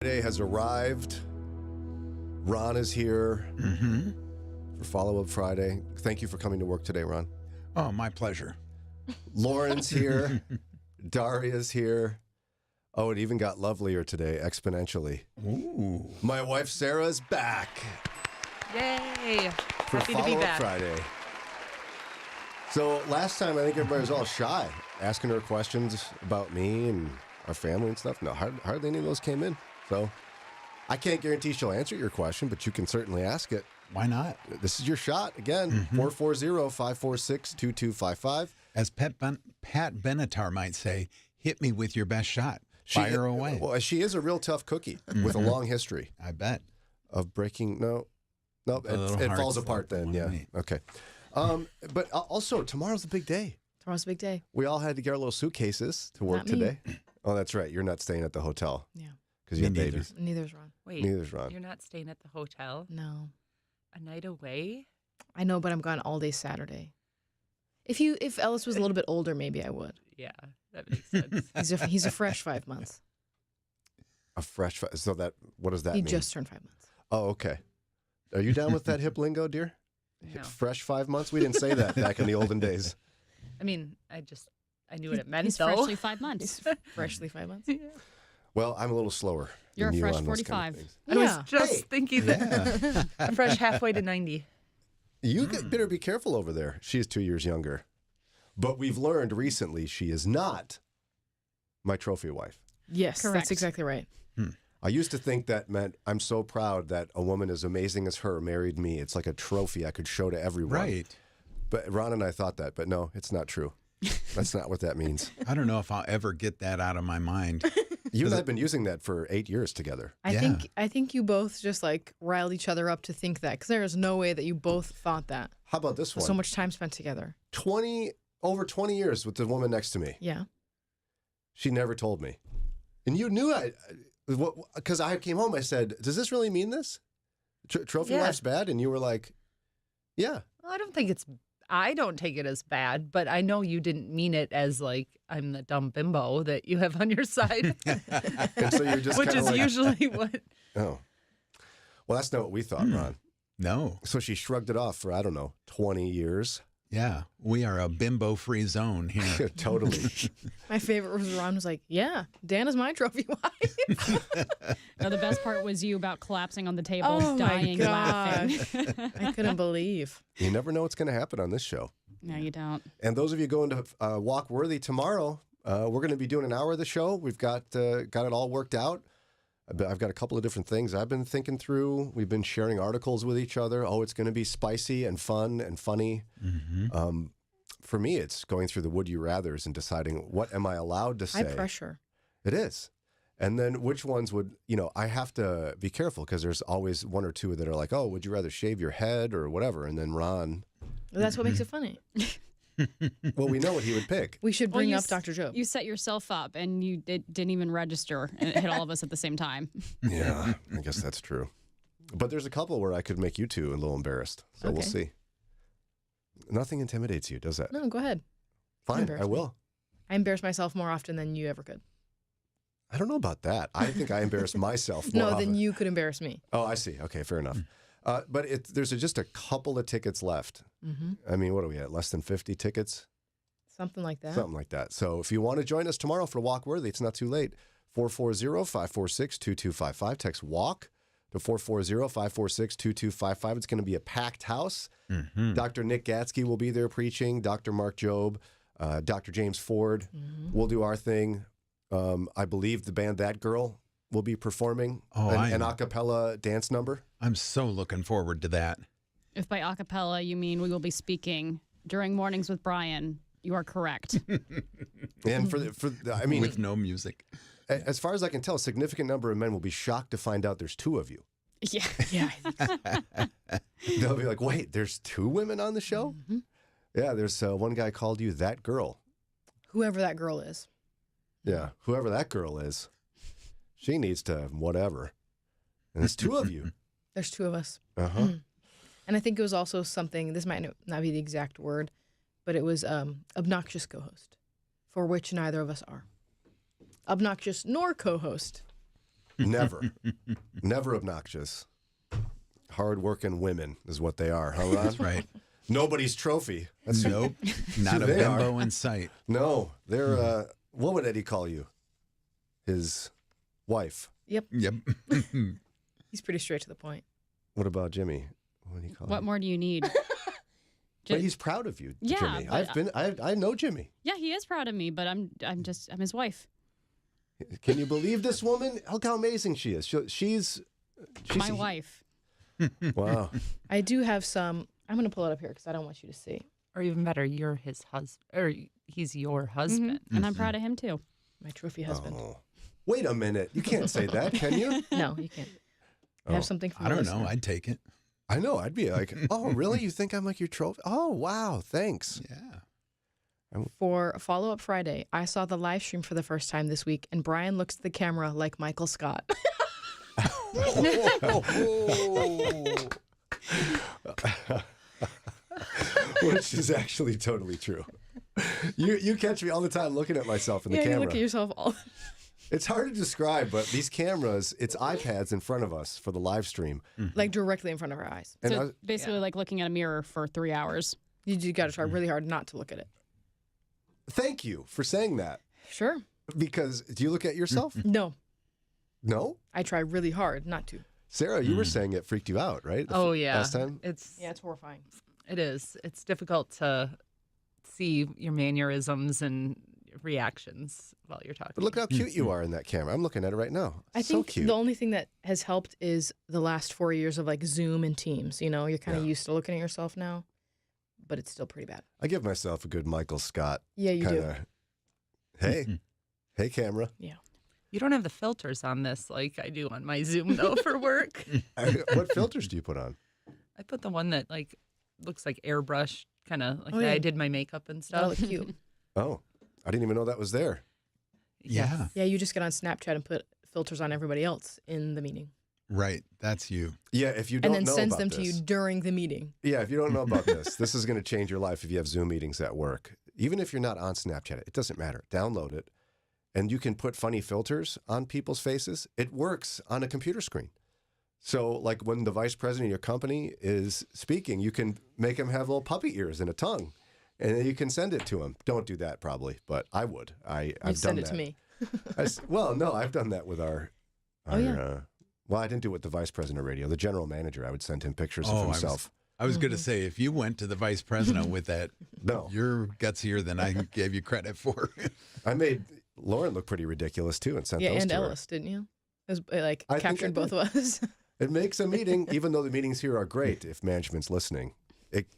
Friday has arrived. Ron is here for Follow-Up Friday. Thank you for coming to work today, Ron. Oh, my pleasure. Lauren's here. Daria's here. Oh, it even got lovelier today, exponentially. Ooh. My wife, Sarah's back. Yay. For Happy to be Follow-Up back. Friday. So last time, I think everybody was all shy, asking her questions about me and our family and stuff. No, hardly any of those came in. So I can't guarantee she'll answer your question, but you can certainly ask it. Why not? This is your shot. Again, 440-546-2255. As Pat Benatar might say, hit me with your best shot. Fire away. Well, she is a real tough cookie with a long history I bet. of breaking. No, little it hearts falls apart like the then. one Yeah. I need. Okay. But also, tomorrow's a big day. Tomorrow's a big day. We all had to get our little suitcases to work Not me. today. Oh, that's right. You're not staying at the hotel. Yeah. Because you have Me neither. babies. Neither's Ron. Wait, Neither's Ron. you're not staying at the hotel No. a night away? I know, but I'm gone all day Saturday. If Ellis was a little bit older, maybe I would. Yeah, that makes sense. He's a fresh 5 months. A fresh. So that. What does that He mean? just turned 5 months. Oh, okay. Are you down with that hip lingo, dear? No. Fresh 5 months? We didn't say that back in the olden days. I mean, I knew what it meant, He's though. freshly 5 months. Freshly 5 months. Well, I'm a little slower. You're than a you fresh on those kind of 45. things. I was Yeah. just thinking that. I'm fresh halfway to 90. You better be careful over there. She is 2 years younger. But we've learned recently she is not my trophy wife. Yes, Correct. that's exactly right. I used to think that meant I'm so proud that a woman as amazing as her married me. It's like a trophy I could show to everyone. Right. But Ron and I thought that, but no, it's not true. That's not what that means. I don't know if I'll ever get that out of my mind. You and I have been using that for 8 years together. Yeah. I think you both just like riled each other up to think that because there is no way that you both thought that. How about this With one? so much time spent together. Over 20 years with the woman next to me. Yeah. She never told me. And you knew because I came home, I said, does this really mean this? Trophy Yeah. wife's bad? And you were like, yeah. Well, I don't take it as bad, but I know you didn't mean it as like, I'm the dumb bimbo that you have on your side. And so you're just Which kinda is like, usually what. oh. Well, that's not what we thought, Ron. No. So she shrugged it off for, 20 years. Yeah. We are a bimbo-free zone here. Totally. My favorite was Ron was like, yeah, Dan is my trophy wife. No, the best part was you about collapsing on the table, Oh, my dying, laughing. I couldn't believe. You never know what's going to happen on this show. No, you don't. And those of you going to Walk Worthy tomorrow, we're going to be doing an hour of the show. We've got it all worked out. I've got a couple of different things I've been thinking through. We've been sharing articles with each other. Oh, it's going to be spicy and fun and funny. For me, it's going through the would you rathers and deciding what am I allowed to say. High pressure. It is. And then which ones would, I have to be careful because there's always one or two that are like, oh, would you rather shave your head or whatever? And then Ron, That's what makes it funny. well, we know what he would pick. We should Well, bring you up Dr. Job. You set yourself up, and it didn't even register, and it hit all of us at the same time. Yeah, I guess that's true. But there's a couple where I could make you two a little embarrassed. So we'll Okay. see. Nothing intimidates you, does that? No, go ahead. Fine, embarrass I me. will. I embarrass myself more often than you ever could. I don't know about that. I think I embarrass myself more No, often. then you could embarrass me. Oh, I see. Okay, fair enough. But there's just a couple of tickets left. Mm-hmm. I mean, what are we at? Less than 50 tickets? Something like that. Something like that. So if you want to join us tomorrow for Walk Worthy, it's not too late. 440-546-2255. Text WALK to 440-546-2255. It's going to be a packed house. Dr. Nick Gatsky will be there preaching. Dr. Mark Jobe, Dr. James Ford. We'll do our thing. I believe the band That Girl will be performing an a cappella dance number. I'm so looking forward to that. If by a cappella you mean we will be speaking during Mornings with Brian, you are correct. And I mean, With no music. as far as I can tell, a significant number of men will be shocked to find out there's two of you. Yeah. Yeah. They'll be like, wait, there's two women on the show? Mm-hmm. Yeah, there's one guy called you That Girl. Whoever that girl is. Yeah, whoever that girl is, she needs to whatever. And it's two of you. There's two of us. Uh-huh. And I think it was also something, this might not be the exact word, but it was obnoxious co-host, for which neither of us are. Obnoxious nor co-host. Never. Never obnoxious. Hard-working women is what they are, huh, Ron? That's right. Nobody's trophy. That's Nope. Not a they are. bimbo in sight. No, they're, what would Eddie call you? His wife. Yep. He's pretty straight to the point. What about Jimmy? What do you call What him? more do you need? But he's proud of you, Yeah, Jimmy. but- I know Jimmy. Yeah, he is proud of me, but I'm his wife. Can you believe this woman? Look how amazing she is. She's My wife. Wow. I do have some. I'm going to pull it up here because I don't want you to see. Or even better, you're his husband, or he's your husband. And I'm proud of him too. My trophy husband. Oh. Wait a minute. You can't say that, can you? No, you can't. I have something for I don't Melissa. know. I'd take it. I know. I'd be like, oh, really? You think I'm like your trophy? Oh, wow. Thanks. Yeah. For a follow-up Friday, I saw the live stream for the first time this week, and Brian looks at the camera like Michael Scott. Which is actually totally true. You catch me all the time looking at myself in the yeah, camera. you look at yourself all. It's hard to describe, but these cameras, it's iPads in front of us for the live stream. like directly in front of our eyes. And So basically like looking at a mirror for 3 hours. You got to try really hard not to look at it. thank you for saying that. Sure. Because do you look at yourself? No, No? I try really hard not to. Sarah, you were saying it freaked you out, right? Oh yeah, Last time? it's Yeah, it's horrifying. it is. It's difficult to see your mannerisms and reactions while you're talking. But look how cute you are in that camera. I'm looking at it right now. I So think cute. the only thing that has helped is the last 4 years of like Zoom and Teams. You know, you're kind of Yeah. used to looking at yourself now, but it's still pretty bad. I give myself a good Michael Scott Yeah, you kind do. of, hey, hey, camera. You don't have the filters on this like I do on my Zoom though for work. What filters do you put on? I put the one that like looks like airbrush, kind of like Oh, yeah. I did my makeup and That'll stuff. look cute. Oh, I didn't even know that was there. Yeah. Yeah, you just get on Snapchat and put filters on everybody else in the meeting, Right. That's you. Yeah, if you don't and then know sends about them to you this. during the meeting. Yeah, if you don't know about this is going to change your life if you have Zoom meetings at work. Even if you're not on Snapchat, it doesn't matter. Download it, and you can put funny filters on people's faces. It works on a computer screen. So, like when the vice president of your company is speaking, you can make him have little puppy ears and a tongue, and then you can send it to him. Don't do that, probably, but I would. I've done Send it that. to me. Well, no, I've done that with our Oh, yeah. well, I didn't do it with the vice president of radio. The general manager, I would send him pictures Oh, of I was- himself. I was going to say, if you went to the vice president with that, No. you're gutsier than I gave you credit for. I made Lauren look pretty ridiculous too and sent Yeah, those and to her. Ellis, didn't you? It was I think I captured both of us. It makes a meeting, even though the meetings here are great if management's listening.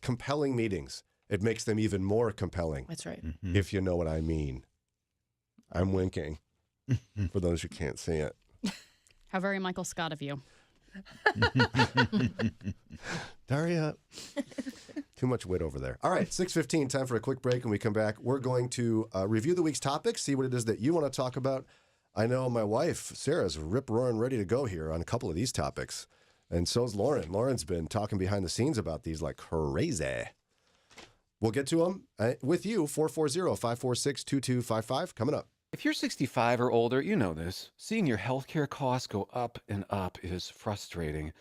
Compelling meetings. It makes them even more compelling, That's right. if you know what I mean. I'm winking for those who can't see it. How very Michael Scott of you. Daria, too much wit over there. All right, 6:15, time for a quick break. When we come back, we're going to review the week's topics, see what it is that you want to talk about. I know my wife, Sarah's rip-roaring ready to go here on a couple of these topics. And so's Lauren. Lauren's been talking behind the scenes about these like crazy. We'll get to them with you, 440-546-2255, coming up. If you're 65 or older, you know this. Seeing your healthcare costs go up and up is frustrating.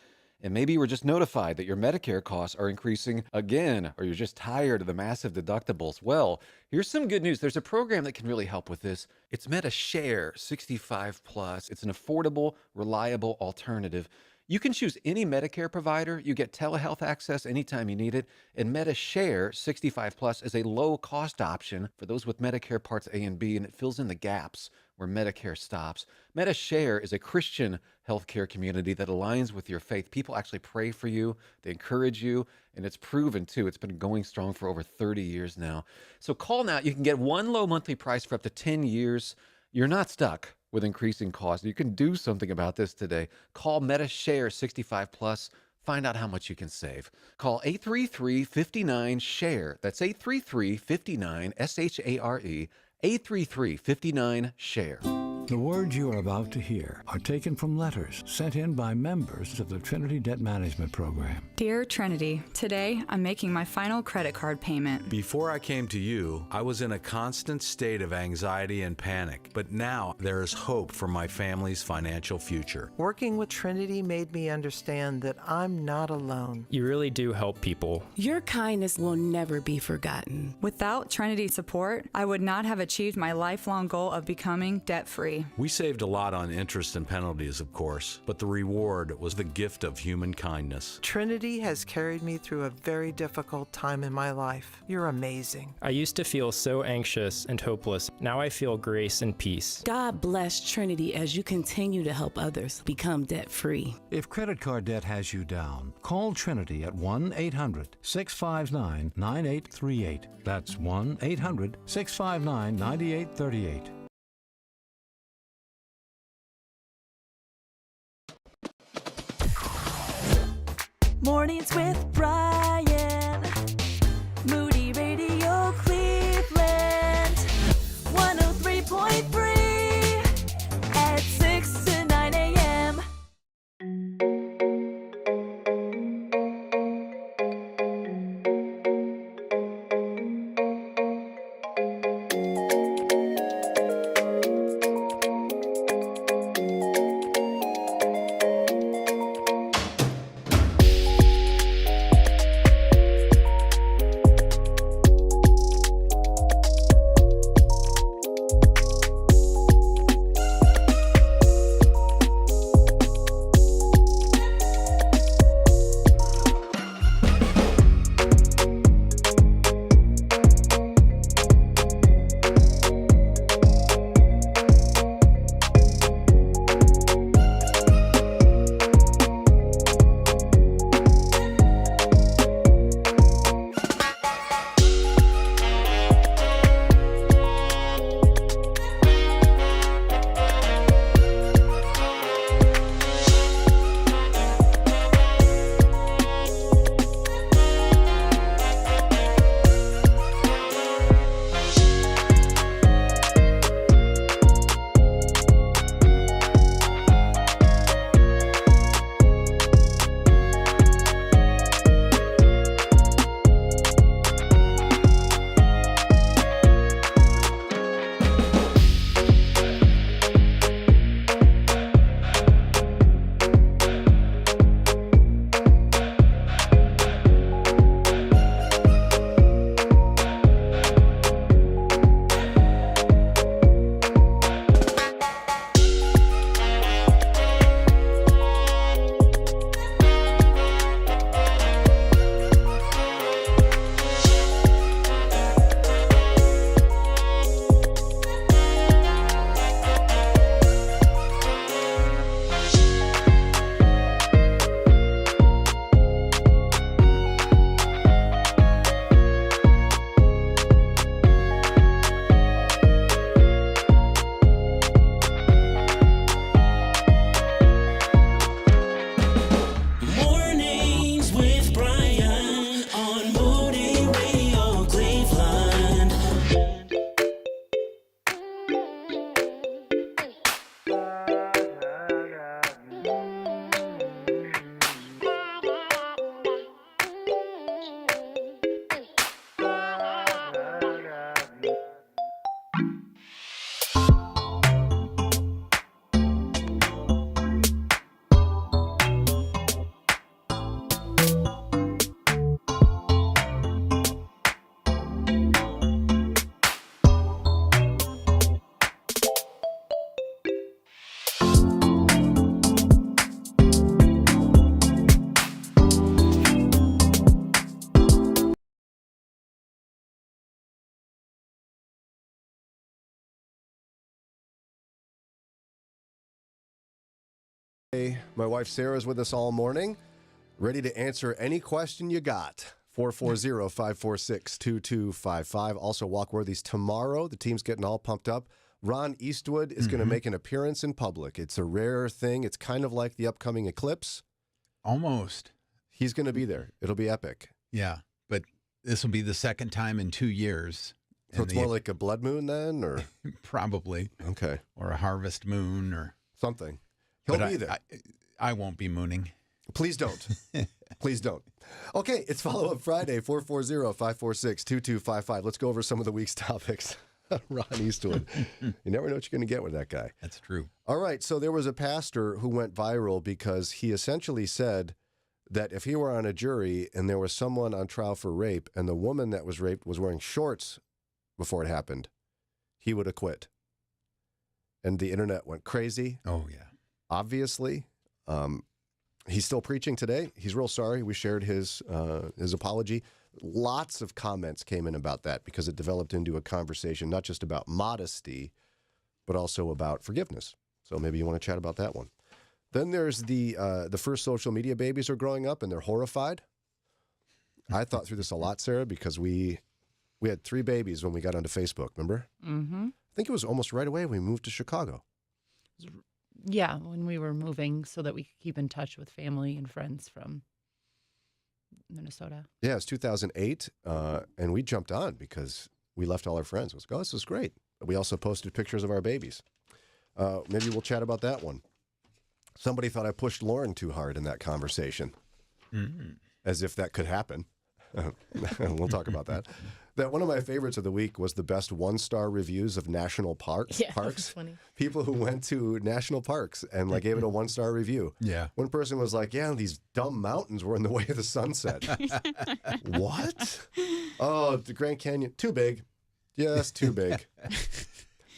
And maybe you were just notified that your Medicare costs are increasing again, or you're just tired of the massive deductibles. Well, here's some good news. There's a program that can really help with this. It's MediShare 65 Plus. It's an affordable, reliable alternative. You can choose any Medicare provider. You get telehealth access anytime you need it. And MediShare 65 Plus is a low-cost option for those with Medicare Parts A and B, and it fills in the gaps where Medicare stops. MediShare is a Christian healthcare community that aligns with your faith. People actually pray for you. They encourage you, and it's proven, too. It's been going strong for over 30 years now. So call now. You can get one low monthly price for up to 10 years. You're not stuck with increasing costs. You can do something about this today. Call MediShare 65 Plus. Find out how much you can save. Call 833-59-SHARE. That's 833-59-SHARE. 833-59-SHARE. The words you are about to hear are taken from letters sent in by members of the Trinity Debt Management Program. Dear Trinity, today I'm making my final credit card payment. Before I came to you, I was in a constant state of anxiety and panic, but now there is hope for my family's financial future. Working with Trinity made me understand that I'm not alone. You really do help people. Your kindness will never be forgotten. Without Trinity support, I would not have achieved my lifelong goal of becoming debt-free. We saved a lot on interest and penalties, of course, but the reward was the gift of human kindness. Trinity has carried me through a very difficult time in my life. You're amazing. I used to feel so anxious and hopeless. Now I feel grace and peace. God bless Trinity as you continue to help others become debt-free. If credit card debt has you down, call Trinity at 1-800-659-9838. That's 1-800-659-9838. Mornings with Brian. Moody Radio Cleveland. 103.3 at 6 to 9 a.m. Hey, my wife Sara is with us all morning, ready to answer any question you got. 440-546-2255. Also, Walkworthy's tomorrow. The team's getting all pumped up. Ron Eastwood is going to make an appearance in public. It's a rare thing. It's kind of like the upcoming eclipse. Almost. He's going to be there. It'll be epic. Yeah, but this will be the second time in 2 years So it's more like a blood moon then, or probably okay, or a harvest moon or something. He'll be there. I won't be mooning. Please don't. Please don't. Okay, it's Follow Up Friday, 440-546-2255. Let's go over some of the week's topics. Ron Eastwood. You never know what you're going to get with that guy. That's true. All right, so there was a pastor who went viral because he essentially said that if he were on a jury and there was someone on trial for rape and the woman that was raped was wearing shorts before it happened, he would acquit. And the internet went crazy. Oh, yeah. Obviously. He's still preaching today. He's real sorry. We shared his apology. Lots of comments came in about that because it developed into a conversation, not just about modesty, but also about forgiveness. So maybe you want to chat about that one. Then there's the first social media babies are growing up and they're horrified. I thought through this a lot, Sarah, because we had 3 babies when we got onto Facebook, remember? Mm-hmm. I think it was almost right away we moved to Chicago. Yeah, when we were moving so that we could keep in touch with family and friends from Minnesota. Yeah, it was 2008, and we jumped on because we left all our friends. We was like, oh, this is great. But we also posted pictures of our babies. Maybe we'll chat about that one. Somebody thought I pushed Lauren too hard in that conversation, as if that could happen. We'll talk about that. That one of my favorites of the week was the best 1-star reviews of national parks. Yeah, that's funny. People who went to national parks and like gave it a 1-star review. Yeah. One person was like, "Yeah, these dumb mountains were in the way of the sunset." What? Oh, the Grand Canyon, too big. Yes, too big.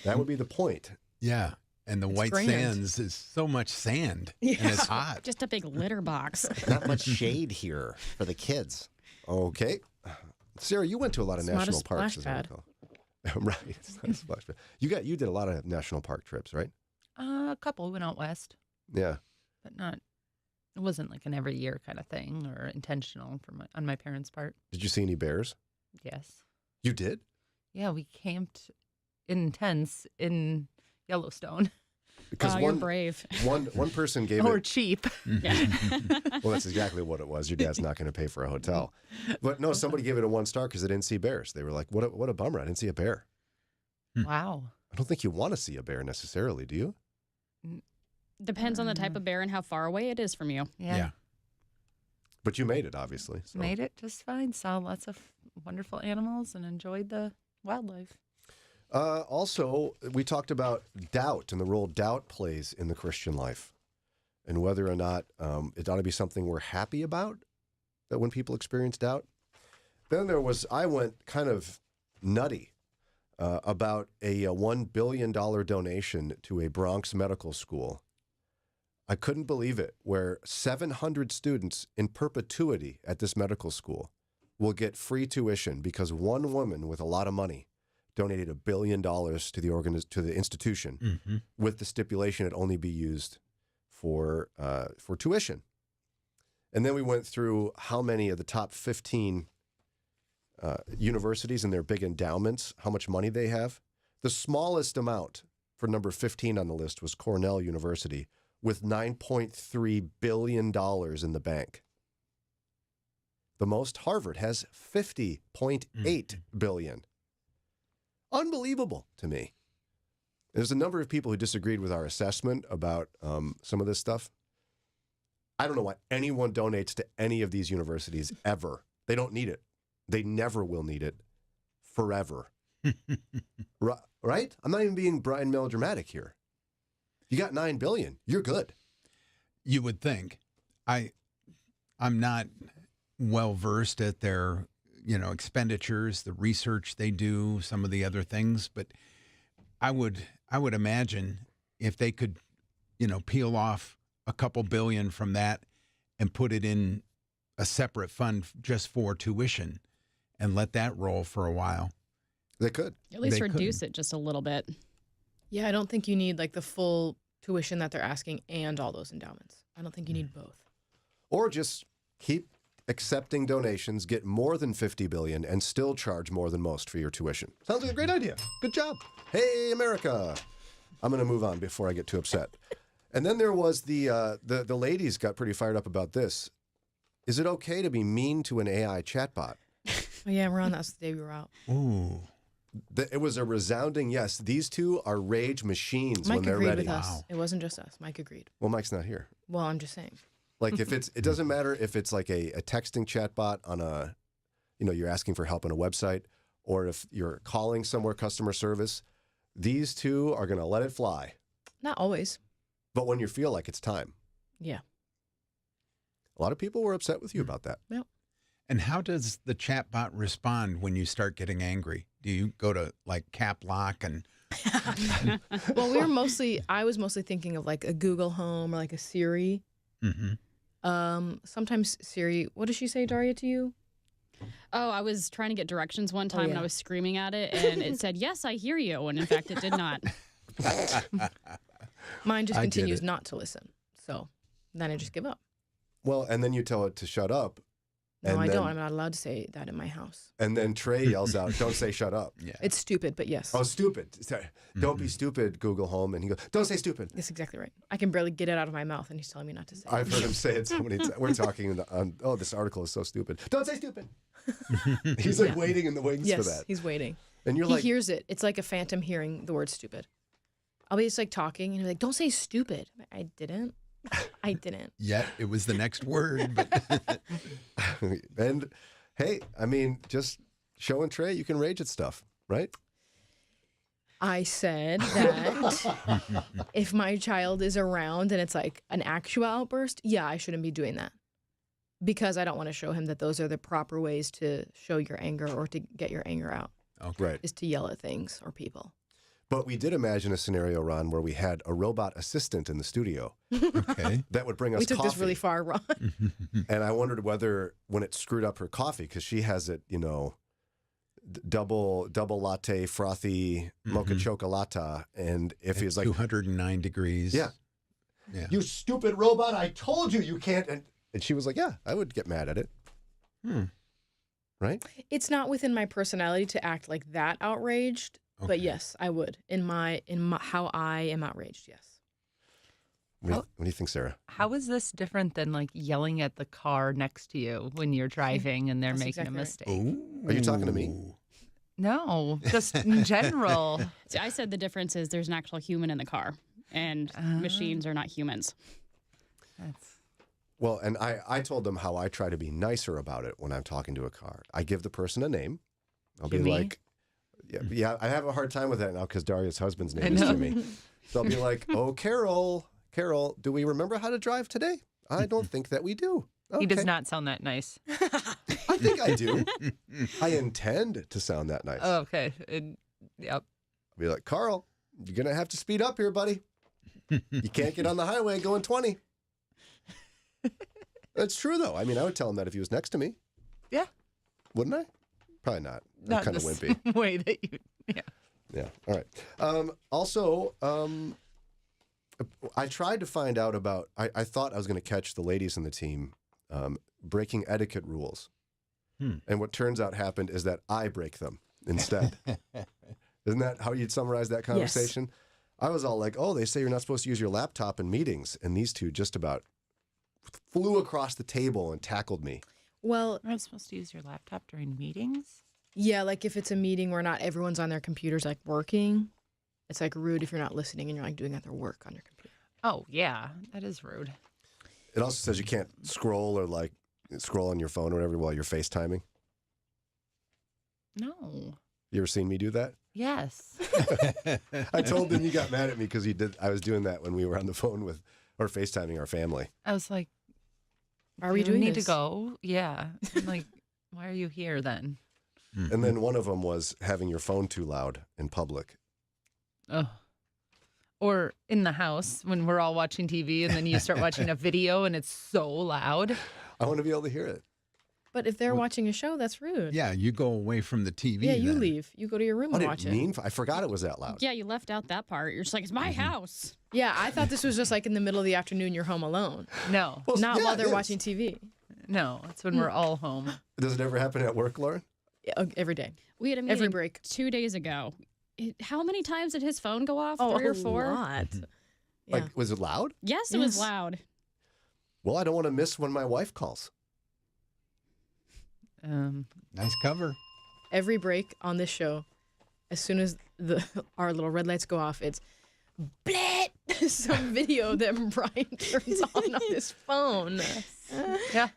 That would be the point. Yeah. And the white sands is so much sand. Yeah. And it's hot. Just a big litter box. Not much shade here for the kids. Okay. Sarah, you went to a lot of national parks. As I recall. Right. It's not a splash pad. You did a lot of national park trips, right? A couple went out west. Yeah. But it wasn't like an every year kind of thing or intentional on my parents' part. Did you see any bears? Yes. You did? Yeah, we camped in tents in Yellowstone. Because you're brave. One person gave or it cheap. Yeah. Well, that's exactly what it was. Your dad's not going to pay for a hotel. But no, somebody gave it a 1-star because they didn't see bears. They were like, what a bummer. I didn't see a bear. Wow. I don't think you want to see a bear necessarily, do you? Depends on the type of bear and how far away it is from you. Yeah. But you made it, obviously. So. Made it just fine. Saw lots of wonderful animals and enjoyed the wildlife. Also, we talked about doubt and the role doubt plays in the Christian life and whether or not it ought to be something we're happy about, that when people experience doubt. Then I went kind of nutty about a $1 billion donation to a Bronx medical school. I couldn't believe it, where 700 students in perpetuity at this medical school will get free tuition because one woman with a lot of money donated $1 billion to the institution with the stipulation it only be used for tuition. And then we went through how many of the top 15 universities and their big endowments, how much money they have. The smallest amount for number 15 on the list was Cornell University with $9.3 billion in the bank. The most, Harvard, has $50.8 billion. Unbelievable to me. There's a number of people who disagreed with our assessment about some of this stuff. I don't know why anyone donates to any of these universities ever. They don't need it. They never will need it forever. Right? I'm not even being Brian melodramatic here. You got $9 billion. You're good. You would think. I'm not well versed at their expenditures, the research they do, some of the other things, but I would imagine if they could, peel off a couple billion from that and put it in a separate fund just for tuition and let that roll for a while. They could. At least reduce it just a little bit. Yeah, I don't think you need like the full tuition that they're asking and all those endowments. I don't think you need both. Or just keep accepting donations, get more than $50 billion, and still charge more than most for your tuition. Sounds like a great idea. Good job. Hey, America. I'm going to move on before I get too upset. And then there was the ladies got pretty fired up about this. Is it okay to be mean to an AI chatbot? Oh, yeah, we're on that the day we were out. Ooh. It was a resounding yes. These two are rage machines Mike when they're agreed ready. with us. It wasn't just us. Mike agreed. Well, Mike's not here. Well, I'm just saying. Like if it doesn't matter if it's like a texting chatbot on a, you're asking for help on a website, or if you're calling somewhere customer service, these two are going to let it fly. Not always. But when you feel like it's time. Yeah. A lot of people were upset with you about that. Yep. And how does the chatbot respond when you start getting angry? Do you go to like cap lock and? Well, I was mostly thinking of like a Google Home or like a Siri. Mm-hmm. Sometimes Siri, what does she say, Daria, to you? Oh, I was trying to get directions one time and I was screaming at it and it said, yes, I hear you. And in fact, it did not. Mine just continues not to listen. So then I just give up. Well, and then you tell it to shut up. No, I don't. I'm not allowed to say that in my house. And then Trey yells out, don't say shut up. Yeah. It's stupid, but yes. Oh, stupid. Don't be stupid, Google Home. And he goes, don't say stupid. That's exactly right. I can barely get it out of my mouth, and he's telling me not to say it. I've heard him say it so many times. We're talking on, this article is so stupid. Don't say stupid. He's like waiting in the wings for that. Yes, he's waiting. And you're he like, hears it. It's like a phantom hearing the word stupid. I'll be just like talking, and he's like, don't say stupid. I didn't. I didn't. Yet it was the next word. But and hey, I mean, just showing Trey you can rage at stuff, right? I said that if my child is around and it's like an actual outburst, yeah, I shouldn't be doing that. Because I don't want to show him that those are the proper ways to show your anger or to get your anger out. Okay. Right. Is to yell at things or people. But we did imagine a scenario, Ron, where we had a robot assistant in the studio. Okay. That would bring us coffee. We took this coffee. really far, Ron. And I wondered whether when it screwed up her coffee, because she has it, double latte, frothy, mocha chocolata. And if he's like 209 degrees. Yeah. You stupid robot, I told you can't. And she was like, yeah, I would get mad at it. Right? It's not within my personality to act like that outraged. Okay. But yes, I would in my how I am outraged. Yes. What do you think, Sarah? How is this different than like yelling at the car next to you when you're driving and they're making a mistake? Right. Are you talking to me? No, just in general. See, I said the difference is there's an actual human in the car, and machines are not humans. Well, and I told them how I try to be nicer about it when I'm talking to a car. I give the person a name. I'll be like. Yeah, I have a hard time with that now because Daria's husband's name is Jimmy. So I'll be like, oh, Carol, do we remember how to drive today? I don't think that we do. Okay. He does not sound that nice. I think I do. I intend to sound that nice. Oh, okay. Yep. I'll be like, Carl, you're going to have to speed up here, buddy. You can't get on the highway going 20. That's true, though. I mean, I would tell him that if he was next to me. Yeah. Wouldn't I? Probably not. Not kind of the wimpy. same way that you. Yeah. Yeah. All right. Also, I tried to find out about. I thought I was going to catch the ladies in the team breaking etiquette rules, and what turns out happened is that I break them instead. Isn't that how you'd summarize that conversation? Yes. I was all like, "Oh, they say you're not supposed to use your laptop in meetings," and these two just about flew across the table and tackled me. Well, you're not supposed to use your laptop during meetings? Yeah, like if it's a meeting where not everyone's on their computers like working, it's like rude if you're not listening and you're like doing other work on your computer. Oh, yeah, that is rude. It also says you can't scroll or like scroll on your phone or whatever while you're FaceTiming. No. You ever seen me do that? Yes. I told him you got mad at me because I was doing that when we were on the phone with or FaceTiming our family. I was like, are we doing need this? to go? Yeah. I'm like, why are you here then? And then one of them was having your phone too loud in public. Oh. Or in the house when we're all watching TV and then you start watching a video and it's so loud. I want to be able to hear it. But if they're watching a show, that's rude. Yeah, you go away from the TV. Yeah, you then. leave. You go to your room and watch it. I forgot it was that loud. Yeah, you left out that part. You're just like, it's my house. Yeah, I thought this was just like in the middle of the afternoon, you're home alone. No. Well, not while they're watching TV. No, it's when we're all home. Does it ever happen at work, Lauren? Yeah, every day. We had a meeting break 2 days ago. How many times did his phone go off? 3 or 4? A lot. Yeah. Like, was it loud? Yes, it was loud. Well, I don't want to miss when my wife calls. Nice cover. Every break on this show, as soon as our little red lights go off, it's blit, some video that Brian turns on his phone. Yeah.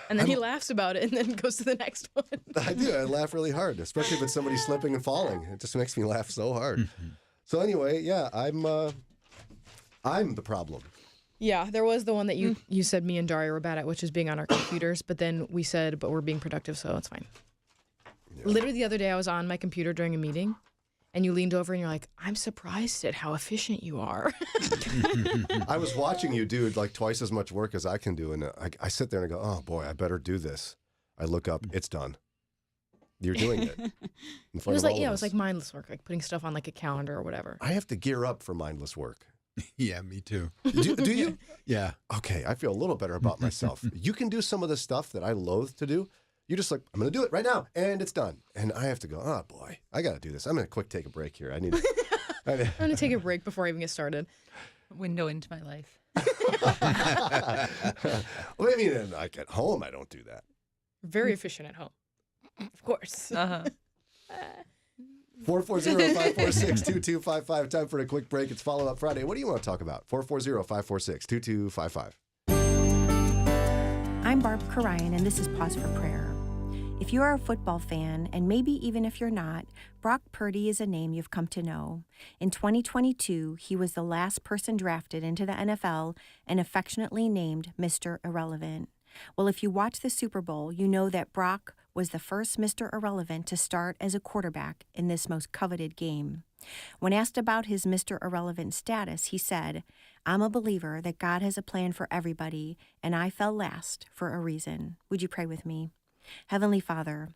And then he laughs about it and then goes to the next one. I do. I laugh really hard, especially if it's somebody slipping and falling. It just makes me laugh so hard. So anyway, yeah, I'm the problem. Yeah, there was the one that you said me and Daria were bad at, which is being on our computers. But then we said, but we're being productive, so it's fine. Yeah. Literally the other day, I was on my computer during a meeting, and you leaned over and you're like, I'm surprised at how efficient you are. I was watching you do like twice as much work as I can do, and I sit there and I go, oh boy, I better do this. I look up, it's done. You're doing it. It was like, it was like mindless work, like putting stuff on like a calendar or whatever. I have to gear up for mindless work. Yeah, me too. Do you? Yeah. Okay, I feel a little better about myself. You can do some of the stuff that I loathe to do. You're just like, I'm going to do it right now, and it's done. And I have to go, oh, boy, I got to do this. I'm going to quick take a break here. I'm going to take a break before I even get started. Window into my life. Well, I mean, like at home, I don't do that. Very efficient at home. Of course. 440-546-2255. Time for a quick break. It's Follow Up Friday. What do you want to talk about? 440-546-2255. I'm Barb Karayan, and this is Pause for Prayer. If you are a football fan, and maybe even if you're not, Brock Purdy is a name you've come to know. In 2022, he was the last person drafted into the NFL and affectionately named Mr. Irrelevant. Well, if you watch the Super Bowl, you know that Brock was the first Mr. Irrelevant to start as a quarterback in this most coveted game. When asked about his Mr. Irrelevant status, he said, I'm a believer that God has a plan for everybody, and I fell last for a reason. Would you pray with me? Heavenly Father,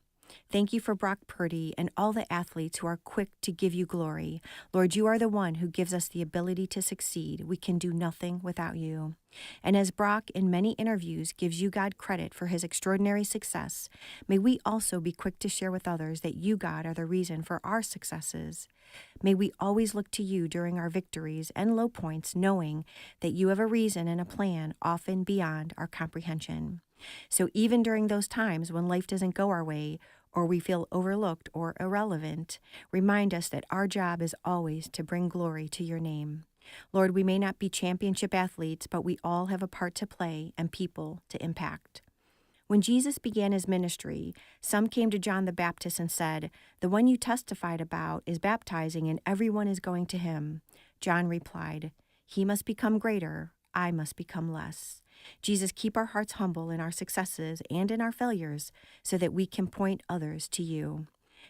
thank you for Brock Purdy and all the athletes who are quick to give you glory. Lord, you are the one who gives us the ability to succeed. We can do nothing without you. And as Brock, in many interviews, gives you, God, credit for his extraordinary success, may we also be quick to share with others that you, God, are the reason for our successes. May we always look to you during our victories and low points, knowing that you have a reason and a plan often beyond our comprehension. So even during those times when life doesn't go our way, or we feel overlooked or irrelevant, remind us that our job is always to bring glory to your name. Lord, we may not be championship athletes, but we all have a part to play and people to impact. When Jesus began his ministry, some came to John the Baptist and said, the one you testified about is baptizing and everyone is going to him. John replied, he must become greater, I must become less. Jesus, keep our hearts humble in our successes and in our failures so that we can point others to you.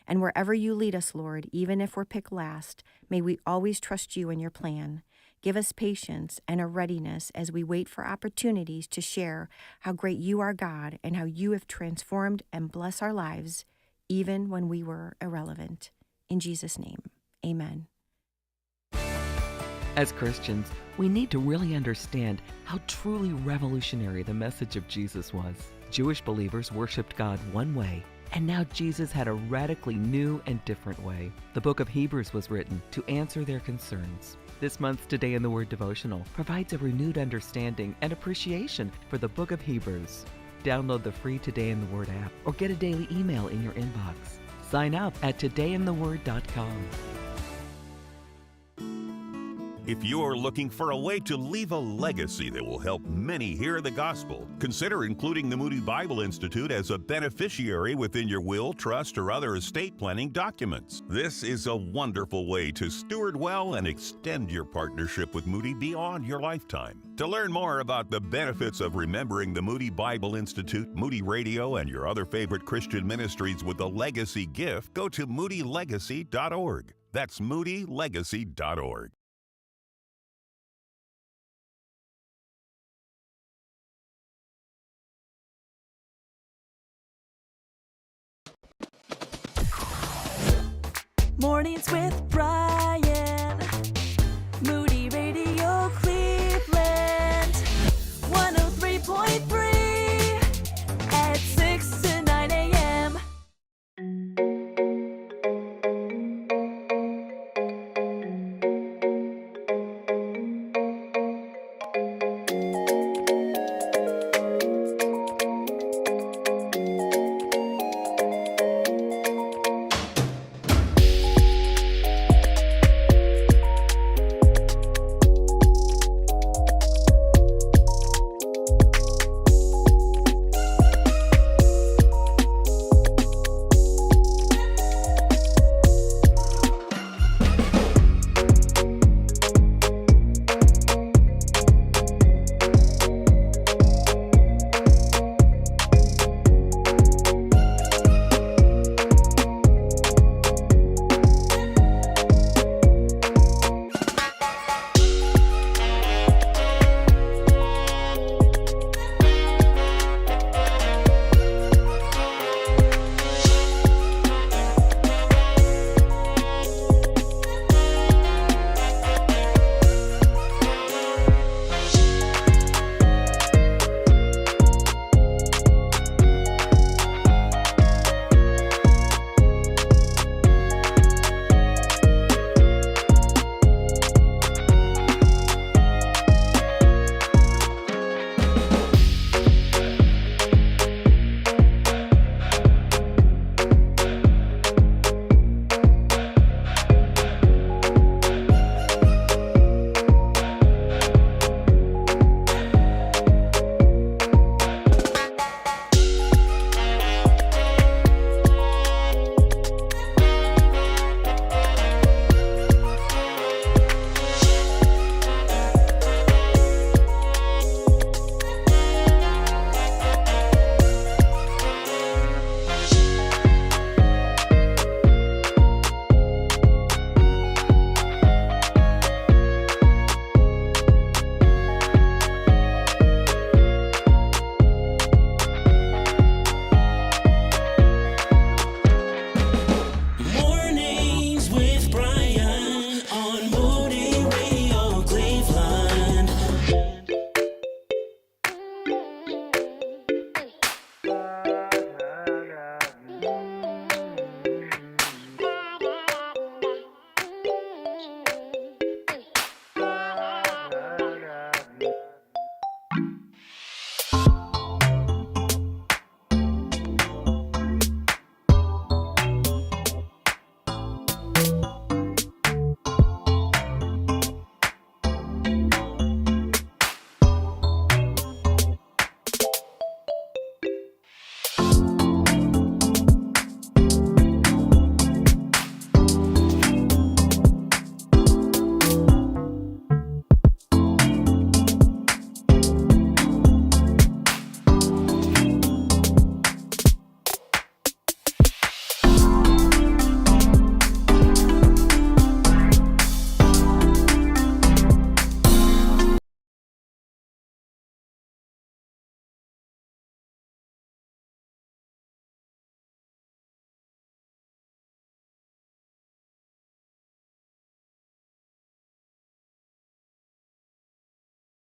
And wherever you lead us, Lord, even if we're picked last, may we always trust you and your plan. Give us patience and a readiness as we wait for opportunities to share how great you are, God, and how you have transformed and blessed our lives, even when we were irrelevant. In Jesus' name, amen. As Christians, we need to really understand how truly revolutionary the message of Jesus was. Jewish believers worshiped God one way, and now Jesus had a radically new and different way. The book of Hebrews was written to answer their concerns. This month's Today in the Word devotional provides a renewed understanding and appreciation for the book of Hebrews. Download the free Today in the Word app or get a daily email in your inbox. Sign up at todayintheword.com. If you're looking for a way to leave a legacy that will help many hear the gospel, consider including the Moody Bible Institute as a beneficiary within your will, trust, or other estate planning documents. This is a wonderful way to steward well and extend your partnership with Moody beyond your lifetime. To learn more about the benefits of remembering the Moody Bible Institute, Moody Radio, and your other favorite Christian ministries with a legacy gift, go to moodylegacy.org. That's moodylegacy.org. Mornings with Brian. Moody Radio Cleveland. 103.3 at 6 to 9 a.m.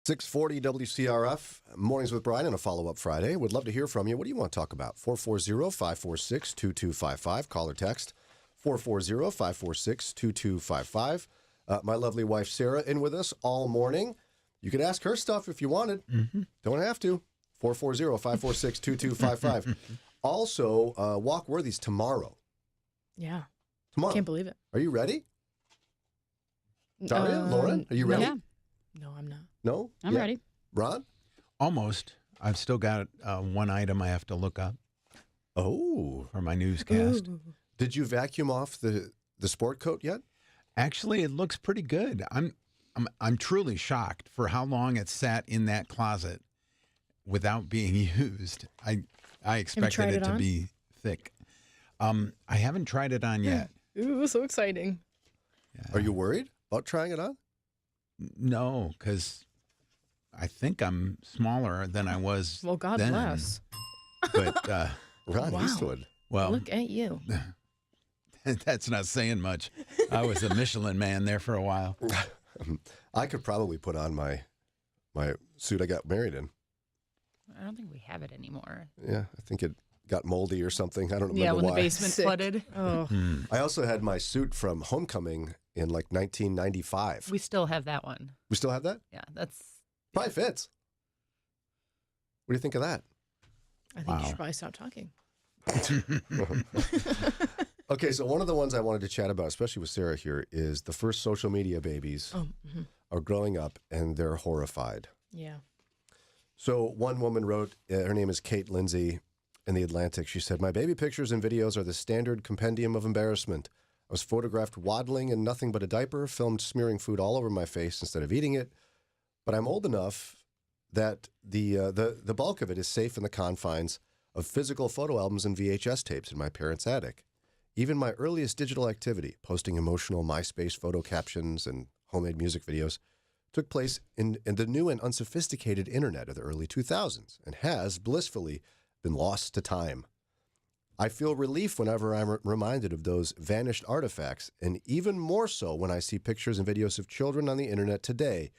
640 WCRF, Mornings with Brian, and a follow-up Friday. Would love to hear from you. What do you want to talk about? 440-546-2255. Call or text 440-546-2255. My lovely wife, Sara, in with us all morning. You could ask her stuff if you wanted. Mm-hmm. Don't have to. 440-546-2255. Also, Walk Worthy's tomorrow. Yeah. Tomorrow. Can't believe it. Are you ready? Daria, Lauren, are you ready? Yeah. No, I'm not. No? I'm ready. Ron? Almost. I've still got one item I have to look up. Oh. For my newscast. Ooh. Did you vacuum off the sport coat yet? Actually, it looks pretty good. I'm truly shocked for how long it sat in that closet without being used. I expected it to be thick. I haven't tried it on yet. Ooh, so exciting. Are you worried about trying it on? No, because I think I'm smaller than I was. Well, God then. bless. But Ron Wow. Eastwood. Well, Look at you. that's not saying much. I was a Michelin man there for a while. I could probably put on my suit I got married in. I don't think we have it anymore. Yeah, I think it got moldy or something. I don't remember Yeah, when why. the basement flooded. Oh. I also had my suit from Homecoming in like 1995. We still have that one. We still have that? Yeah, that's Probably fits. What do you think of that? I think you should probably stop talking. Okay, so one of the ones I wanted to chat about, especially with Sara here, is the first social media babies are growing up and they're horrified. Yeah. So one woman wrote, her name is Kate Lindsay, in The Atlantic. She said, "My baby pictures and videos are the standard compendium of embarrassment. I was photographed waddling in nothing but a diaper, filmed smearing food all over my face instead of eating it. But I'm old enough that the bulk of it is safe in the confines of physical photo albums and VHS tapes in my parents' attic. Even my earliest digital activity, posting emotional MySpace photo captions and homemade music videos, took place in the new and unsophisticated internet of the early 2000s and has blissfully been lost to time. I feel relief whenever I'm reminded of those vanished artifacts, and even more so when I see pictures and videos of children on the internet today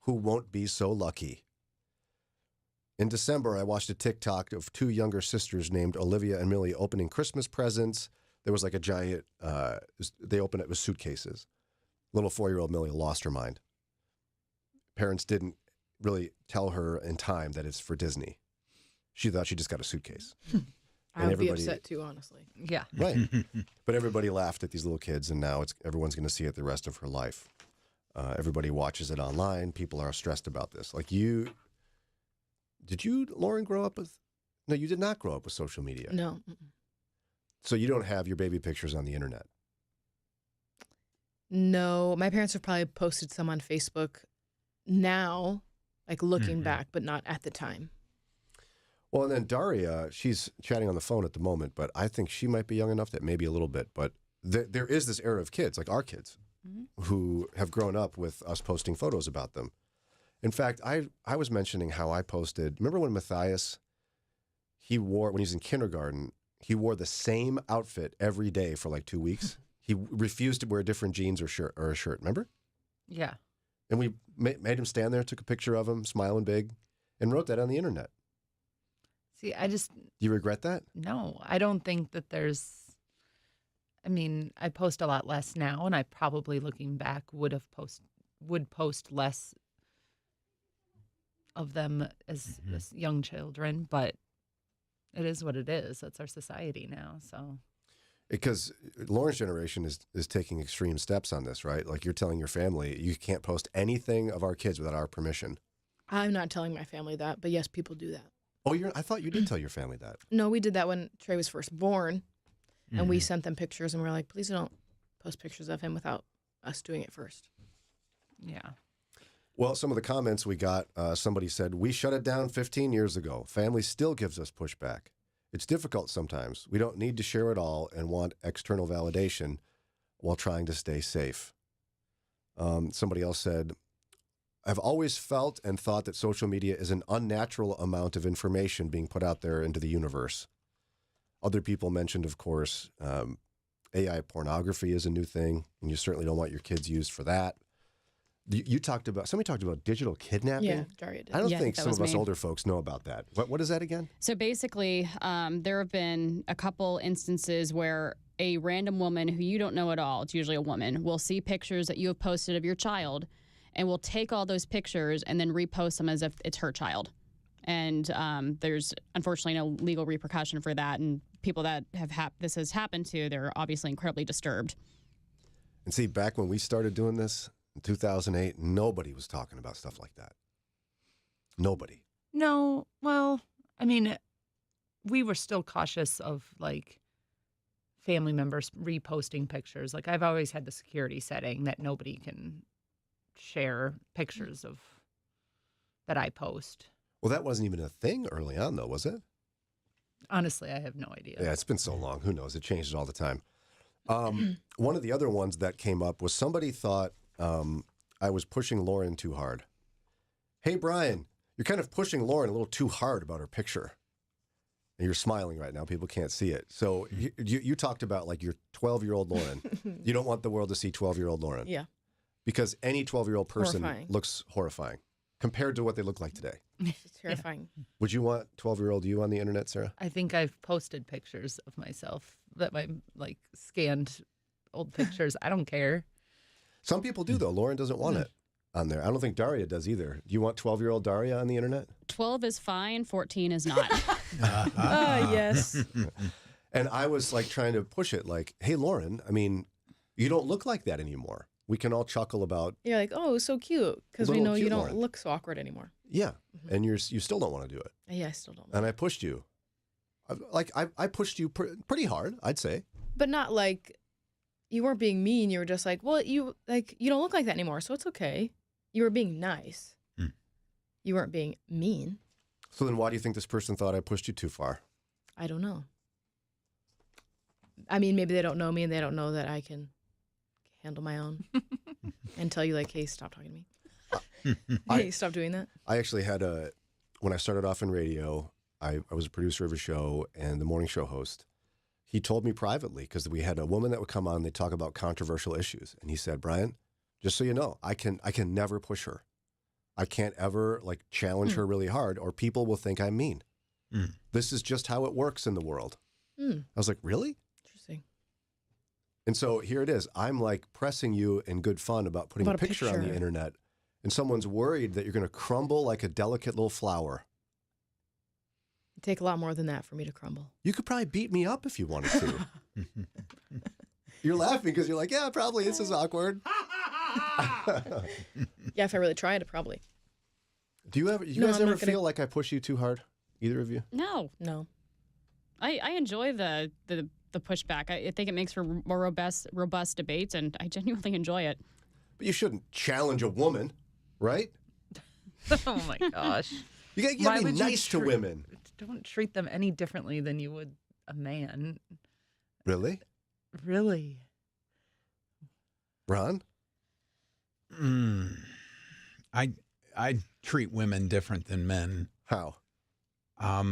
who won't be so lucky." In December, I watched a TikTok of two younger sisters named Olivia and Millie opening Christmas presents. There was like a giant, they opened it with suitcases. Little 4-year-old Millie lost her mind. Parents didn't really tell her in time that it's for Disney. She thought she just got a suitcase. I would be upset too, honestly. Yeah. Right. But everybody laughed at these little kids, and now everyone's going to see it the rest of her life. Everybody watches it online. People are stressed about this. Like did you, Lauren, grow up with, no, you did not grow up with social media. No. So you don't have your baby pictures on the internet. No, my parents have probably posted some on Facebook now, like looking back, but not at the time. Well, and then Daria, she's chatting on the phone at the moment, but I think she might be young enough that maybe a little bit. But there is this era of kids, like our kids, who have grown up with us posting photos about them. In fact, I was mentioning how I posted, remember when Matthias, when he was in kindergarten, he wore the same outfit every day for like 2 weeks. He refused to wear different jeans or a shirt, remember? Yeah. And we made him stand there, took a picture of him, smiling big, and wrote that on the internet. See, Do you regret that? No, I don't think that I post a lot less now, and I probably, looking back, would post less of them as young children, but it is what it is. That's our society now, so. Because Lauren's generation is taking extreme steps on this, right? Like you're telling your family, you can't post anything of our kids without our permission. I'm not telling my family that, but yes, people do that. Oh, I thought you did tell your family that. No, we did that when Trey was first born, and we sent them pictures, and we're like, please don't post pictures of him without us doing it first. Yeah. Well, some of the comments we got, somebody said, "We shut it down 15 years ago. Family still gives us pushback. It's difficult sometimes. We don't need to share it all and want external validation while trying to stay safe." Somebody else said, "I've always felt and thought that social media is an unnatural amount of information being put out there into the universe." Other people mentioned, of course, AI pornography is a new thing, and you certainly don't want your kids used for that. You talked about, somebody talked about digital kidnapping. Yeah, Daria did. I don't Yeah, think that some was of us me. older folks know about that. What is that again? So basically, there have been a couple instances where a random woman who you don't know at all, it's usually a woman, will see pictures that you have posted of your child and will take all those pictures and then repost them as if it's her child. And there's unfortunately no legal repercussion for that. And people that have this has happened to, they're obviously incredibly disturbed. And see, back when we started doing this in 2008, nobody was talking about stuff like that. Nobody. No, well, I mean, we were still cautious of like family members reposting pictures. Like I've always had the security setting that nobody can share pictures of that I post. Well, that wasn't even a thing early on, though, was it? Honestly, I have no idea. Yeah, it's been so long. Who knows? It changes all the time. One of the other ones that came up was somebody thought I was pushing Lauren too hard. Hey, Brian, you're kind of pushing Lauren a little too hard about her picture. And you're smiling right now. People can't see it. So you talked about like your 12-year-old Lauren. You don't want the world to see 12-year-old Lauren. Yeah. Because any 12-year-old person Horrifying. looks horrifying compared to what they look like today. It's terrifying. Would you want 12-year-old you on the internet, Sarah? I think I've posted pictures of myself that my like scanned old pictures. I don't care. Some people do, though. Lauren doesn't want it on there. I don't think Daria does either. Do you want 12-year-old Daria on the internet? 12 is fine, 14 is not. Yes. And I was like trying to push it like, hey, Lauren, I mean, you don't look like that anymore. We can all chuckle about, You're like, oh, so cute. Because we Little know you cute don't Lauren. look so awkward anymore. yeah. And you still don't want to do it. Yeah, I still don't. And I pushed you. I pushed you pretty hard, I'd say. But not like you weren't being mean. You were just like, well, you don't look like that anymore, so it's okay. You were being nice. You weren't being mean. So then why do you think this person thought I pushed you too far? I don't know. I mean, maybe they don't know me and they don't know that I can handle my own and tell you like, hey, stop talking to me. Hey, stop doing that. I actually had when I started off in radio, I was a producer of a show and the morning show host. He told me privately, because we had a woman that would come on, they'd talk about controversial issues. And he said, Brian, just so you know, I can never push her. I can't ever like challenge her really hard or people will think I'm mean. This is just how it works in the world. I was like, really? Interesting. And so here it is. I'm like pressing you in good fun about putting a picture on the internet. And someone's worried that you're going to crumble like a delicate little flower. It'd take a lot more than that for me to crumble. You could probably beat me up if you wanted to. You're laughing because you're like, yeah, probably this is awkward. Yeah, if I really tried, probably. Do you guys ever feel like I push you too hard? Either of you? No. I enjoy the pushback. I think it makes for more robust debates, and I genuinely enjoy it. But you shouldn't challenge a woman, right? Oh my gosh. You gotta be nice to women. Don't treat them any differently than you would a man. Really? Really? Ron? I treat women different than men. How? I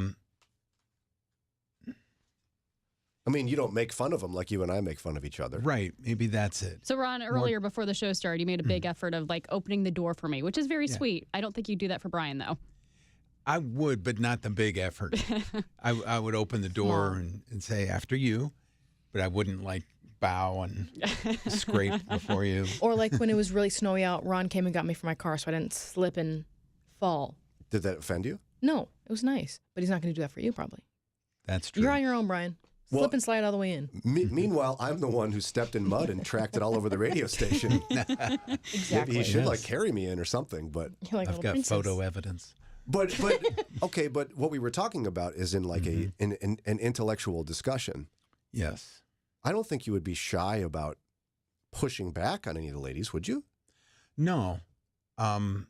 mean, you don't make fun of them like you and I make fun of each other. Right. Maybe that's it. So, Ron, earlier before the show started, you made a big effort of like opening the door for me, which is very sweet. I don't think you'd do that for Brian, though. I would, but not the big effort. I would open the door and say, after you, but I wouldn't like bow and scrape before you. Or like when it was really snowy out, Ron came and got me from my car so I didn't slip and fall. Did that offend you? No, it was nice. But he's not going to do that for you, probably. That's true. You're on your own, Brian. Slip and slide all the way in. Meanwhile, I'm the one who stepped in mud and tracked it all over the radio station. Exactly. Maybe he should like carry me in or something, but You're like I've got photo evidence. But okay, but what we were talking about is in like an intellectual discussion. Yes. I don't think you would be shy about pushing back on any of the ladies, would you? No. The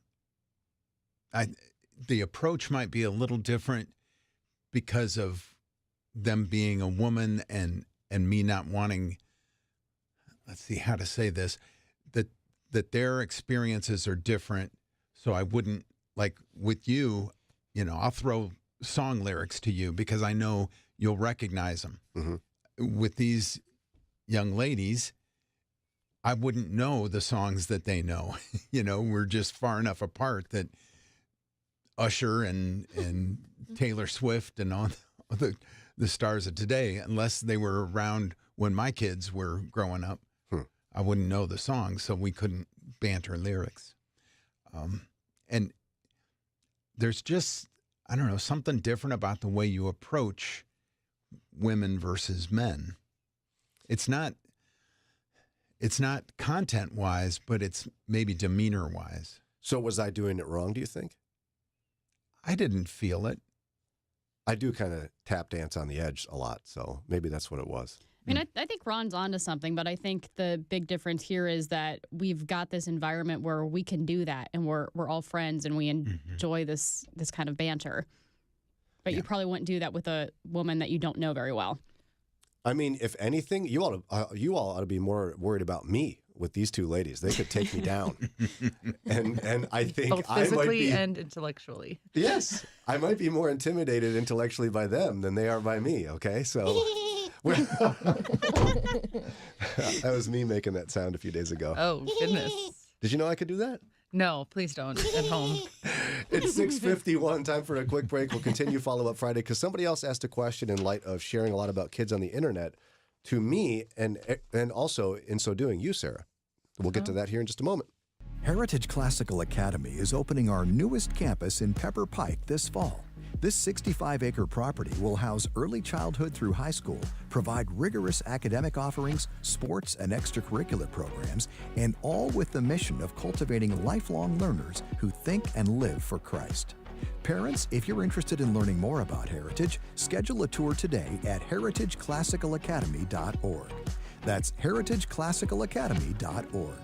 approach might be a little different because of them being a woman and me not wanting, let's see how to say this, that their experiences are different. So I wouldn't, like with you, I'll throw song lyrics to you because I know you'll recognize them. With these young ladies, I wouldn't know the songs that they know. We're just far enough apart that Usher and Taylor Swift and all the stars of today, unless they were around when my kids were growing up, I wouldn't know the songs, so we couldn't banter lyrics. And there's just, I don't know, something different about the way you approach women versus men. It's not content-wise, but it's maybe demeanor-wise. So was I doing it wrong, do you think? I didn't feel it. I do kind of tap dance on the edge a lot, so maybe that's what it was. I mean, I think Ron's onto something, but I think the big difference here is that we've got this environment where we can do that, and we're all friends, and we enjoy this kind of banter. But you probably wouldn't do that with a woman that you don't know very well. I mean, if anything, you all ought to be more worried about me with these two ladies. They could take me down, and I think both physically and intellectually. Yes, I might be more intimidated intellectually by them than they are by me. Okay, so. That was me making that sound a few days ago. Oh, goodness. Did you know I could do that? No, please don't at home. It's 6:51. Time for a quick break. We'll continue Follow Up Friday because somebody else asked a question in light of sharing a lot about kids on the internet to me and also in so doing you, Sarah. We'll get to that here in just a moment. Heritage Classical Academy is opening our newest campus in Pepper Pike this fall. This 65-acre property will house early childhood through high school, provide rigorous academic offerings, sports and extracurricular programs, and all with the mission of cultivating lifelong learners who think and live for Christ. Parents, if you're interested in learning more about Heritage, schedule a tour today at heritageclassicalacademy.org. That's heritageclassicalacademy.org.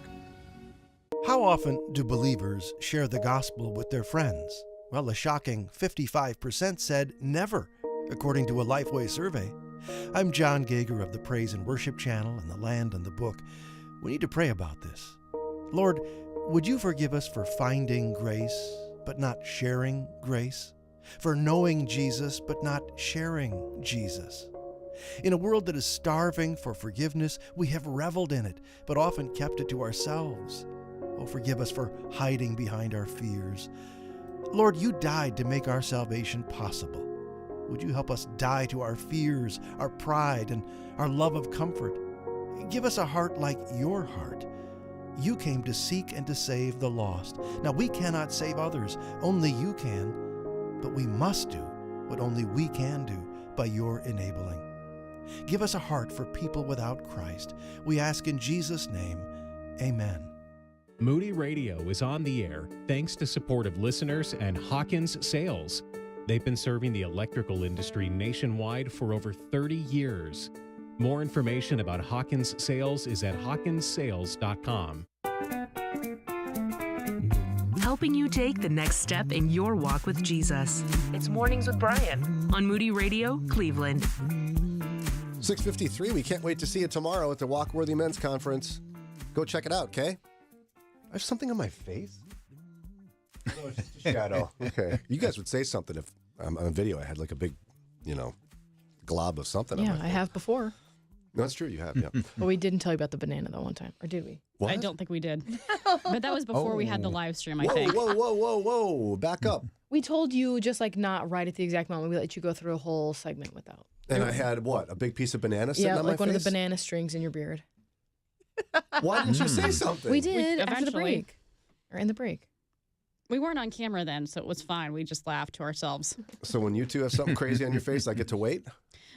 How often do believers share the gospel with their friends? Well, a shocking 55% said never, according to a Lifeway survey. I'm John Gager of the Praise and Worship Channel and the Land and the Book. We need to pray about this. Lord, would you forgive us for finding grace, but not sharing grace? For knowing Jesus, but not sharing Jesus? In a world that is starving for forgiveness, we have reveled in it, but often kept it to ourselves. Oh, forgive us for hiding behind our fears. Lord, you died to make our salvation possible. Would you help us die to our fears, our pride, and our love of comfort? Give us a heart like your heart. You came to seek and to save the lost. Now, we cannot save others. Only you can. But we must do what only we can do by your enabling. Give us a heart for people without Christ. We ask in Jesus' name, amen. Moody Radio is on the air thanks to support of listeners and Hawkins Sales. They've been serving the electrical industry nationwide for over 30 years. More information about Hawkins Sales is at hawkinssales.com. Helping you take the next step in your walk with Jesus. It's Mornings with Brian on Moody Radio, Cleveland. 6:53. We can't wait to see you tomorrow at the Walkworthy Men's Conference. Go check it out, okay? I have something on my face. Oh, it's just a shadow. Okay. You guys would say something if on video I had like a big, glob of something on my face. I have before. No, that's true. You have, yeah. But we didn't tell you about the banana that one time. Or did we? What? I don't think we did. But that was before we had the live stream, I whoa, think. Whoa. Back up. We told you just not right at the exact moment. We let you go through a whole segment without. And I had what? A big piece of banana sitting on my face? like one of the banana strings in your beard. Why didn't you say something? We did after the eventually. break. Or in the break. We weren't on camera then, so it was fine. We just laughed to ourselves. So when you two have something crazy on your face, I get to wait?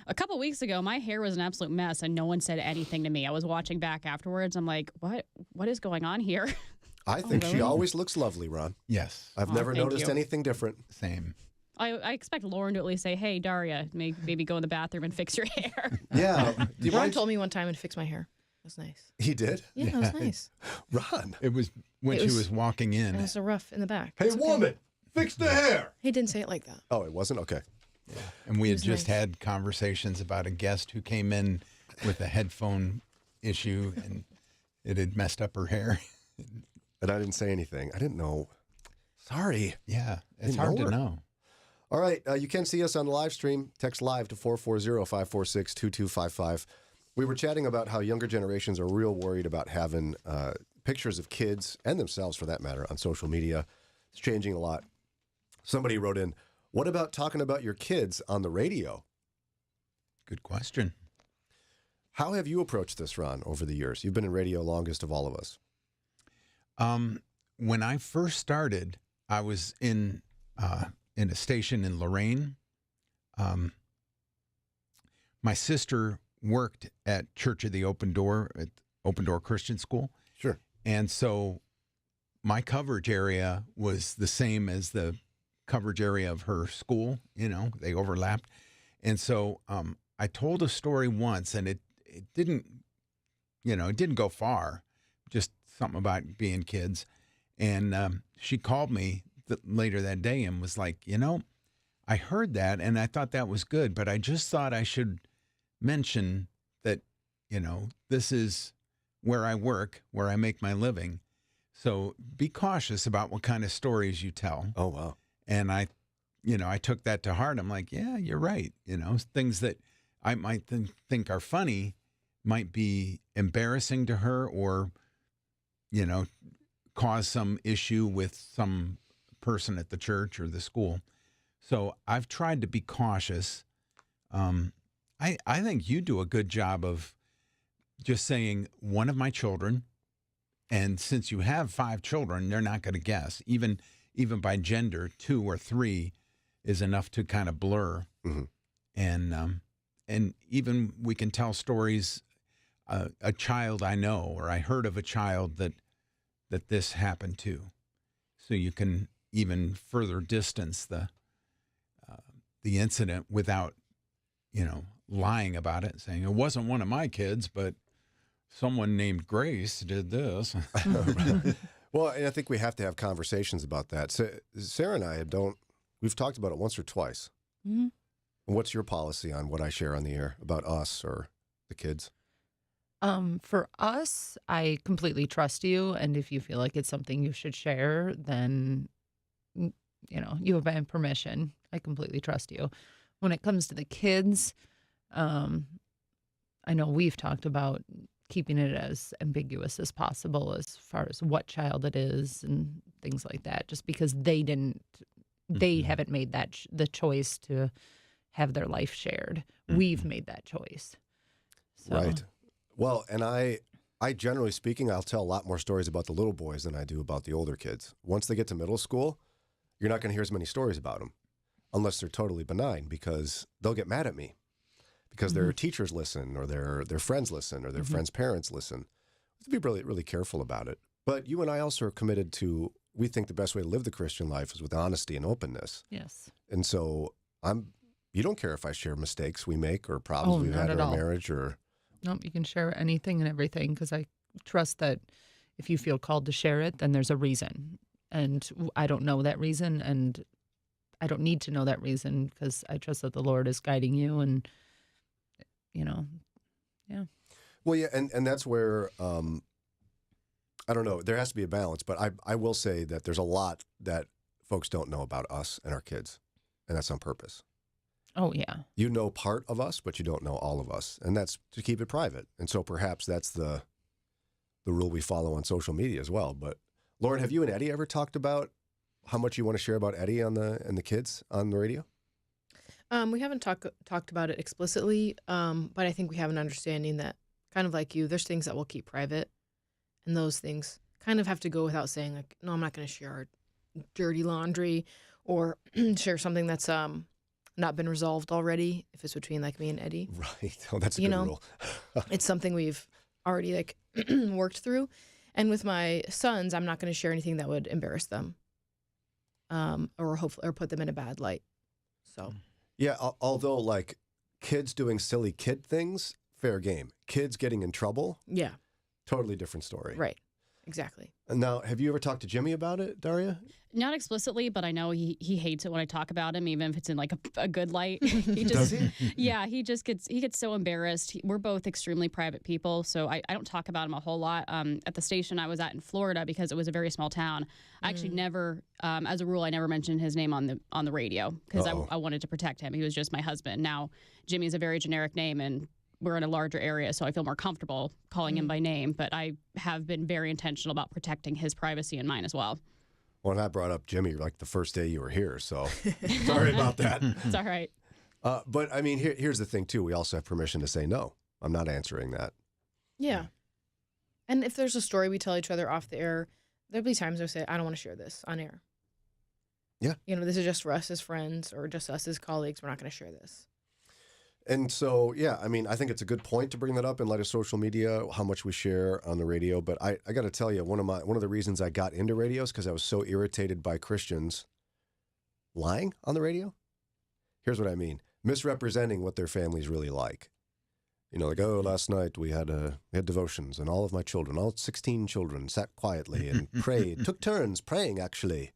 A couple weeks ago, my hair was an absolute mess, and no one said anything to me. I was watching back afterwards. I'm like, what is going on here? I think she always looks lovely, Ron. Yes. I've never noticed anything different. Same. I expect Lauren to at least say, hey, Daria, maybe go in the bathroom and fix your hair. Yeah. Ron told me one time to fix my hair. It was nice. He did? Yeah, it was nice. Ron. It was when she was walking in. It was a rough in the back. Hey, woman, fix the hair. He didn't say it like that. Oh, it wasn't? Okay. Yeah. And we had just had conversations about a guest who came in with a headphone issue and it had messed up her hair. And I didn't say anything. I didn't know. Sorry. Yeah, it's hard to know. All right. You can see us on the live stream. Text live to 440-546-2255. We were chatting about how younger generations are real worried about having pictures of kids, and themselves for that matter, on social media. It's changing a lot. Somebody wrote in, what about talking about your kids on the radio? Good question. How have you approached this, Ron, over the years? You've been in radio longest of all of us. When I first started, I was in a station in Lorraine. My sister worked at Church of the Open Door, at Open Door Christian School. Sure. And so my coverage area was the same as the coverage area of her school. You know, they overlapped. And so I told a story once, and it didn't, it didn't go far, just something about being kids. And she called me later that day and was like, I heard that and I thought that was good, but I just thought I should mention that, this is where I work, where I make my living. So be cautious about what kind of stories you tell. Oh, wow. And I took that to heart. I'm like, yeah, you're right. Things that I might think are funny might be embarrassing to her or, cause some issue with some person at the church or the school. So I've tried to be cautious. I think you do a good job of just saying one of my children. And since you have 5 children, they're not going to guess. Even by gender, 2 or 3 is enough to kind of blur. Mm-hmm. And even we can tell stories. A child I know, or I heard of a child that this happened to, so you can even further distance the incident without, lying about it, saying it wasn't one of my kids, but someone named Grace did this. Well, and I think we have to have conversations about that. So, Sarah and I we've talked about it once or twice. Mm-hmm. What's your policy on what I share on the air about us or the kids? For us, I completely trust you, and if you feel like it's something you should share, then, you have my permission. I completely trust you. When it comes to the kids, I know we've talked about keeping it as ambiguous as possible as far as what child it is and things like that, just because they haven't made the choice to have their life shared. Mm-hmm. We've made that choice. So. Right. Well, and I generally speaking, I'll tell a lot more stories about the little boys than I do about the older kids. Once they get to middle school, you're not going to hear as many stories about them unless they're totally benign, because they'll get mad at me because their teachers listen or their friends listen or their friends' parents listen. We have to be really, really careful about it. But you and I also are committed to, we think the best way to live the Christian life is with honesty and openness. Yes. And so you don't care if I share mistakes we make or problems we've had in our marriage or... Nope, you can share anything and everything, because I trust that if you feel called to share it, then there's a reason. And I don't know that reason, and I don't need to know that reason, because I trust that the Lord is guiding you, and, yeah. Well, yeah, and that's where, I don't know, there has to be a balance, but I will say that there's a lot that folks don't know about us and our kids, and that's on purpose. Oh, yeah. You know part of us, but you don't know all of us. And that's to keep it private. And so perhaps that's the rule we follow on social media as well. But Lauren, have you and Eddie ever talked about how much you want to share about Eddie and the kids on the radio? We haven't talked about it explicitly, but I think we have an understanding that, kind of like you, there's things that we'll keep private. And those things kind of have to go without saying, like, no, I'm not going to share our dirty laundry or share something that's... not been resolved already, if it's between like me and Eddie. Right. Oh, that's a good rule. It's something we've already worked through. And with my sons, I'm not going to share anything that would embarrass them, or put them in a bad light. So. Yeah. Although like kids doing silly kid things, fair game. Kids getting in trouble. Yeah. Totally different story. Right. Exactly. And now, have you ever talked to Jimmy about it, Daria? Not explicitly, but I know he hates it when I talk about him, even if it's in like a good light. Does he? Yeah, he gets so embarrassed. We're both extremely private people, so I don't talk about him a whole lot. At the station I was at in Florida, because it was a very small town, I actually never, as a rule, I never mentioned his name on the radio, because I wanted to protect him. He was just my husband. Now, Jimmy's a very generic name, and we're in a larger area, so I feel more comfortable calling him by name. But I have been very intentional about protecting his privacy and mine as well. Well, and I brought up Jimmy like the first day you were here, so sorry about that. It's all right. But I mean, here's the thing too. We also have permission to say no. I'm not answering that. Yeah. And if there's a story we tell each other off the air, there'll be times I say, I don't want to share this on air. Yeah. This is just for us as friends or just us as colleagues. We're not going to share this. And so, yeah, I mean, I think it's a good point to bring that up in light of social media, how much we share on the radio. But I got to tell you, one of the reasons I got into radio is because I was so irritated by Christians lying on the radio. Here's what I mean: misrepresenting what their families really like. Like, oh, last night we had devotions, and all of my children, all 16 children, sat quietly and prayed, took turns praying. Actually,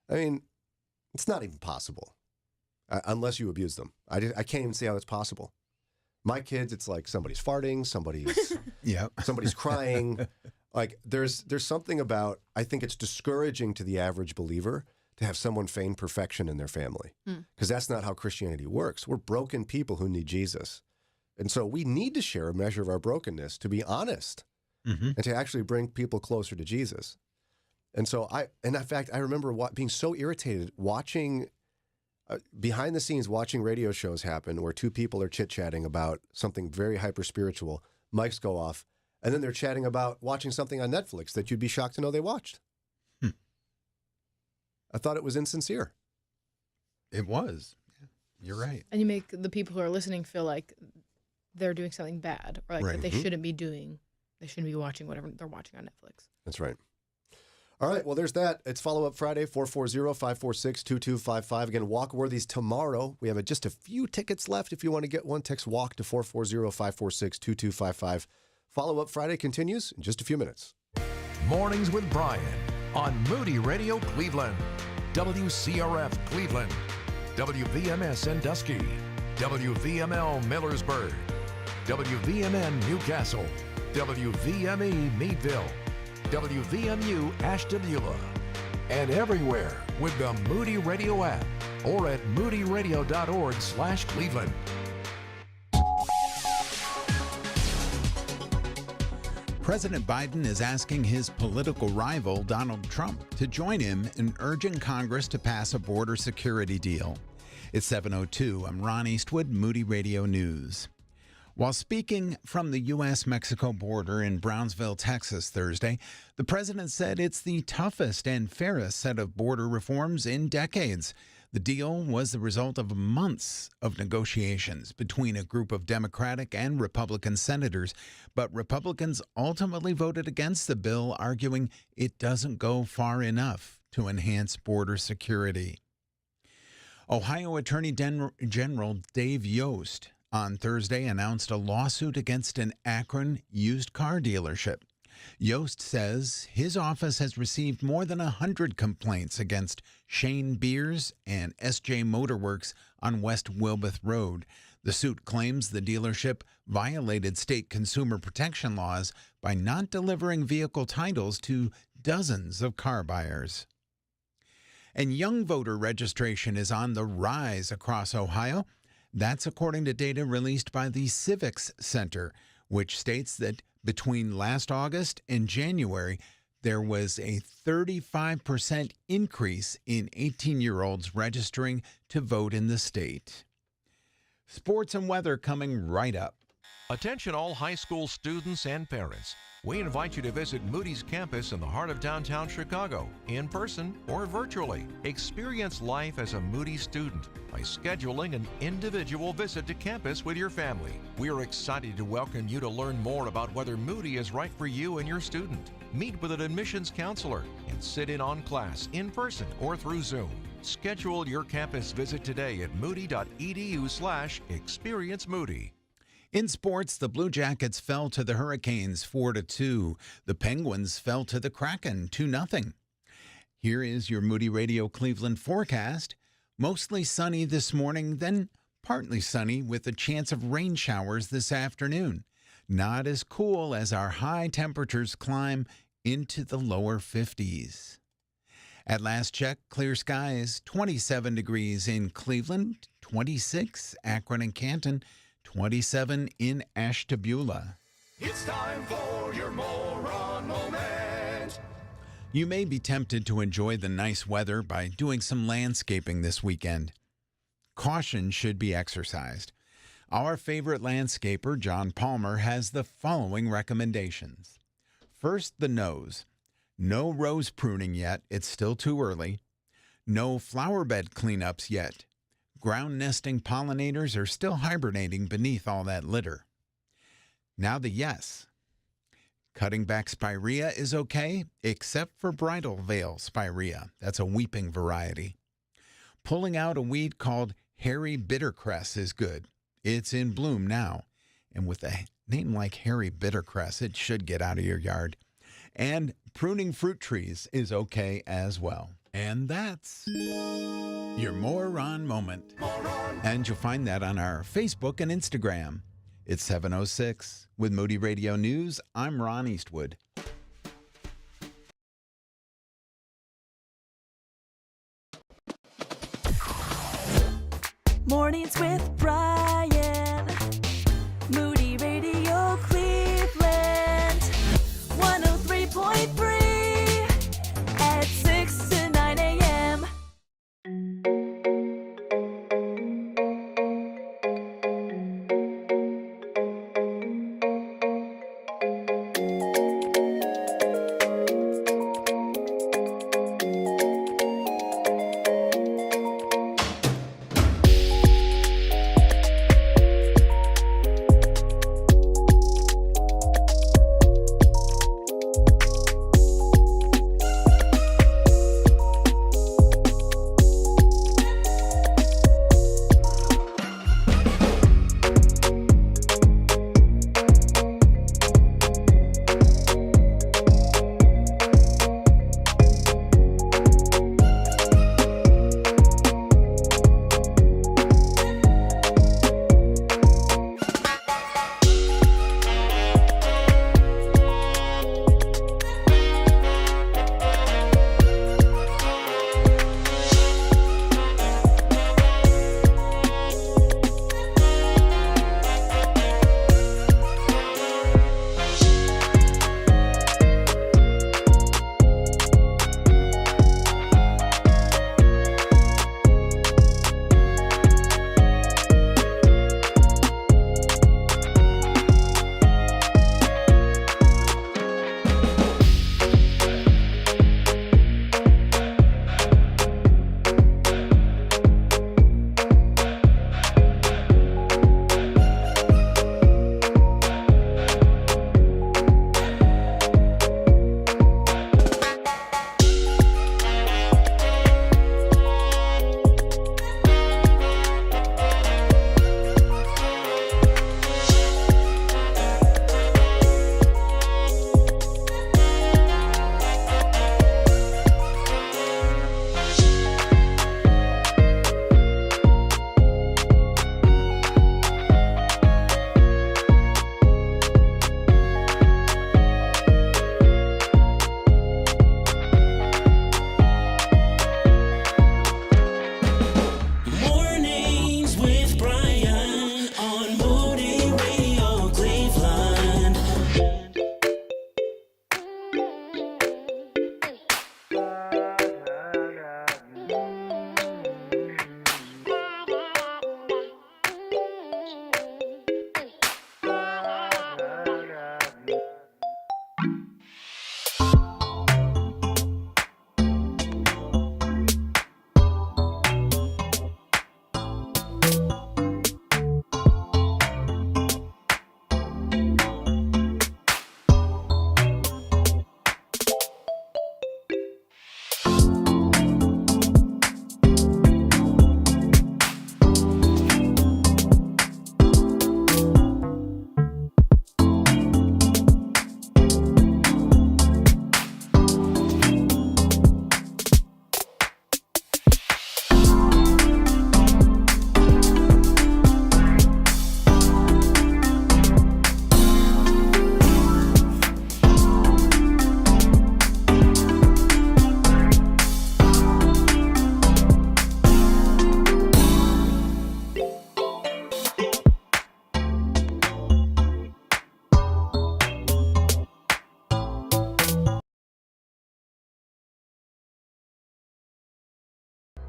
I mean, it's not even possible. Unless you abuse them. I can't even see how it's possible. My kids, it's like somebody's farting, somebody's crying. Like there's something about, I think it's discouraging to the average believer to have someone feign perfection in their family. Because that's not how Christianity works. We're broken people who need Jesus. And so we need to share a measure of our brokenness, to be honest, and to actually bring people closer to Jesus. And so in fact, I remember being so irritated watching behind the scenes, watching radio shows happen where two people are chit-chatting about something very hyper-spiritual, mics go off, and then they're chatting about watching something on Netflix that you'd be shocked to know they watched. I thought it was insincere. It was. You're right. And you make the people who are listening feel like they're doing something bad, or like that they shouldn't be watching whatever they're watching on Netflix. That's right. All right, well, there's that. It's Follow-Up Friday, 440-546-2255. Again, Walkworthy's tomorrow. We have just a few tickets left. If you want to get one, text WALK to 440-546-2255. Follow-Up Friday continues in just a few minutes. Mornings with Brian on Moody Radio Cleveland, WCRF Cleveland, WVMS Sandusky, WVML Millersburg, WVMN Newcastle, WVME Meadville, WVMU Ashtabula, and everywhere with the Moody Radio app or at moodyradio.org/Cleveland. President Biden is asking his political rival, Donald Trump, to join him in urging Congress to pass a border security deal. It's 7:02. I'm Ron Eastwood, Moody Radio News. While speaking from the U.S.-Mexico border in Brownsville, Texas, Thursday, the president said it's the toughest and fairest set of border reforms in decades. The deal was the result of months of negotiations between a group of Democratic and Republican senators, but Republicans ultimately voted against the bill, arguing it doesn't go far enough to enhance border security. Ohio Attorney General Dave Yost on Thursday announced a lawsuit against an Akron used car dealership. Yost says his office has received more than 100 complaints against Shane Beers and SJ Motorworks on West Wilbeth Road. The suit claims the dealership violated state consumer protection laws by not delivering vehicle titles to dozens of car buyers. And young voter registration is on the rise across Ohio. That's according to data released by the Civics Center, which states that between last August and January, there was a 35% increase in 18-year-olds registering to vote in the state. Sports and weather coming right up. Attention all high school students and parents. We invite you to visit Moody's campus in the heart of downtown Chicago, in person or virtually. Experience life as a Moody student by scheduling an individual visit to campus with your family. We are excited to welcome you to learn more about whether Moody is right for you and your student. Meet with an admissions counselor and sit in on class in person or through Zoom. Schedule your campus visit today at moody.edu/experience Moody. In sports, the Blue Jackets fell to the Hurricanes 4-2. The Penguins fell to the Kraken 2-0. Here is your Moody Radio Cleveland forecast. Mostly sunny this morning, then partly sunny with a chance of rain showers this afternoon. Not as cool as our high temperatures climb into the lower 50s. At last check, clear skies, 27 degrees in Cleveland, 26 Akron and Canton, 27 in Ashtabula. It's time for your moron moment. You may be tempted to enjoy the nice weather by doing some landscaping this weekend. Caution should be exercised. Our favorite landscaper, John Palmer, has the following recommendations. First, the no's. No rose pruning yet. It's still too early. No flower bed cleanups yet. Ground nesting pollinators are still hibernating beneath all that litter. Now the yes. Cutting back spirea is okay, except for bridal veil spirea. That's a weeping variety. Pulling out a weed called hairy bittercress is good. It's in bloom now. And with a name like hairy bittercress, it should get out of your yard. And pruning fruit trees is okay as well. And that's your Moron Moment. And you'll find that on our Facebook and Instagram. It's 7:06. With Moody Radio News, I'm Ron Eastwood. Mornings with Brian. Moody Radio Cleveland. 103.3 at 6 to 9 a.m.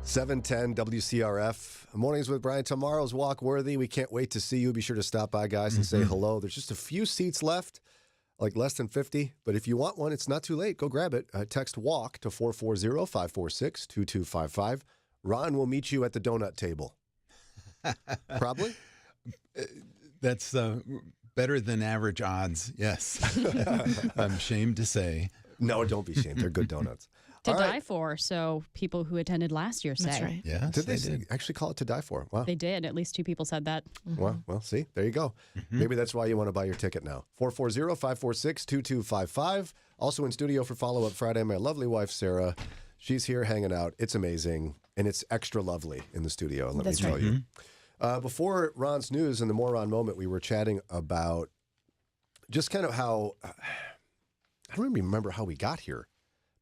710 WCRF. Mornings with Brian. Tomorrow's walk worthy. We can't wait to see you. Be sure to stop by, guys, and say hello. There's just a few seats left, like less than 50. But if you want one, it's not too late. Go grab it. Text WALK to 440-546-2255. Ron will meet you at the donut table. Probably. That's better than average odds. Yes. I'm ashamed to say. No, don't be ashamed. They're good donuts. To die for, so people who attended last year say. That's right. Yeah. Did they actually call it to die for? Wow. They did. At least 2 people said that. Well, see, there you go. Maybe that's why you want to buy your ticket now. 440-546-2255. Also in studio for Follow Up Friday, my lovely wife, Sara. She's here hanging out. It's amazing. And it's extra lovely in the studio, let me tell you. Before Ron's news and the More Ron moment, we were chatting about just kind of how, I don't even remember how we got here.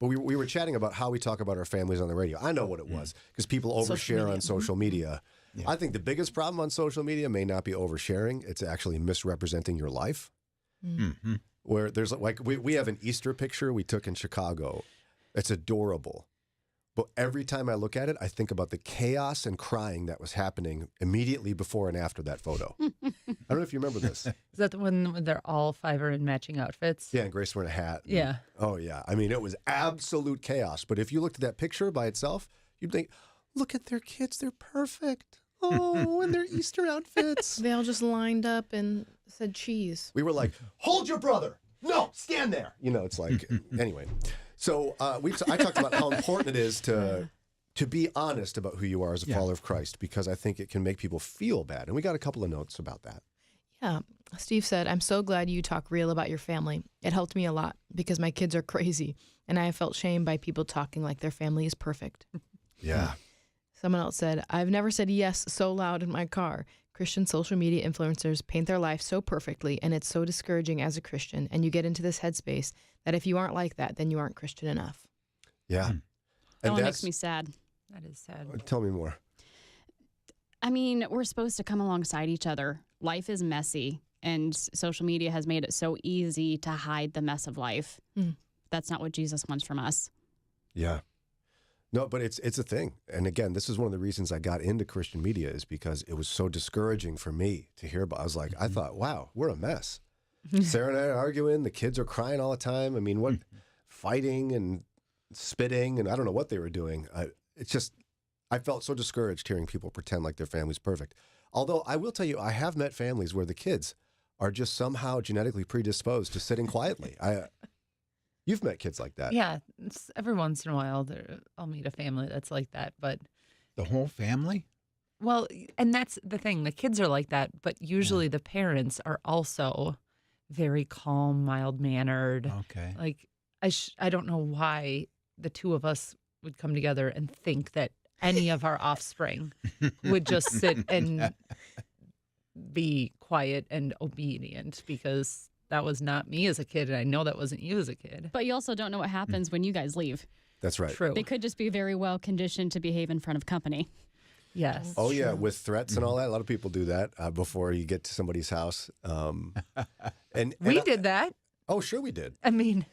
But we were chatting about how we talk about our families on the radio. I know what it was, because people overshare on social media. Yeah. I think the biggest problem on social media may not be oversharing. It's actually misrepresenting your life. Where there's like, we have an Easter picture we took in Chicago. It's adorable. But every time I look at it, I think about the chaos and crying that was happening immediately before and after that photo. I don't know if you remember this. Is that the one when they're all 5 are in matching outfits? Yeah, and Grace wearing a hat. Yeah. Oh, yeah. I mean, it was absolute chaos. But if you looked at that picture by itself, you'd think, look at their kids. They're perfect. Oh, and their Easter outfits. They all just lined up and said cheese. We were like, hold your brother. No, stand there. You know, it's like, anyway. So I talked about how important it is to be honest about who you are as a follower of Christ, because I think it can make people feel bad. And we got a couple of notes about that. Yeah. Steve said, I'm so glad you talk real about your family. It helped me a lot because my kids are crazy, and I have felt shamed by people talking like their family is perfect. Yeah. Someone else said, I've never said yes so loud in my car. Christian social media influencers paint their life so perfectly, and it's so discouraging as a Christian. And you get into this headspace that if you aren't like that, then you aren't Christian enough. Yeah. That one makes me sad. That is sad. Tell me more. I mean, we're supposed to come alongside each other. Life is messy, and social media has made it so easy to hide the mess of life. That's not what Jesus wants from us. Yeah. No, but it's a thing. And again, this is one of the reasons I got into Christian media, is because it was so discouraging for me to hear about. I was like, I thought, wow, we're a mess. Sara and I are arguing. The kids are crying all the time. I mean, what fighting and spitting, and I don't know what they were doing. It's just, I felt so discouraged hearing people pretend like their family's perfect. Although I will tell you, I have met families where the kids are just somehow genetically predisposed to sitting quietly. You've met kids like that. Yeah. It's every once in a while, I'll meet a family that's like that. But the whole family? Well, and that's the thing. The kids are like that, but usually the parents are also very calm, mild-mannered. Okay. Like, I don't know why the two of us would come together and think that any of our offspring would just sit and be quiet and obedient, because that was not me as a kid, and I know that wasn't you as a kid. But you also don't know what happens when you guys leave. That's right. True. They could just be very well conditioned to behave in front of company. Yes. Oh, yeah, with threats and all that. A lot of people do that before you get to somebody's house. And we did that. Oh, sure we did. I mean,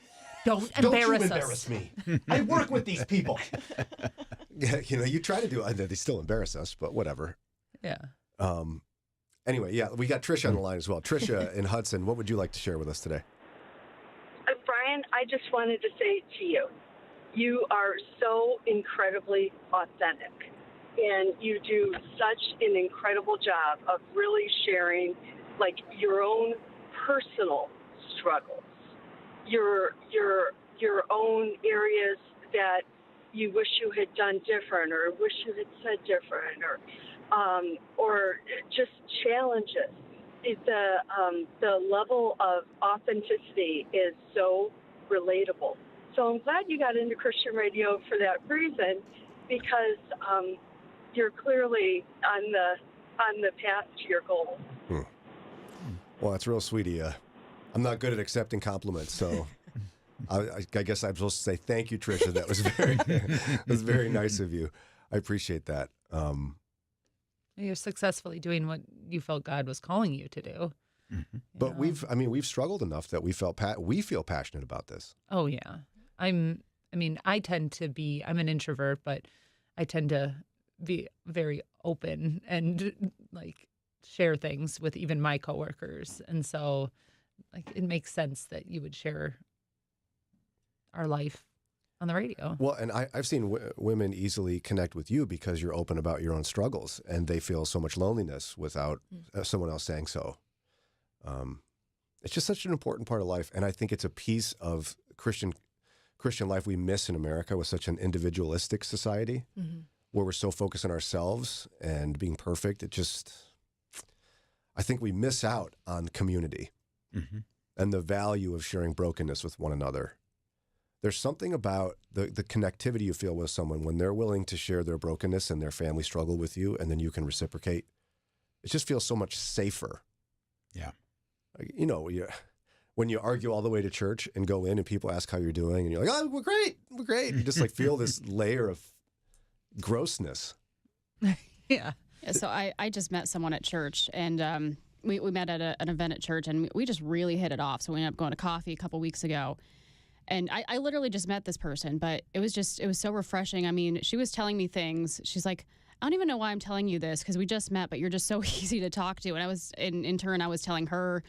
don't embarrass us. Me. I work with these people. Yeah, you know, you try to do it. They still embarrass us, but whatever. Yeah. Anyway, yeah, we got Trisha on the line as well. Trisha in Hudson, what would you like to share with us today? Brian, I just wanted to say to you, you are so incredibly authentic, and you do such an incredible job of really sharing, like, your own personal struggles, your own areas that you wish you had done different, or wish you had said different, or just challenges. The level of authenticity is so relatable. So I'm glad you got into Christian radio for that reason, because you're clearly on the path to your goals. Well, that's real sweet of you. I'm not good at accepting compliments, so I guess I'm supposed to say thank you, Trisha. That was very nice of you. I appreciate that. You're successfully doing what you felt God was calling you to do. But we've struggled enough that we feel passionate about this. Oh yeah. I'm an introvert, but I tend to be very open and like share things with even my coworkers. And so like it makes sense that you would share our life on the radio. Well, and I've seen women easily connect with you because you're open about your own struggles, and they feel so much loneliness without someone else saying so. It's just such an important part of life, and I think it's a piece of Christian life we miss in America with such an individualistic society where we're so focused on ourselves and being perfect. I think we miss out on community and the value of sharing brokenness with one another. There's something about the connectivity you feel with someone when they're willing to share their brokenness and their family struggle with you, and then you can reciprocate. It just feels so much safer. Yeah. You know, when you argue all the way to church and go in and people ask how you're doing, and you're like, oh, we're great. You just like feel this layer of grossness. Yeah. So I just met someone at church, and we met at an event at church, and we just really hit it off. So we ended up going to coffee a couple weeks ago. And I literally just met this person, but it was so refreshing. I mean, she was telling me things. She's like, I don't even know why I'm telling you this because we just met, but you're just so easy to talk to. And I was, in turn, I was telling her,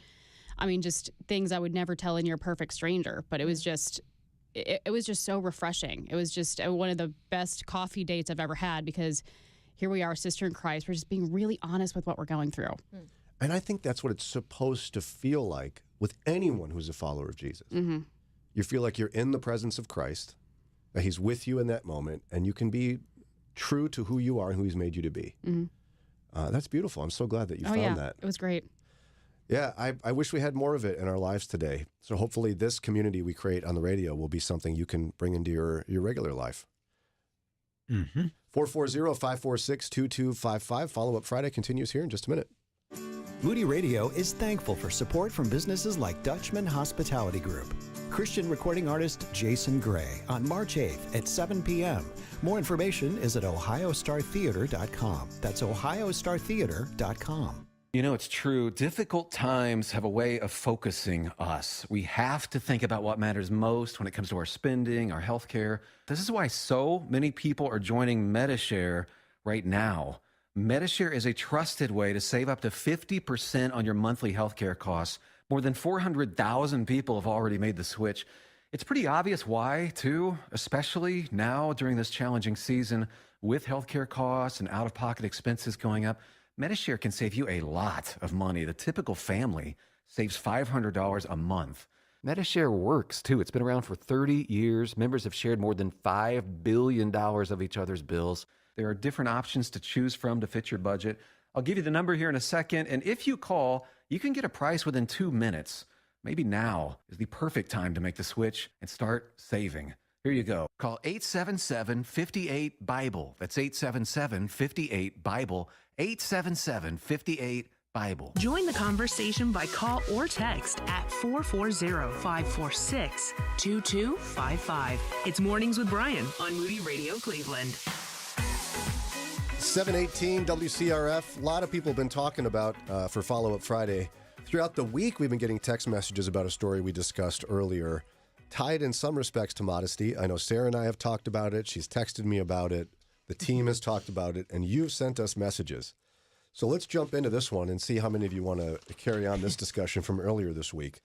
I mean, just things I would never tell in your perfect stranger. But it was just so refreshing. It was just one of the best coffee dates I've ever had because here we are, sister in Christ. We're just being really honest with what we're going through. And I think that's what it's supposed to feel like with anyone who's a follower of Jesus. Mm-hmm. You feel like you're in the presence of Christ, that he's with you in that moment, and you can be true to who you are and who he's made you to be. Mm-hmm. That's beautiful. I'm so glad that you found that. It was great. Yeah, I wish we had more of it in our lives today. So hopefully this community we create on the radio will be something you can bring into your regular life. 440-546-2255. Follow-up Friday continues here in just a minute. Moody Radio is thankful for support from businesses like Dutchman Hospitality Group. Christian recording artist Jason Gray on March 8th at 7 p.m. More information is at ohiostartheater.com. That's ohiostartheater.com. You know, it's true. Difficult times have a way of focusing us. We have to think about what matters most when it comes to our spending, our health care. This is why so many people are joining Medishare right now. Medishare is a trusted way to save up to 50% on your monthly healthcare costs. More than 400,000 people have already made the switch. It's pretty obvious why, too, especially now during this challenging season with healthcare costs and out-of-pocket expenses going up. Medishare can save you a lot of money. The typical family saves $500 a month. Medishare works, too. It's been around for 30 years. Members have shared more than $5 billion of each other's bills. There are different options to choose from to fit your budget. I'll give you the number here in a second, and if you call, you can get a price within 2 minutes. Maybe now is the perfect time to make the switch and start saving. Here you go. Call 877-58-BIBLE. That's 877-58-BIBLE. 877-58-BIBLE. Join the conversation by call or text at 440-546-2255. It's Mornings with Brian on Moody Radio Cleveland. 718 WCRF. A lot of people have been talking about for Follow-Up Friday. Throughout the week, we've been getting text messages about a story we discussed earlier, tied in some respects to modesty. I know Sara and I have talked about it. She's texted me about it. The team has talked about it, and you've sent us messages. So let's jump into this one and see how many of you want to carry on this discussion from earlier this week.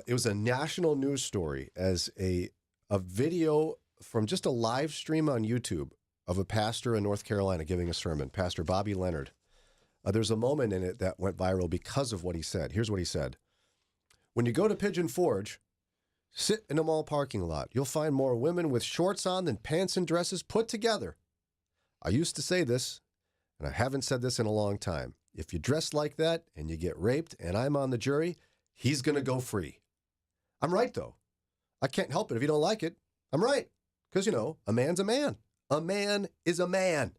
It was a national news story as a video from just a live stream on YouTube of a pastor in North Carolina giving a sermon, Pastor Bobby Leonard. There's a moment in it that went viral because of what he said. Here's what he said. When you go to Pigeon Forge, sit in a mall parking lot. You'll find more women with shorts on than pants and dresses put together. I used to say this, and I haven't said this in a long time. If you dress like that and you get raped and I'm on the jury, he's going to go free. I'm right, though. I can't help it if you don't like it. I'm right. Because, you know, a man's a man. A man is a man.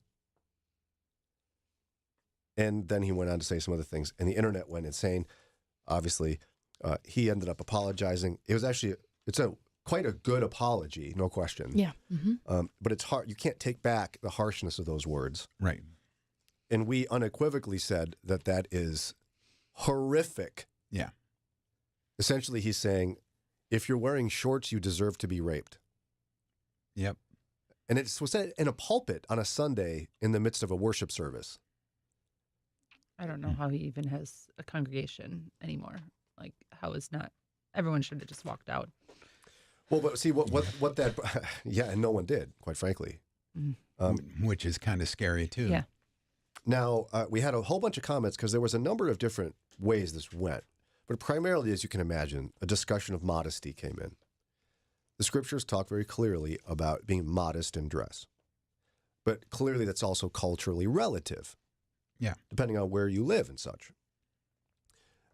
And then he went on to say some other things, and the internet went insane. Obviously, he ended up apologizing. It was actually, it's quite a good apology, no question. Yeah. Mm-hmm. But it's hard. You can't take back the harshness of those words. Right. And we unequivocally said that is horrific. Yeah. Essentially, he's saying, if you're wearing shorts, you deserve to be raped. Yep. And it was said in a pulpit on a Sunday in the midst of a worship service. I don't know how he even has a congregation anymore. Like, how is not everyone should have just walked out. Well, but see what that, yeah, and no one did, quite frankly. Which is kind of scary too. Yeah. Now, we had a whole bunch of comments because there was a number of different ways this went. But primarily, as you can imagine, a discussion of modesty came in. The scriptures talk very clearly about being modest in dress. But clearly that's also culturally relative. Yeah. Depending on where you live and such.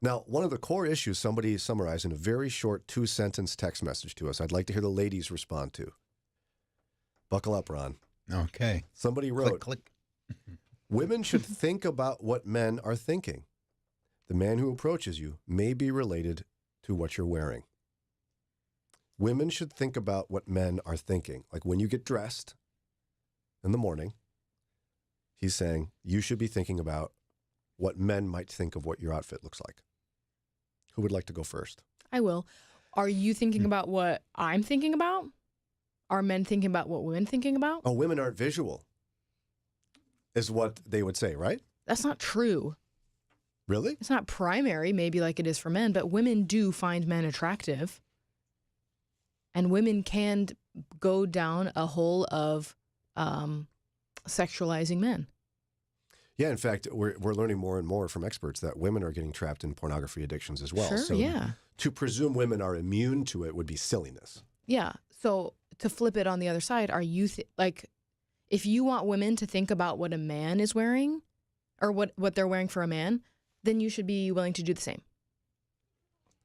Now, one of the core issues somebody summarized in a very short 2-sentence text message to us, I'd like to hear the ladies respond to. Buckle up, Ron. Okay. Somebody wrote, click. Women should think about what men are thinking. The man who approaches you may be related to what you're wearing. Women should think about what men are thinking. Like when you get dressed in the morning, he's saying you should be thinking about what men might think of what your outfit looks like. Who would like to go first? I will. Are you thinking about what I'm thinking about? Are men thinking about what women thinking about? Oh, women aren't visual, is what they would say, right? That's not true. Really? It's not primary, maybe like it is for men, but women do find men attractive. And women can go down a hole of sexualizing men. Yeah, in fact, we're learning more and more from experts that women are getting trapped in pornography addictions as well. Sure, so yeah. To presume women are immune to it would be silliness. Yeah. So to flip it on the other side, are you like, if you want women to think about what a man is wearing or what they're wearing for a man, then you should be willing to do the same.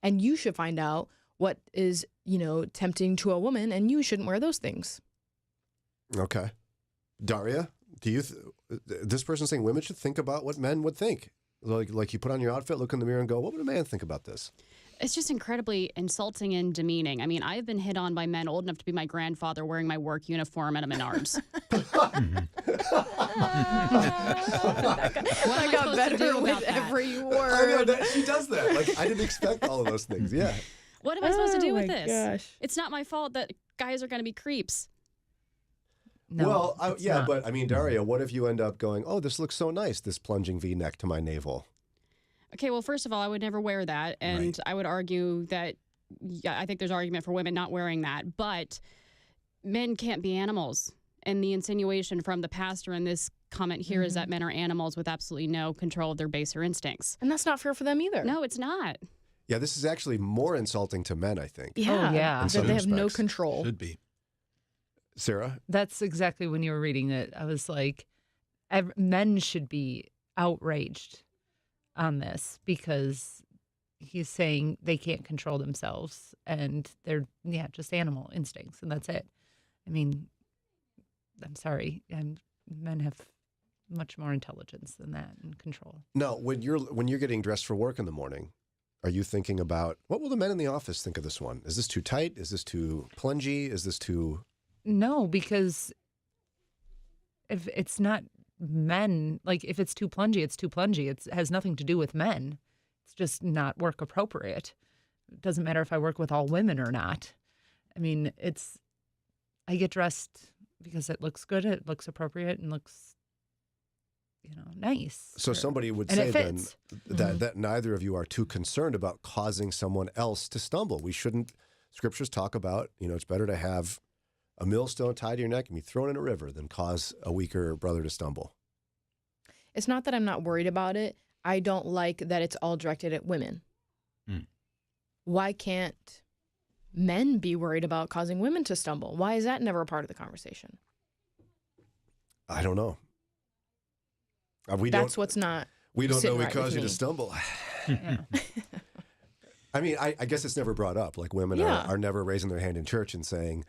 And you should find out what is, tempting to a woman, and you shouldn't wear those things. Okay. Daria, do you, this person's saying women should think about what men would think. Like you put on your outfit, look in the mirror and go, what would a man think about this? It's just incredibly insulting and demeaning. I mean, I've been hit on by men old enough to be my grandfather wearing my work uniform at a Menards. I got better with every word. I know that she does that. Like I didn't expect all of those things. Yeah. What am I supposed to do with this? Gosh. It's not my fault that guys are going to be creeps. No, well, yeah, not. but I mean, Daria, what if you end up going, oh, this looks so nice, this plunging V-neck to my navel? Okay, well, first of all, I would never wear that. And Right. I would argue that, I think there's argument for women not wearing that. But men can't be animals. And the insinuation from the pastor in this comment here is that men are animals with absolutely no control of their baser instincts. And that's not fair for them either. No, it's not. Yeah, this is actually more insulting to men, I think. Yeah. Oh, yeah. In That some they have no respects. control. Should be. Sarah? That's exactly when you were reading it. I was like, men should be outraged on this because he's saying they can't control themselves and they're, just animal instincts and that's it. I mean, I'm sorry. Men have much more intelligence than that and control. No, when you're getting dressed for work in the morning, are you thinking about, what will the men in the office think of this one? Is this too tight? Is this too plungy? Is this too... No, because if it's not men, like if it's too plungy, it's too plungy. It has nothing to do with men. It's just not work appropriate. It doesn't matter if I work with all women or not. I mean, I get dressed because it looks good, it looks appropriate, and looks, nice. So somebody would and say it then fits. that neither of you are too concerned about causing someone else to stumble. We shouldn't, scriptures talk about, it's better to have a millstone tied to your neck and be thrown in a river than cause a weaker brother to stumble. It's not that I'm not worried about it. I don't like that it's all directed at women. Why can't men be worried about causing women to stumble? Why is that never a part of the conversation? I don't know. That's what's not. We don't know sitting we right cause with you to me. stumble. Yeah. I mean, I guess it's never brought up. Like women Yeah. are never raising their hand in church and saying,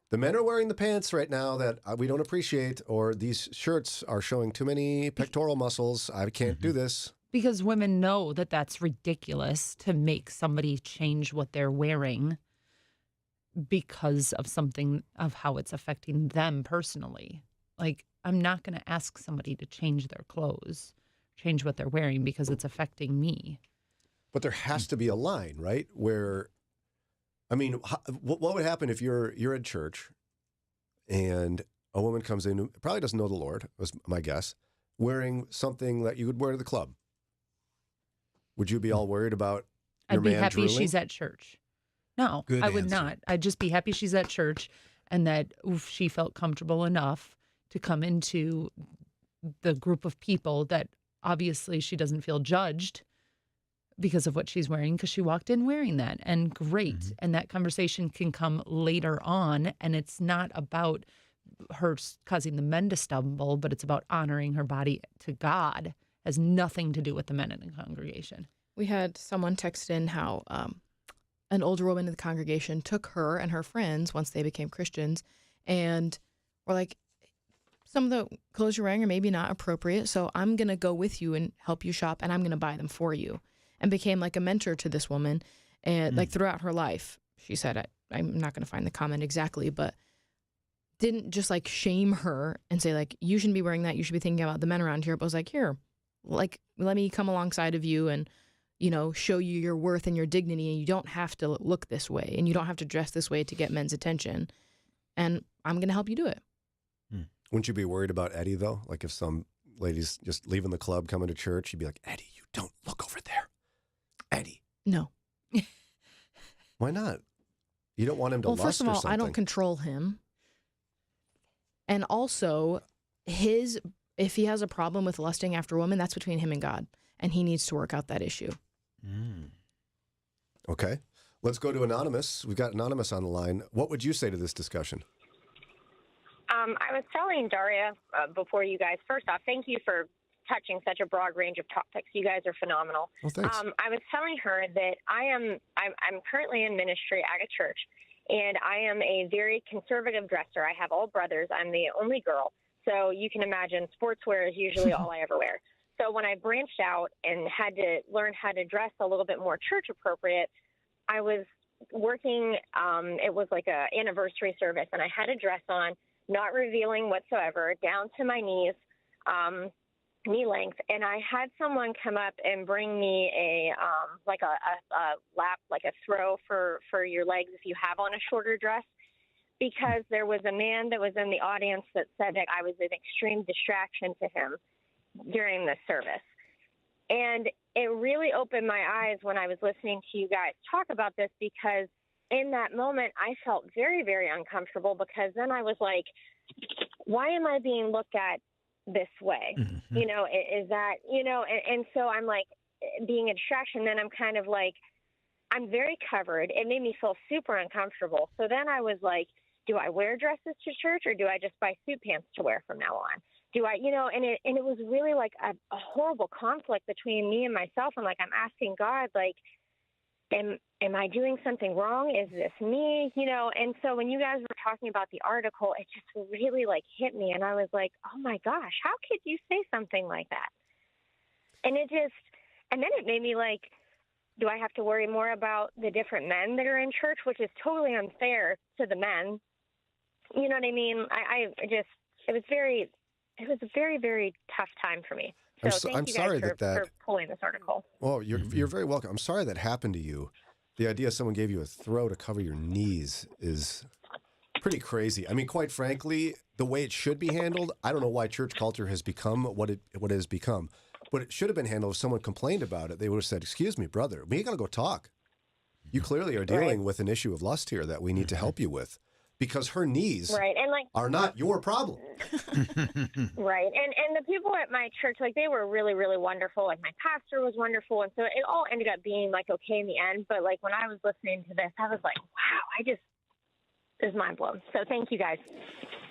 the men are wearing the pants right now that we don't appreciate, or these shirts are showing too many pectoral muscles. I can't do this. Because women know that that's ridiculous to make somebody change what they're wearing because of something of how it's affecting them personally. Like, I'm not going to ask somebody to change their clothes, change what they're wearing because it's affecting me. But there has to be a line, right? Where, I mean, what would happen if you're at church and a woman comes in who probably doesn't know the Lord, was my guess, wearing something that you would wear to the club. Would you be all worried about your I'd be man happy drooling? she's at church. No, Good I would answer. not. I'd just be happy she's at church and that she felt comfortable enough to come into the group of people that obviously she doesn't feel judged because of what she's wearing, because she walked in wearing that, and great. Mm-hmm. And that conversation can come later on, and it's not about her causing the men to stumble, but it's about honoring her body to God. It has nothing to do with the men in the congregation. We had someone text in how an older woman in the congregation took her and her friends once they became Christians and were like, some of the clothes you're wearing are maybe not appropriate, so I'm going to go with you and help you shop, and I'm going to buy them for you. And became like a mentor to this woman and like throughout her life. She said, I'm not going to find the comment exactly, but didn't just like shame her and say like, you shouldn't be wearing that. You should be thinking about the men around here. But was like, here, like, let me come alongside of you and, show you your worth and your dignity. And you don't have to look this way and you don't have to dress this way to get men's attention. And I'm going to help you do it. Wouldn't you be worried about Eddie, though? Like if some ladies just leaving the club, coming to church, you'd be like, Eddie, you don't look over there. Eddie. No. Why not? You don't want him to Well, lust first of or all, something. I don't control him. And also, if he has a problem with lusting after a woman, that's between him and God. And he needs to work out that issue. Okay. Let's go to Anonymous. We've got Anonymous on the line. What would you say to this discussion? I was telling Daria before you guys, first off, thank you for touching such a broad range of topics. You guys are phenomenal. Well, thanks. I was telling her that I'm currently in ministry at a church, and I am a very conservative dresser. I have all brothers. I'm the only girl. So you can imagine sportswear is usually all I ever wear. So when I branched out and had to learn how to dress a little bit more church appropriate, I was working, it was like a anniversary service, and I had a dress on, not revealing whatsoever, down to my knees, knee length. And I had someone come up and bring me a lap, like a throw for your legs if you have on a shorter dress, because there was a man that was in the audience that said that I was an extreme distraction to him during this service. And it really opened my eyes when I was listening to you guys talk about this, because in that moment, I felt very, very uncomfortable, because then I was like, why am I being looked at this way? Mm-hmm. Is that, and so I'm like being a distraction. Then I'm kind of like, I'm very covered. It made me feel super uncomfortable. So then I was like, do I wear dresses to church, or do I just buy suit pants to wear from now on? Do I, and it was really like a horrible conflict between me and myself. And like, I'm asking God, like, am I doing something wrong? Is this me? And so when you guys were talking about the article, it just really like hit me. And I was like, oh my gosh, how could you say something like that? And then it made me like, do I have to worry more about the different men that are in church, which is totally unfair to the men? You know what I mean? It was a very, very tough time for me. So I'm thank you sorry guys that for pulling this article. Well, you're very welcome. I'm sorry that happened to you. The idea someone gave you a throw to cover your knees is pretty crazy. I mean, quite frankly, the way it should be handled, I don't know why church culture has become what it has become. But it should have been handled if someone complained about it. They would have said, excuse me, brother, we got to go talk. You clearly are dealing with an issue of lust here that we need to help you with, because her knees are not your problem. Right. And the people at my church, like, they were really, really wonderful. Like, my pastor was wonderful. And so it all ended up being like okay in the end. But like, when I was listening to this, I was like, wow, it was mind blown. So thank you guys.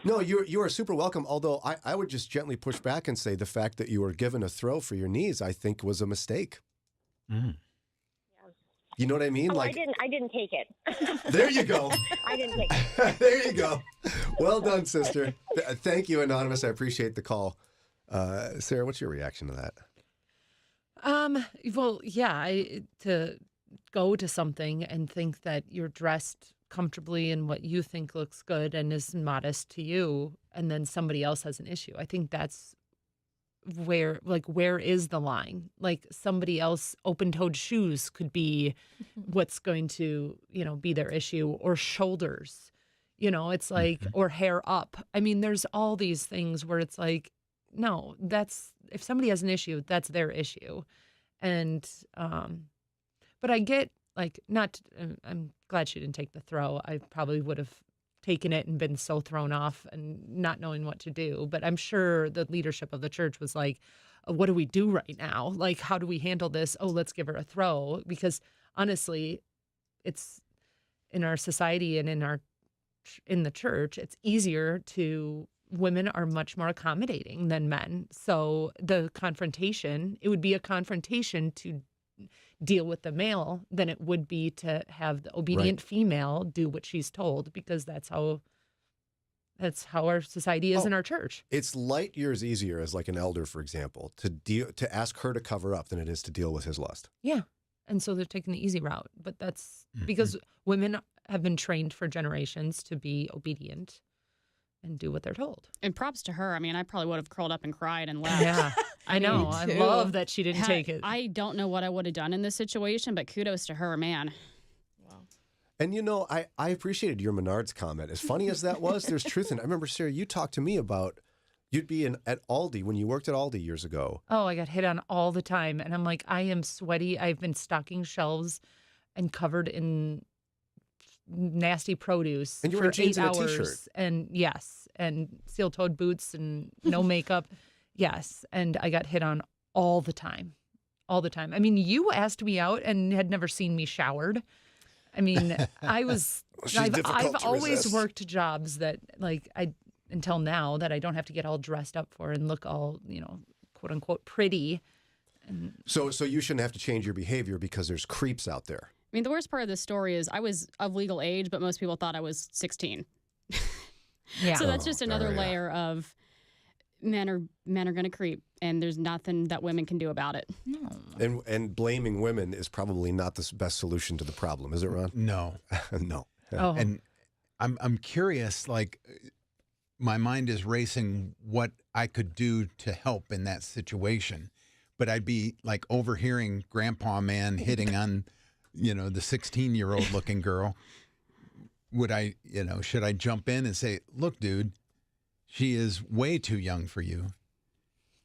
No, you are super welcome. Although I would just gently push back and say the fact that you were given a throw for your knees, I think, was a mistake. Mm. You know what I mean? Oh, I didn't take it. There you go. I didn't take it. There you go. Well done, sister. Thank you, Anonymous. I appreciate the call. Sarah, what's your reaction to that? Well, yeah, to go to something and think that you're dressed comfortably in what you think looks good and is modest to you, and then somebody else has an issue. I think that's where is the line? Like, somebody else, open-toed shoes could be what's going to, be their issue, or shoulders. It's like, or hair up. I mean, there's all these things where it's like, no, if somebody has an issue, that's their issue. And, but I get I'm glad she didn't take the throw. I probably would have taken it and been so thrown off and not knowing what to do. But I'm sure the leadership of the church was like, what do we do right now? Like, how do we handle this? Oh, let's give her a throw. Because honestly, it's in our society and in the church, it's easier women are much more accommodating than men. So it would be a confrontation to deal with the male than it would be to have the obedient female do what she's told, because that's how our society is in our church. It's light years easier as like an elder, for example, to ask her to cover up than it is to deal with his lust. Yeah. And so they're taking the easy route. But that's because women have been trained for generations to be obedient and do what they're told. And props to her. I mean, I probably would have curled up and cried and left. Yeah, I know. I love that she didn't take it. I don't know what I would have done in this situation, but kudos to her, man. And I appreciated your Menards comment. As funny as that was, there's truth in it. I remember, Sarah, you talked to me about you'd be at Aldi when you worked at Aldi years ago. Oh, I got hit on all the time. And I'm like, I am sweaty. I've been stocking shelves and covered in nasty produce and you for were in jeans 8 and a hours. t-shirt. And yes, and steel-toed boots and no makeup. Yes, and I got hit on all the time. All the time. I mean, you asked me out and had never seen me showered. I mean, I've always worked jobs that until now that I don't have to get all dressed up for and look all, quote unquote pretty. And so you shouldn't have to change your behavior because there's creeps out there. I mean, the worst part of this story is I was of legal age, but most people thought I was 16. Yeah. So that's just another layer of men are going to creep, and there's nothing that women can do about it. No. And blaming women is probably not the best solution to the problem, is it, Ron? No. No. Oh. And I'm curious, like, my mind is racing what I could do to help in that situation. But I'd be like overhearing Grandpa Man hitting on, the 16-year-old looking girl. Would I, should I jump in and say, look, dude, she is way too young for you.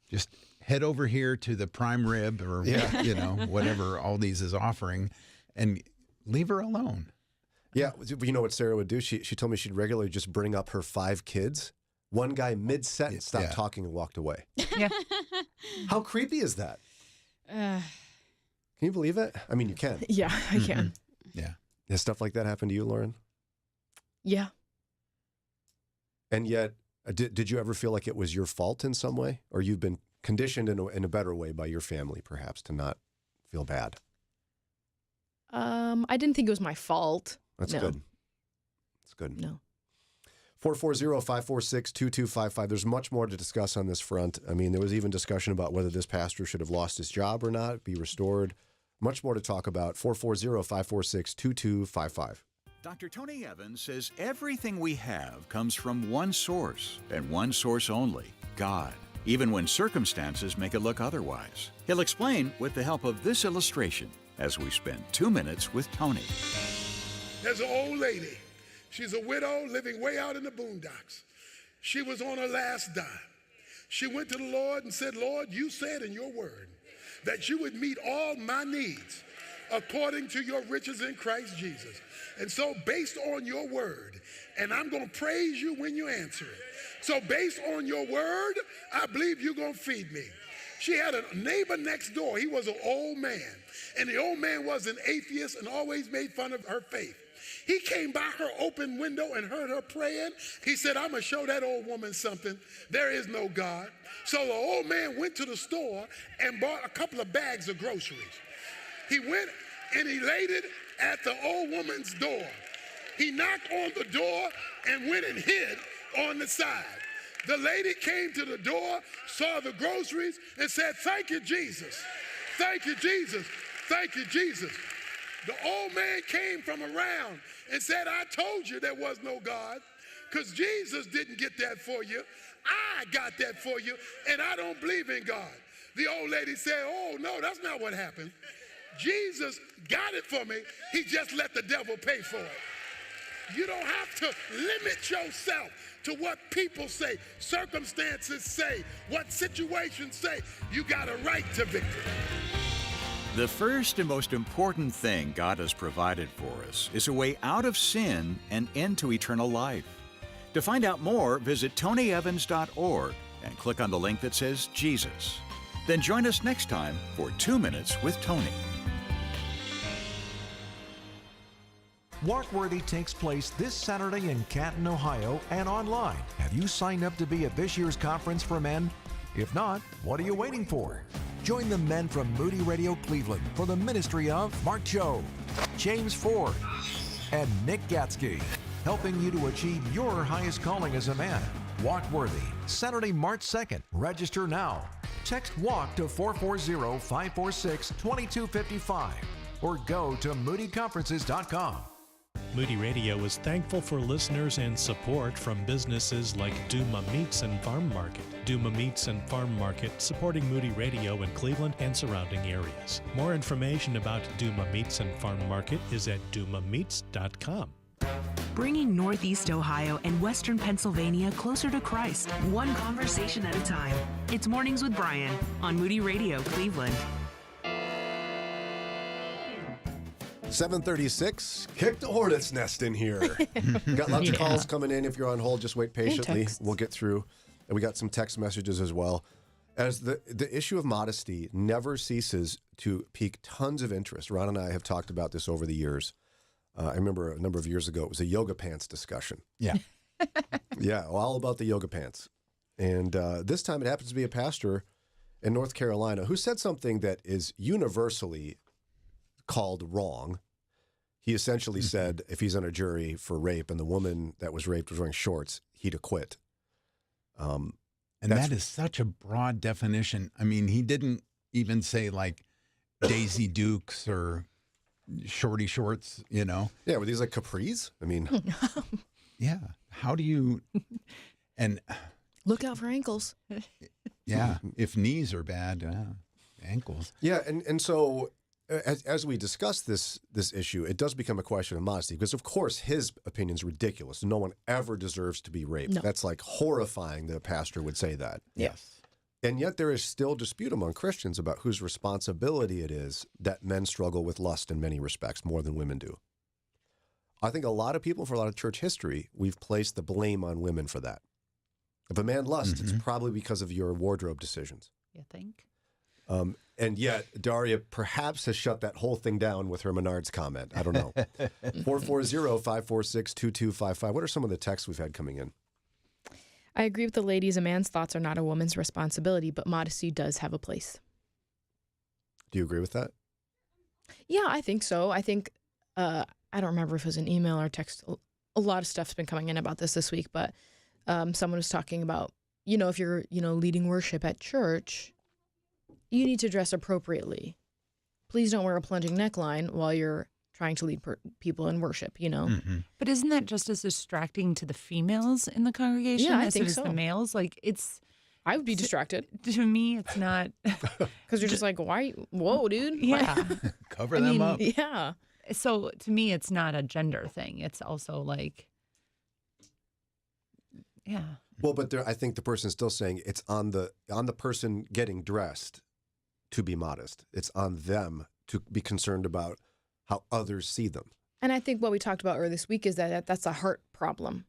Just head over here to the prime rib or, whatever Aldi's is offering and leave her alone. Yeah. You know what Sarah would do? She told me she'd regularly just bring up her 5 kids. One guy mid-sentence stopped talking and walked away. Yeah. How creepy is that? Can you believe it? I mean, you can. Yeah, I can. Yeah. Has stuff like that happened to you, Lauren? Yeah. And yet, did you ever feel like it was your fault in some way? Or you've been conditioned in a better way by your family, perhaps, to not feel bad? I didn't think it was my fault. That's No. good. That's good. No. 440-546-2255. There's much more to discuss on this front. I mean, there was even discussion about whether this pastor should have lost his job or not, be restored. Much more to talk about. 440-546-2255. Dr. Tony Evans says everything we have comes from one source, and one source only, God, even when circumstances make it look otherwise. He'll explain with the help of this illustration as we spend 2 minutes with Tony. There's an old lady. She's a widow living way out in the boondocks. She was on her last dime. She went to the Lord and said, Lord, you said in your word that you would meet all my needs according to your riches in Christ Jesus. And so based on your word, and I'm going to praise you when you answer it. So based on your word, I believe you're going to feed me. She had a neighbor next door. He was an old man. And the old man was an atheist and always made fun of her faith. He came by her open window and heard her praying. He said, I'm going to show that old woman something. There is no God. So the old man went to the store and bought a couple of bags of groceries. He went and he laid it at the old woman's door. He knocked on the door and went and hid on the side. The lady came to the door, saw the groceries, and said, thank you, Jesus. Thank you, Jesus. Thank you, Jesus. The old man came from around and said, I told you there was no God, because Jesus didn't get that for you. I got that for you, and I don't believe in God. The old lady said, oh, no, that's not what happened. Jesus got it for me. He just let the devil pay for it. You don't have to limit yourself to what people say, circumstances say, what situations say. You got a right to victory. The first and most important thing God has provided for us is a way out of sin and into eternal life. To find out more, visit tonyevans.org and click on the link that says Jesus. Then join us next time for 2 Minutes with Tony. Walkworthy takes place this Saturday in Canton, Ohio, and online. Have you signed up to be at this year's conference for men? If not, what are you waiting for? Join the men from Moody Radio Cleveland for the ministry of Mark Joe, James Ford, and Nick Gatsky, helping you to achieve your highest calling as a man. Walkworthy, Saturday, March 2nd. Register now. Text WALK to 440-546-2255 or go to moodyconferences.com. Moody Radio is thankful for listeners and support from businesses like Duma Meats and Farm Market. Duma Meats and Farm Market, supporting Moody Radio in Cleveland and surrounding areas. More information about Duma Meats and Farm Market is at dumameats.com. Bringing Northeast Ohio and Western Pennsylvania closer to Christ, one conversation at a time. It's Mornings with Brian on Moody Radio, Cleveland. 7:36. Kick the hornet's nest in here. Got lots of calls coming in. If you're on hold, just wait patiently. We'll get through. And we got some text messages as well. As the issue of modesty never ceases to pique tons of interest. Ron and I have talked about this over the years. I remember a number of years ago, it was a yoga pants discussion. Yeah. Yeah, all about the yoga pants. And this time it happens to be a pastor in North Carolina who said something that is universally called wrong. He essentially said if he's on a jury for rape and the woman that was raped was wearing shorts, he'd acquit. And that is such a broad definition. I mean, he didn't even say like Daisy Dukes or shorty shorts, you know? Yeah, were these like capris? I mean, yeah. How do you, and look out for ankles. Yeah, if knees are bad, ankles. Yeah, and so as we discuss this issue, it does become a question of modesty because, of course, his opinion's ridiculous. No one ever deserves to be raped. No. That's like horrifying that a pastor would say that. Yes. And yet there is still dispute among Christians about whose responsibility it is that men struggle with lust in many respects more than women do. I think a lot of people, for a lot of church history, we've placed the blame on women for that. If a man lusts, it's probably because of your wardrobe decisions. You think? And yet, Daria perhaps has shut that whole thing down with her Menards comment. I don't know. 440-546-2255. What are some of the texts we've had coming in? I agree with the ladies. A man's thoughts are not a woman's responsibility, but modesty does have a place. Do you agree with that? Yeah, I think so. I think, I don't remember if it was an email or text. A lot of stuff's been coming in about this week, but someone was talking about, if you're, leading worship at church, you need to dress appropriately. Please don't wear a plunging neckline while you're trying to lead people in worship, But isn't that just as distracting to the females in the congregation Yeah, I as think it is so. the males? Like, I would be distracted. To me, it's not. Because you're just like, why? Whoa, dude. Yeah. Cover them up. Yeah. So to me, it's not a gender thing. It's also like, yeah. Well, but I think the person's still saying it's on the person getting dressed to be modest. It's on them to be concerned about how others see them. And I think what we talked about earlier this week is that that's a heart problem.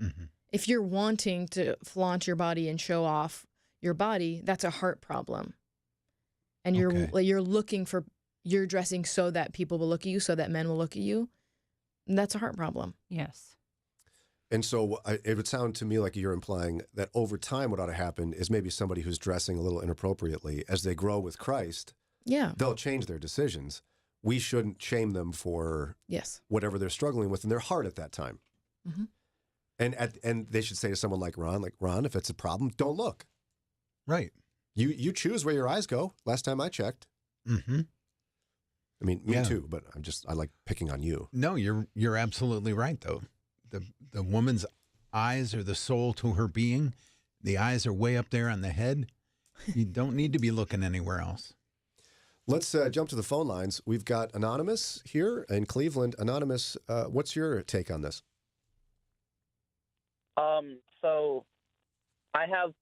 Mm-hmm. If you're wanting to flaunt your body and show off your body, that's a heart problem. And you're dressing so that people will look at you, so that men will look at you. And that's a heart problem. Yes. And so it would sound to me like you're implying that over time what ought to happen is maybe somebody who's dressing a little inappropriately, as they grow with Christ, they'll change their decisions. We shouldn't shame them for whatever they're struggling with in their heart at that time. Mm-hmm. And they should say to someone like Ron, if it's a problem, don't look. Right. You choose where your eyes go. Last time I checked. Mm-hmm. I mean, me too, but I like picking on you. No, you're absolutely right, though. The woman's eyes are the soul to her being. The eyes are way up there on the head. You don't need to be looking anywhere else. Let's jump to the phone lines. We've got Anonymous here in Cleveland. Anonymous, what's your take on this? So I have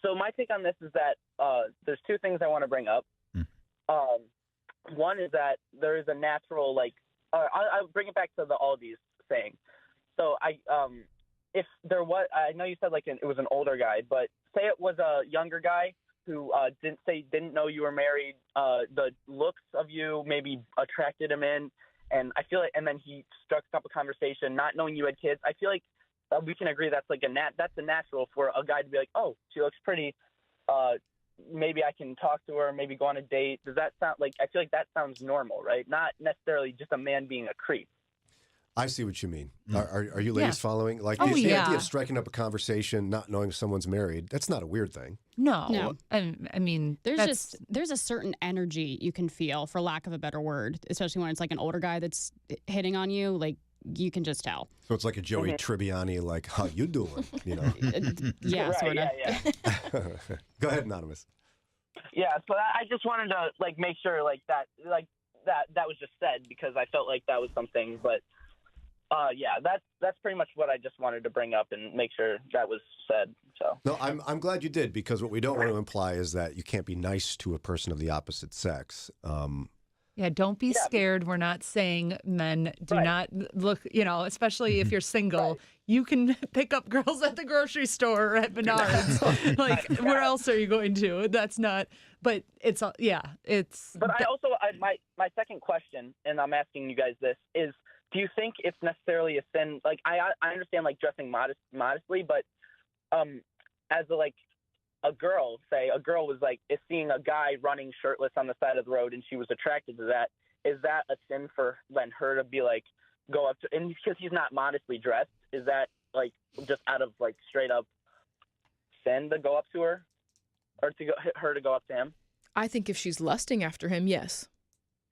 so my take on this is that there's two things I want to bring up. One is that there is a natural, I'll bring it back to the Aldi's saying. So if there was, I know you said it was an older guy, but say it was a younger guy who didn't know you were married, the looks of you maybe attracted him in, and I feel like, and then he struck up a conversation, not knowing you had kids. I feel like we can agree that's that's a natural for a guy to be like, oh, she looks pretty. Maybe I can talk to her, maybe go on a date. Does that sound like? I feel like that sounds normal, right? Not necessarily just a man being a creep. I see what you mean. Are you ladies following? Like the idea of striking up a conversation, not knowing someone's married, that's not a weird thing. No. I mean, there's a certain energy you can feel, for lack of a better word, especially when it's like an older guy that's hitting on you. Like, you can just tell. So it's like a Joey Tribbiani, like, how you doing? You know? Yeah, right, sort of. Yeah. Go ahead, Anonymous. Yeah, so I just wanted to make sure that was just said, because I felt like that was something. But that's pretty much what I just wanted to bring up and make sure that was said. So no, I'm glad you did, because what we don't want to imply is that you can't be nice to a person of the opposite sex. Yeah, don't be scared. We're not saying men do not look, especially if you're single, you can pick up girls at the grocery store or at Menards. Where else are you going to? That's not, but it's. But I also, my second question, and I'm asking you guys this, is do you think it's necessarily a sin? Like, I understand, dressing modestly, but as a girl was is seeing a guy running shirtless on the side of the road and she was attracted to that, is that a sin for then her to be go up to, and because he's not modestly dressed, is that just out of straight up sin to go up to her, or her to go up to him? I think if she's lusting after him, yes.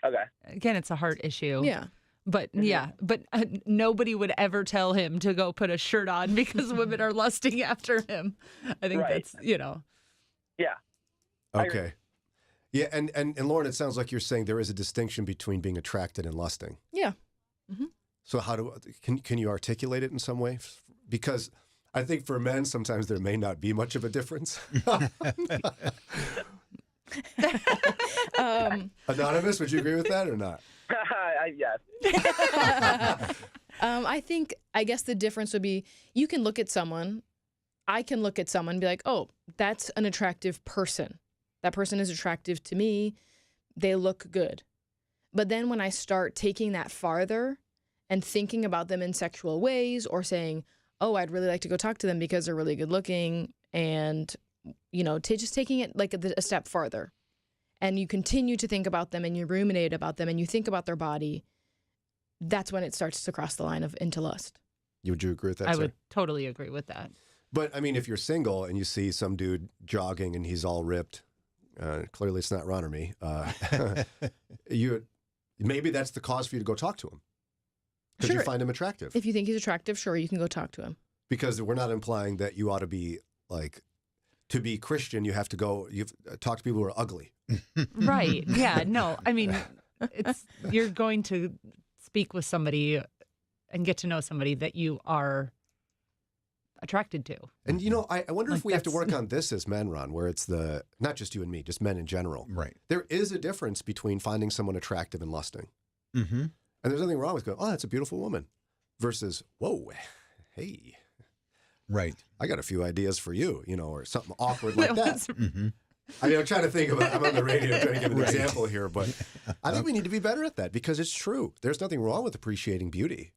Okay. Again, it's a heart issue. Yeah. But nobody would ever tell him to go put a shirt on because women are lusting after him. I think that's, Yeah. Okay. Yeah, and Lauren, it sounds like you're saying there is a distinction between being attracted and lusting. Yeah. Mm-hmm. So can you articulate it in some way? Because I think for men, sometimes there may not be much of a difference. Anonymous, would you agree with that or not? Yes. I guess the difference would be, you can look at someone, I can look at someone and be like, oh, that's an attractive person. That person is attractive to me. They look good. But then when I start taking that farther and thinking about them in sexual ways, or saying, oh, I'd really like to go talk to them because they're really good looking, and, just taking it a step farther, and you continue to think about them and you ruminate about them and you think about their body, that's when it starts to cross the line into lust. Would you agree with that, I sir? would totally agree with that. But, I mean, if you're single and you see some dude jogging and he's all ripped, clearly it's not Ron or me, maybe that's the cause for you to go talk to him. Because you find him attractive. If you think he's attractive, sure, you can go talk to him. Because we're not implying that you ought to be, to be Christian, you have to talk to people who are ugly. Right. Yeah. No, I mean, you're going to speak with somebody and get to know somebody that you are attracted to. And, I wonder if we have to work on this as men, Ron, where it's not just you and me, just men in general. Right. There is a difference between finding someone attractive and lusting. Mm-hmm. And there's nothing wrong with going, oh, that's a beautiful woman, versus, whoa, hey. Right. I got a few ideas for you, or something awkward like that. Mm-hmm. I mean, I'm trying to think about, I'm on the radio trying to give an example here, but I think we need to be better at that, because it's true. There's nothing wrong with appreciating beauty.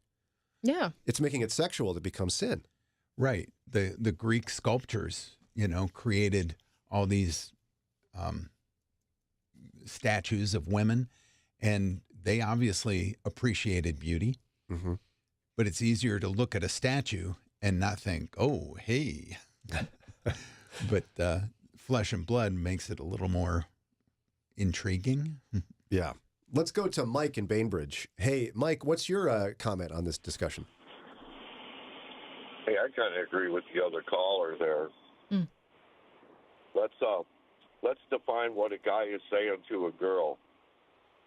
Yeah. It's making it sexual that becomes sin. Right. The Greek sculptors, created all these statues of women, and they obviously appreciated beauty. Mm-hmm. But it's easier to look at a statue and not think, oh, hey. But flesh and blood makes it a little more intriguing. Yeah. Let's go to Mike in Bainbridge. Hey, Mike, what's your comment on this discussion? Hey, I kind of agree with the other caller there. Mm. Let's define what a guy is saying to a girl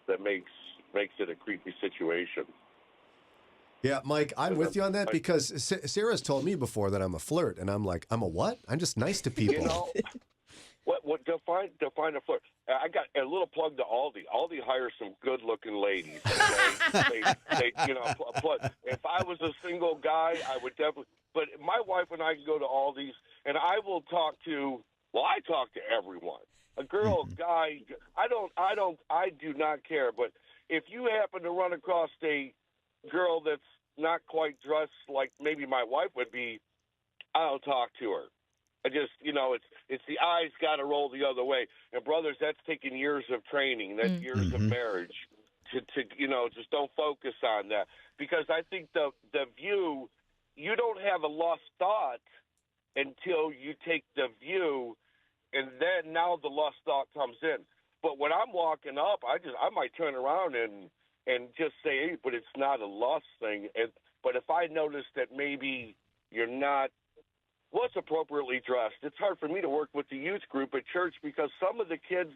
that makes it a creepy situation. Yeah, Mike, I'm with you on that because Sarah's told me before that I'm a flirt, and I'm like, I'm a what? I'm just nice to people. You know, what define a flirt? I got a little plug to Aldi. Aldi hires some good-looking ladies. Okay? they if I was a single guy, I would definitely. But my wife and I can go to Aldi's, and I will talk to. Well, I talk to everyone. A girl, guy. I do not care. But if you happen to run across a girl that's not quite dressed like maybe my wife would be, I'll talk to her. I just, it's the eyes got to roll the other way. And brothers, that's taken years of training. That's years of marriage. To just don't focus on that, because I think the view, you don't have a lost thought until you take the view, and then now the lost thought comes in. But when I'm walking up, I might turn around and just say, hey, but it's not a lust thing. But if I notice that maybe you're not what's appropriately dressed, it's hard for me to work with the youth group at church because some of the kids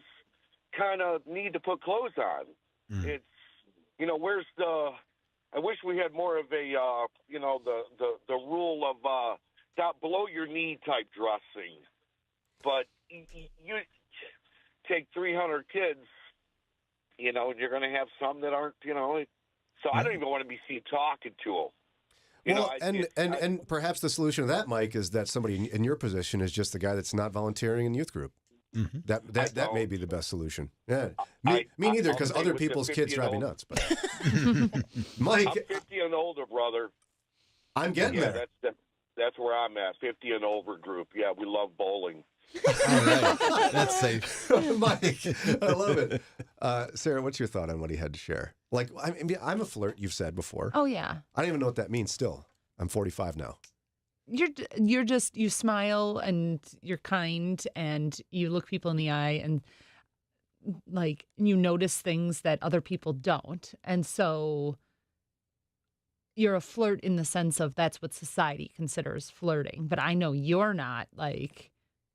kind of need to put clothes on. It's, where's I wish we had more of a, the rule of not below your knee type dressing. But you take 300 kids, and you're going to have some that aren't, so I don't even want to be seen talking to them. Well, and perhaps the solution to that, Mike, is that somebody in your position is just the guy that's not volunteering in the youth group. That may be the best solution. Yeah, me neither, because other people's kids drive me nuts. But Mike, I'm 50 and older, brother. I'm getting there. That's where I'm at. 50 and over group. Yeah, we love bowling. All right, that's safe. Mike, I love it. Sarah, what's your thought on what he had to share? Like, I'm a flirt. You've said before. Oh yeah. I don't even know what that means. Still, I'm 45 now. You're just, you smile and you're kind and you look people in the eye and like you notice things that other people don't. And so you're a flirt in the sense of that's what society considers flirting. But I know you're not like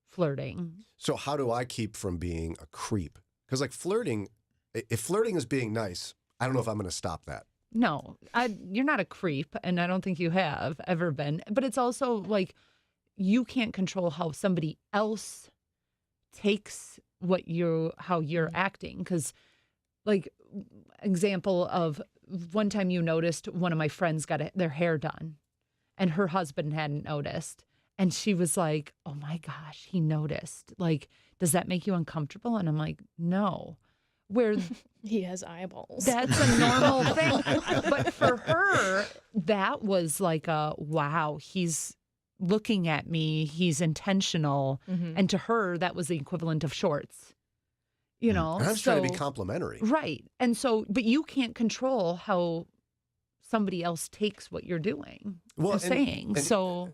flirting. So how do I keep from being a creep? Because like flirting, if flirting is being nice, I don't know if I'm going to stop that. No, you're not a creep, and I don't think you have ever been. But it's also like you can't control how somebody else takes how you're acting. Because, like, example of one time you noticed one of my friends got their hair done, and her husband hadn't noticed, and she was like, "Oh my gosh, he noticed. Like, does that make you uncomfortable?" And I'm like, "No." Where he has eyeballs. That's a normal thing. But for her, that was like wow, he's looking at me, he's intentional. Mm-hmm. And to her, that was the equivalent of shorts. And I was trying to be complimentary. Right. And so, but you can't control how somebody else takes what you're doing or saying.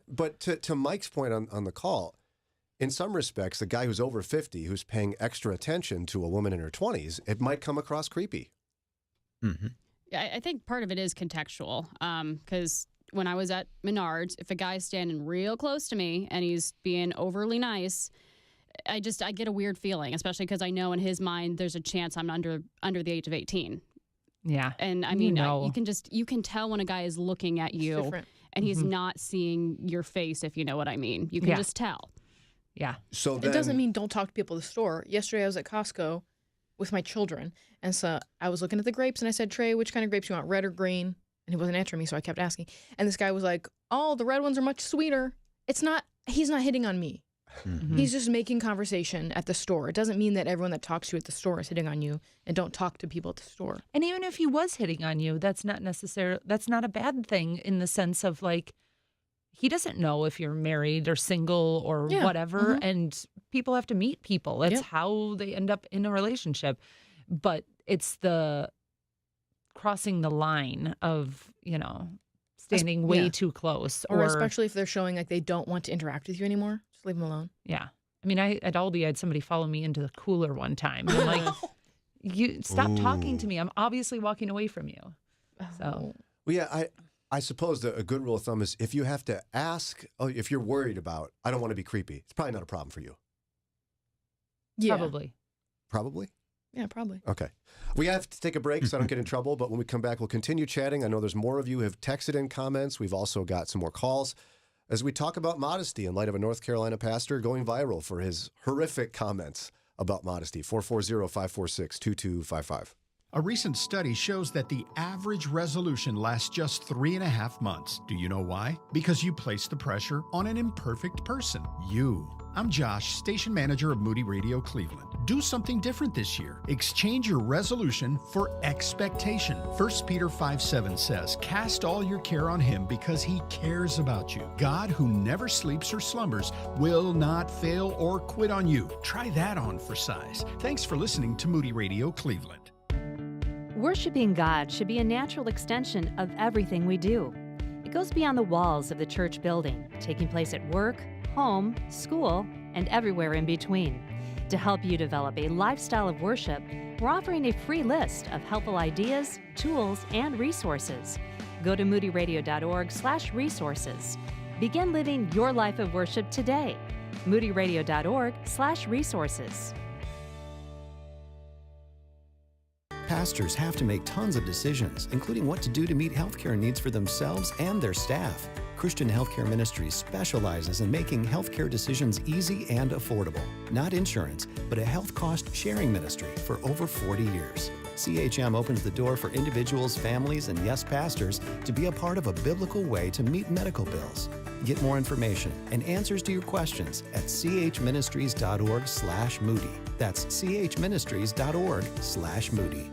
But to Mike's point on the call, in some respects, the guy who's over 50, who's paying extra attention to a woman in her 20s, it might come across creepy. Mm-hmm. Yeah, I think part of it is contextual. Because when I was at Menards, if a guy's standing real close to me and he's being overly nice, I get a weird feeling, especially because I know in his mind there's a chance I'm under the age of 18. Yeah. And I mean, you can tell when a guy is looking at you and he's not seeing your face, if you know what I mean. You can just tell. Yeah. So it doesn't mean don't talk to people at the store. Yesterday I was at Costco with my children, and so I was looking at the grapes, and I said, "Trey, which kind of grapes you want, red or green?" And he wasn't answering me, so I kept asking. And this guy was like, "Oh, the red ones are much sweeter." He's not hitting on me. Mm-hmm. He's just making conversation at the store. It doesn't mean that everyone that talks to you at the store is hitting on you, and don't talk to people at the store. And even if he was hitting on you, that's not a bad thing in the sense of like, he doesn't know if you're married or single or whatever. And people have to meet people. That's how they end up in a relationship. But it's the crossing the line of, standing way too close. Or especially if they're showing like they don't want to interact with you anymore. Just leave them alone. Yeah. I mean, at Aldi, I had somebody follow me into the cooler one time. And I'm like, you stop talking to me. I'm obviously walking away from you. So. Well, yeah, I suppose a good rule of thumb is if you have to ask, if you're worried about, I don't want to be creepy, it's probably not a problem for you. Yeah. Probably. Probably? Yeah, probably. Okay. We have to take a break so I don't get in trouble, but when we come back, we'll continue chatting. I know there's more of you who have texted in comments. We've also got some more calls as we talk about modesty in light of a North Carolina pastor going viral for his horrific comments about modesty. 440-546-2255. A recent study shows that the average resolution lasts just 3.5 months. Do you know why? Because you place the pressure on an imperfect person, you. I'm Josh, station manager of Moody Radio Cleveland. Do something different this year. Exchange your resolution for expectation. 1 Peter 5:7 says, "Cast all your care on him because he cares about you. God, who never sleeps or slumbers, will not fail or quit on you." Try that on for size. Thanks for listening to Moody Radio Cleveland. Worshiping God should be a natural extension of everything we do. It goes beyond the walls of the church building, taking place at work, home, school, and everywhere in between. To help you develop a lifestyle of worship, we're offering a free list of helpful ideas, tools, and resources. Go to moodyradio.org/resources. Begin living your life of worship today. moodyradio.org/resources. Pastors have to make tons of decisions, including what to do to meet healthcare needs for themselves and their staff. Christian Healthcare Ministries specializes in making healthcare decisions easy and affordable. Not insurance, but a health cost sharing ministry for over 40 years. CHM opens the door for individuals, families, and yes, pastors to be a part of a biblical way to meet medical bills. Get more information and answers to your questions at chministries.org/Moody. That's chministries.org/Moody.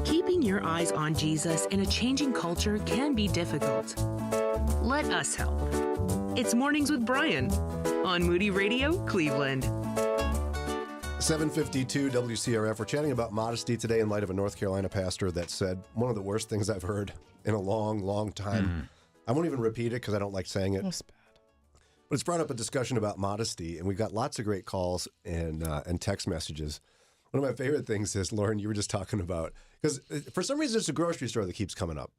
Keeping your eyes on Jesus in a changing culture can be difficult. Let us help. It's Mornings with Brian on Moody Radio, Cleveland. 752 WCRF. We're chatting about modesty today in light of a North Carolina pastor that said one of the worst things I've heard in a long, long time. I won't even repeat it because I don't like saying it. That's bad. But it's brought up a discussion about modesty, and we've got lots of great calls and text messages. One of my favorite things is, Lauren, you were just talking about, because for some reason it's a grocery store that keeps coming up.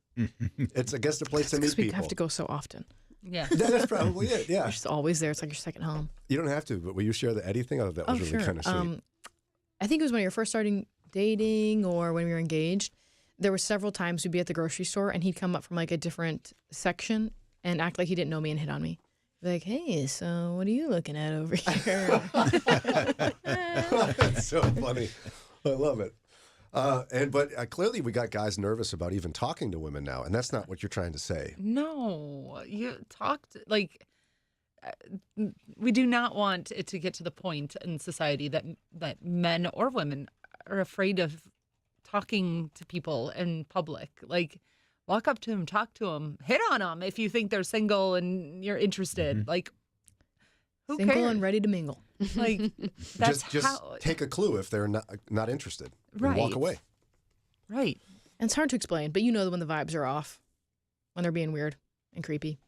It's, I guess, the place to meet We people. have to go so often. Yeah. That's probably it, yeah. You're just always there. It's like your second home. You don't have to, but will you share the Eddie thing? Oh, that was really kind of sweet. I think it was when you were first starting dating or when we were engaged. There were several times we'd be at the grocery store and he'd come up from like a different section and act like he didn't know me and hit on me. Like, hey, so what are you looking at over here? That's so funny. I love it. But clearly we got guys nervous about even talking to women now, and that's not what you're trying to say. No, you talked like we do not want it to get to the point in society that men or women are afraid of talking to people in public. Like, walk up to them, talk to them, hit on them if you think they're single and you're interested. Like, who Single cares? and ready to mingle. Like, that's just how. take a clue if they're not interested. Right. And walk away. Right. And it's hard to explain, but you know when the vibes are off, when they're being weird and creepy.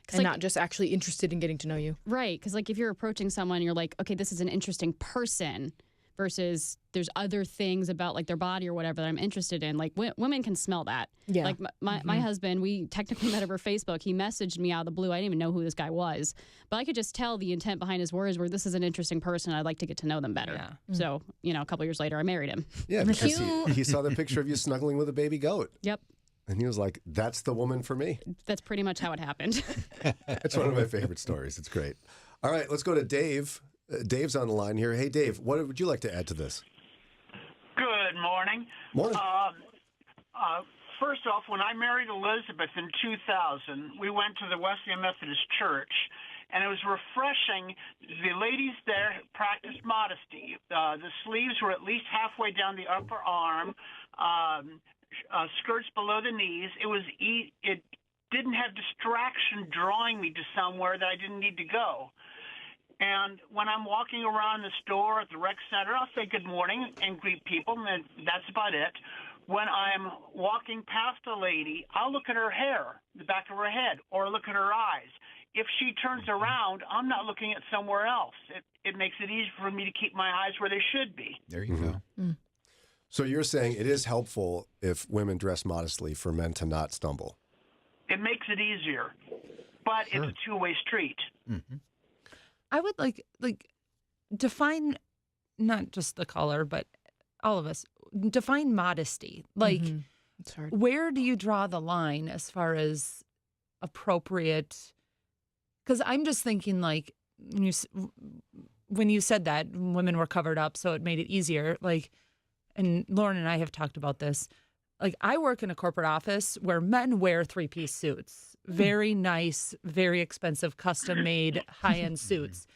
And like- not just actually interested in getting to know you. Right. Because, like, if you're approaching someone, you're like, okay, this is an interesting person versus there's other things about, like, their body or whatever that I'm interested in. Like, women can smell that. Yeah. Like, my husband, we technically met over Facebook. He messaged me out of the blue. I didn't even know who this guy was. But I could just tell the intent behind his words were, this is an interesting person. I'd like to get to know them better. Yeah. So, a couple years later, I married him. Yeah, because he saw the picture of you snuggling with a baby goat. Yep. And he was like, that's the woman for me. That's pretty much how it happened. It's one of my favorite stories. It's great. All right, let's go to Dave. Dave's on the line here. Hey, Dave, what would you like to add to this? Good morning. Morning. First off, when I married Elizabeth in 2000, we went to the Wesleyan Methodist Church, and it was refreshing. The ladies there practiced modesty. The sleeves were at least halfway down the upper arm, skirts below the knees. It didn't have distraction drawing me to somewhere that I didn't need to go. And when I'm walking around the store, at the rec center, I'll say good morning and greet people, and that's about it. When I'm walking past a lady, I'll look at her hair, the back of her head, or look at her eyes. If she turns around, I'm not looking at somewhere else. It makes it easy for me to keep my eyes where they should be. There you go. So you're saying it is helpful if women dress modestly for men to not stumble. It makes it easier, but it's a two-way street. Mm-hmm. I would like define not just the color, but all of us, define modesty. Like, It's hard. where do you draw the line as far as appropriate? Because I'm just thinking, like, when you said that women were covered up, so it made it easier. Like, and Lauren and I have talked about this. Like, I work in a corporate office where men wear 3-piece suits, very nice, very expensive, custom-made, high-end suits.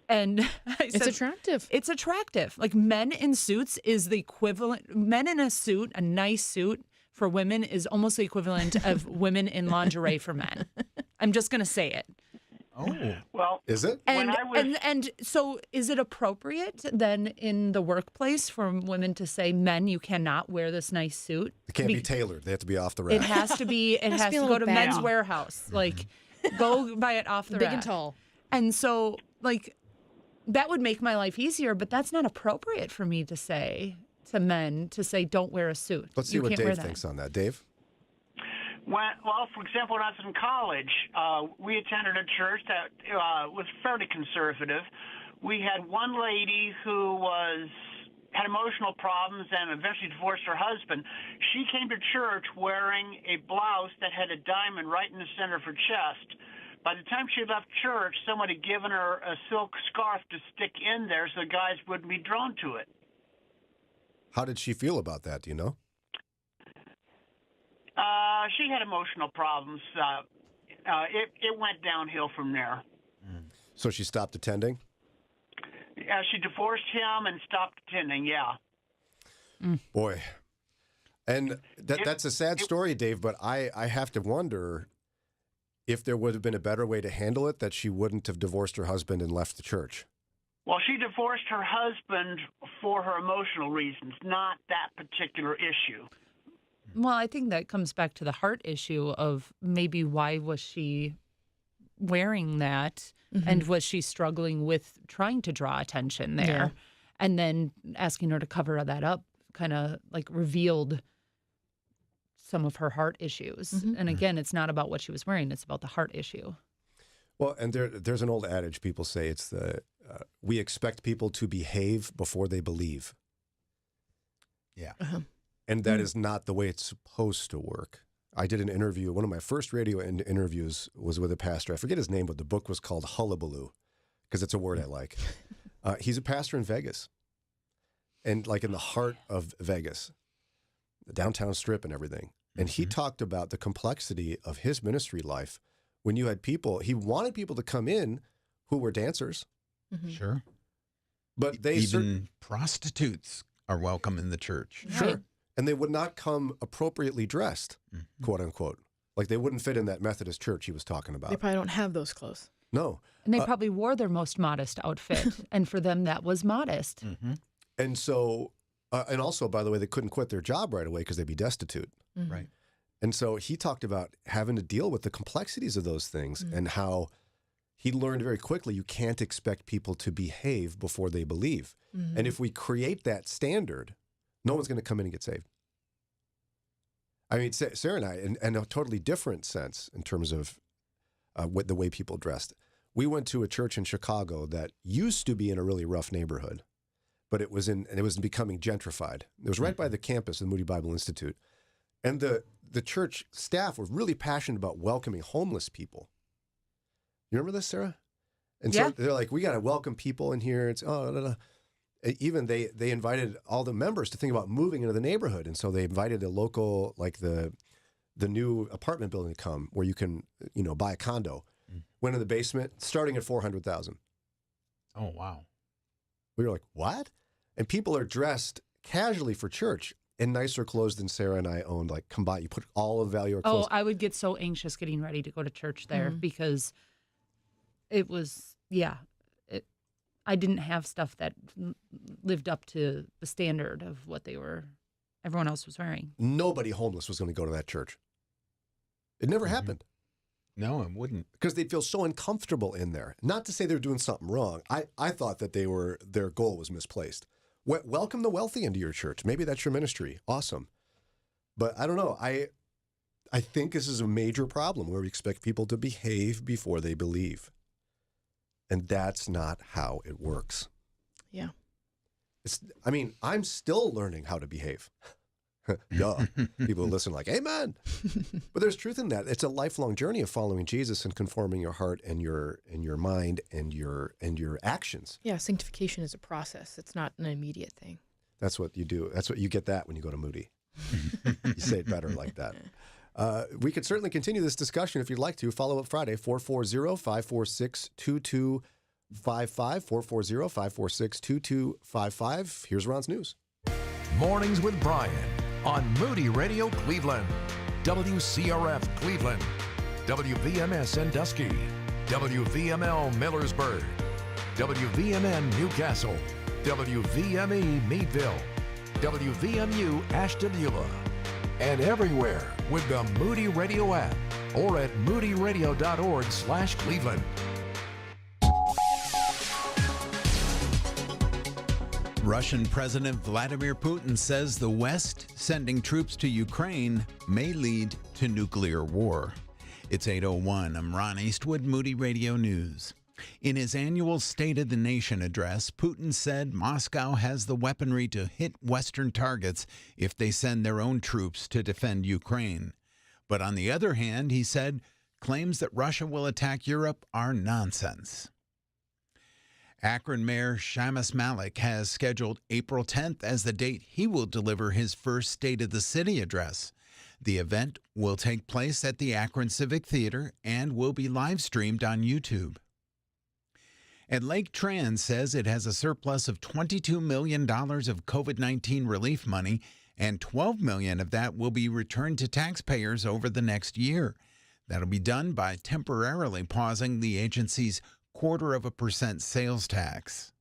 And It's attractive. It's attractive. Like, men in suits is the equivalent. Men in a suit, a nice suit for women, is almost the equivalent of women in lingerie for men. I'm just going to say it. Oh, well, is it? And so, is it appropriate then in the workplace for women to say, "Men, you cannot wear this nice suit"? It can't be tailored. They have to be off the rack. It has to be. It has to go to Men's Warehouse. Like, go buy it off the Big rack. and tall. And so, like, that would make my life easier, but that's not appropriate for me to say to men, to say, don't wear a suit. Let's see You what can't wear Dave that. thinks on that. Dave? Well, for example, when I was in college, we attended a church that was fairly conservative. We had one lady who had emotional problems and eventually divorced her husband. She came to church wearing a blouse that had a diamond right in the center of her chest. By the time she left church, someone had given her a silk scarf to stick in there so the guys wouldn't be drawn to it. How did she feel about that? Do you know? She had emotional problems. It went downhill from there. So she stopped attending? She divorced him and stopped attending, yeah. Boy. And that's a sad story, Dave, but I have to wonder if there would have been a better way to handle it, that she wouldn't have divorced her husband and left the church. Well, she divorced her husband for her emotional reasons, not that particular issue. Well, I think that comes back to the heart issue of maybe why was she wearing that, and was she struggling with trying to draw attention there? Yeah. And then asking her to cover that up kind of like revealed some of her heart issues. And again, it's not about what she was wearing, it's about the heart issue. Well, and there's an old adage people say, it's we expect people to behave before they believe. Yeah. And that is not the way it's supposed to work. I did an interview. One of my first radio interviews was with a pastor. I forget his name, but the book was called Hullabaloo, because it's a word I like. He's a pastor in Vegas, and like in the heart of Vegas, the downtown strip and everything. And he talked about the complexity of his ministry life when you had people, he wanted people to come in who were dancers. Sure. But they even prostitutes are welcome in the church. Sure. And they would not come appropriately dressed, quote unquote. Like they wouldn't fit in that Methodist church he was talking about. They probably don't have those clothes. No. And they probably wore their most modest outfit. And for them, that was modest. And so, and also, by the way, they couldn't quit their job right away because they'd be destitute. Right. And so he talked about having to deal with the complexities of those things and how he learned very quickly you can't expect people to behave before they believe. And if we create that standard, no one's going to come in and get saved. I mean, Sarah and I, in a totally different sense in terms of the way people dressed. We went to a church in Chicago that used to be in a really rough neighborhood, but it was becoming gentrified. It was right by the campus of the Moody Bible Institute. And the church staff were really passionate about welcoming homeless people. You remember this, Sarah? And so they're like, we got to welcome people in here. It's even they invited all the members to think about moving into the neighborhood. And so they invited a local, like the new apartment building to come where you can, buy a condo. Went in the basement, starting at $400,000. Oh, wow. We were like, what? And people are dressed casually for church in nicer clothes than Sarah and I owned, like combined. You put all of value of clothes. Oh, I would get so anxious getting ready to go to church there because it was, I didn't have stuff that lived up to the standard of what everyone else was wearing. Nobody homeless was going to go to that church. It never happened. No, it wouldn't. Because they'd feel so uncomfortable in there. Not to say they're doing something wrong. I thought that their goal was misplaced. Welcome the wealthy into your church. Maybe that's your ministry. Awesome. But I don't know. I think this is a major problem where we expect people to behave before they believe. And that's not how it works. Yeah. I'm still learning how to behave. Duh. People listen like, amen. But there's truth in that. It's a lifelong journey of following Jesus and conforming your heart and your mind and your actions. Yeah, sanctification is a process. It's not an immediate thing. That's what you do. That's what you get that when you go to Moody. You say it better like that. We could certainly continue this discussion if you'd like to. Follow up Friday, 440-546-2255, 440-546-2255. Here's Ron's news. Mornings with Brian on Moody Radio Cleveland, WCRF Cleveland, WVMS Sandusky, WVML Millersburg, WVMN Newcastle, WVME Meadville, WVMU Ashtabula, and everywhere with the Moody Radio app or at moodyradio.org/Cleveland. Russian President Vladimir Putin says the West sending troops to Ukraine may lead to nuclear war. It's 8:01. I'm Ron Eastwood, Moody Radio News. In his annual State of the Nation address, Putin said Moscow has the weaponry to hit Western targets if they send their own troops to defend Ukraine. But on the other hand, he said claims that Russia will attack Europe are nonsense. Akron Mayor Shamus Malik has scheduled April 10th as the date he will deliver his first State of the City address. The event will take place at the Akron Civic Theater and will be live streamed on YouTube. And Lake Trans says it has a surplus of $22 million of COVID-19 relief money, and $12 million of that will be returned to taxpayers over the next year. That'll be done by temporarily pausing the agency's 0.25% sales tax.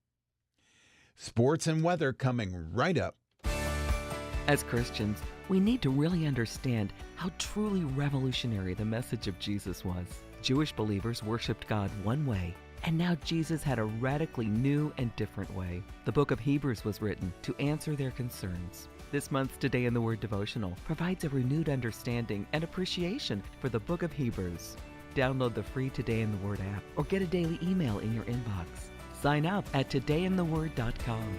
Sports and weather coming right up. As Christians, we need to really understand how truly revolutionary the message of Jesus was. Jewish believers worshiped God one way, and now Jesus had a radically new and different way. The book of Hebrews was written to answer their concerns. This month's Today in the Word devotional provides a renewed understanding and appreciation for the book of Hebrews. Download the free Today in the Word app or get a daily email in your inbox. Sign up at todayintheword.com.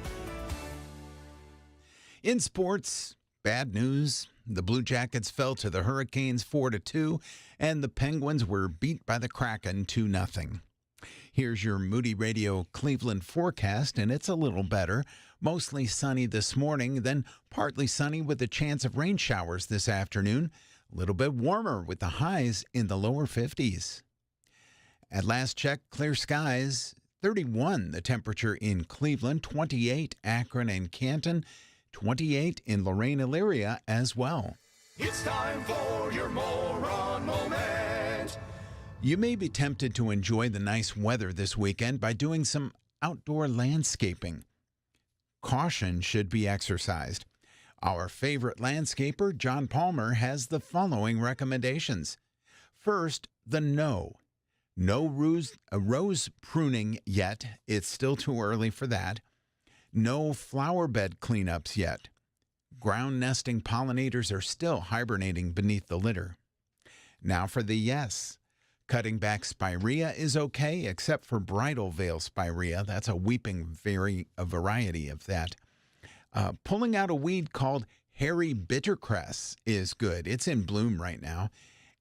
In sports, bad news. The Blue Jackets fell to the Hurricanes 4-2, and the Penguins were beat by the Kraken 2-0. Here's your Moody Radio Cleveland forecast, and it's a little better. Mostly sunny this morning, then partly sunny with a chance of rain showers this afternoon. A little bit warmer with the highs in the lower 50s. At last check, clear skies. 31 the temperature in Cleveland, 28 Akron and Canton, 28 in Lorain, Elyria as well. It's time for your moron moment. You may be tempted to enjoy the nice weather this weekend by doing some outdoor landscaping. Caution should be exercised. Our favorite landscaper, John Palmer, has the following recommendations. First, the no. No rose pruning yet. It's still too early for that. No flower bed cleanups yet. Ground nesting pollinators are still hibernating beneath the litter. Now for the yes. Cutting back spirea is okay, except for bridal veil spirea. That's a weeping variety of that. Pulling out a weed called hairy bittercress is good. It's in bloom right now.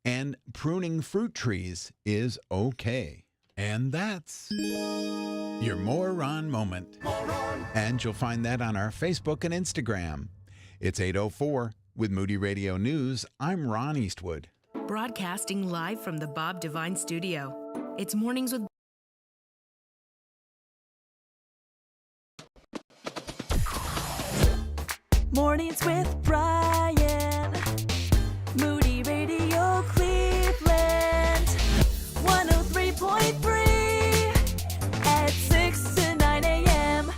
And pruning fruit trees is okay. And that's your Moron Moment. And you'll find that on our Facebook and Instagram. It's 8:04 with Moody Radio News. I'm Ron Eastwood. Broadcasting live from the Bob Divine Studio. It's Mornings with Mornings with Brian. Moody Radio Cleveland. 103.3 at 6 to 9 a.m.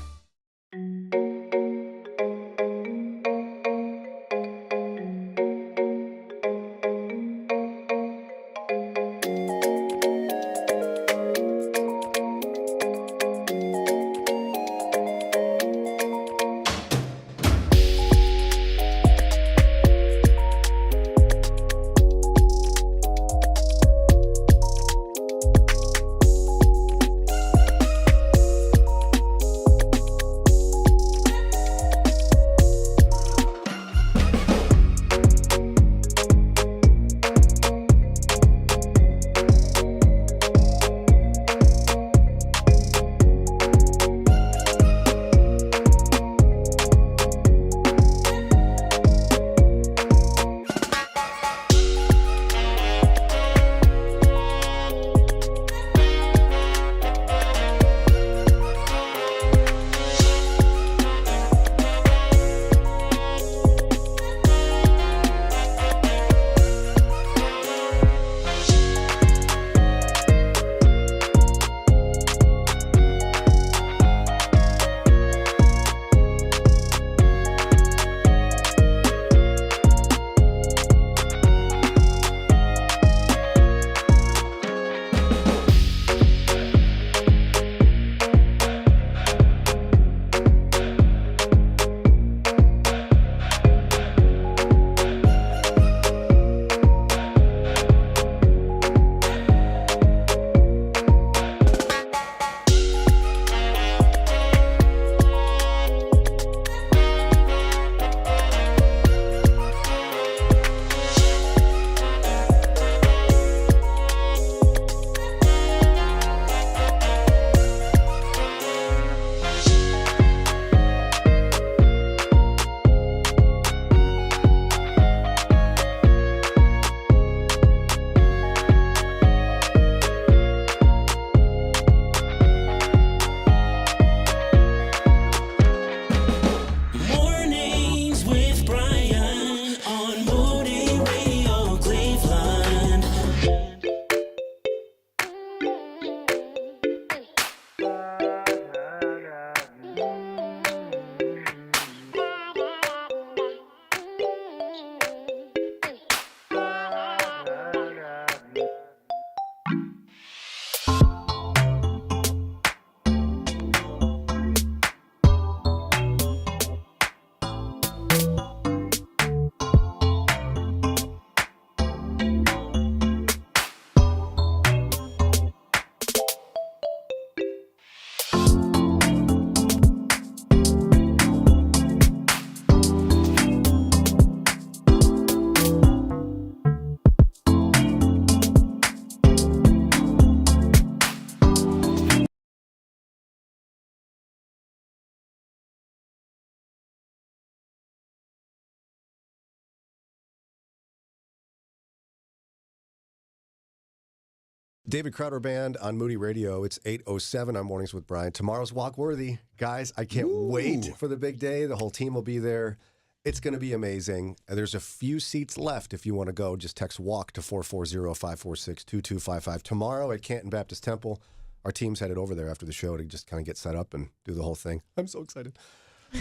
David Crowder Band on Moody Radio. It's 8:07 on Mornings with Brian. Tomorrow's Walk Worthy. Guys, I can't wait for the big day. The whole team will be there. It's going to be amazing. There's a few seats left if you want to go. Just text WALK to 440-546-2255. Tomorrow at Canton Baptist Temple. Our team's headed over there after the show to just kind of get set up and do the whole thing. I'm so excited.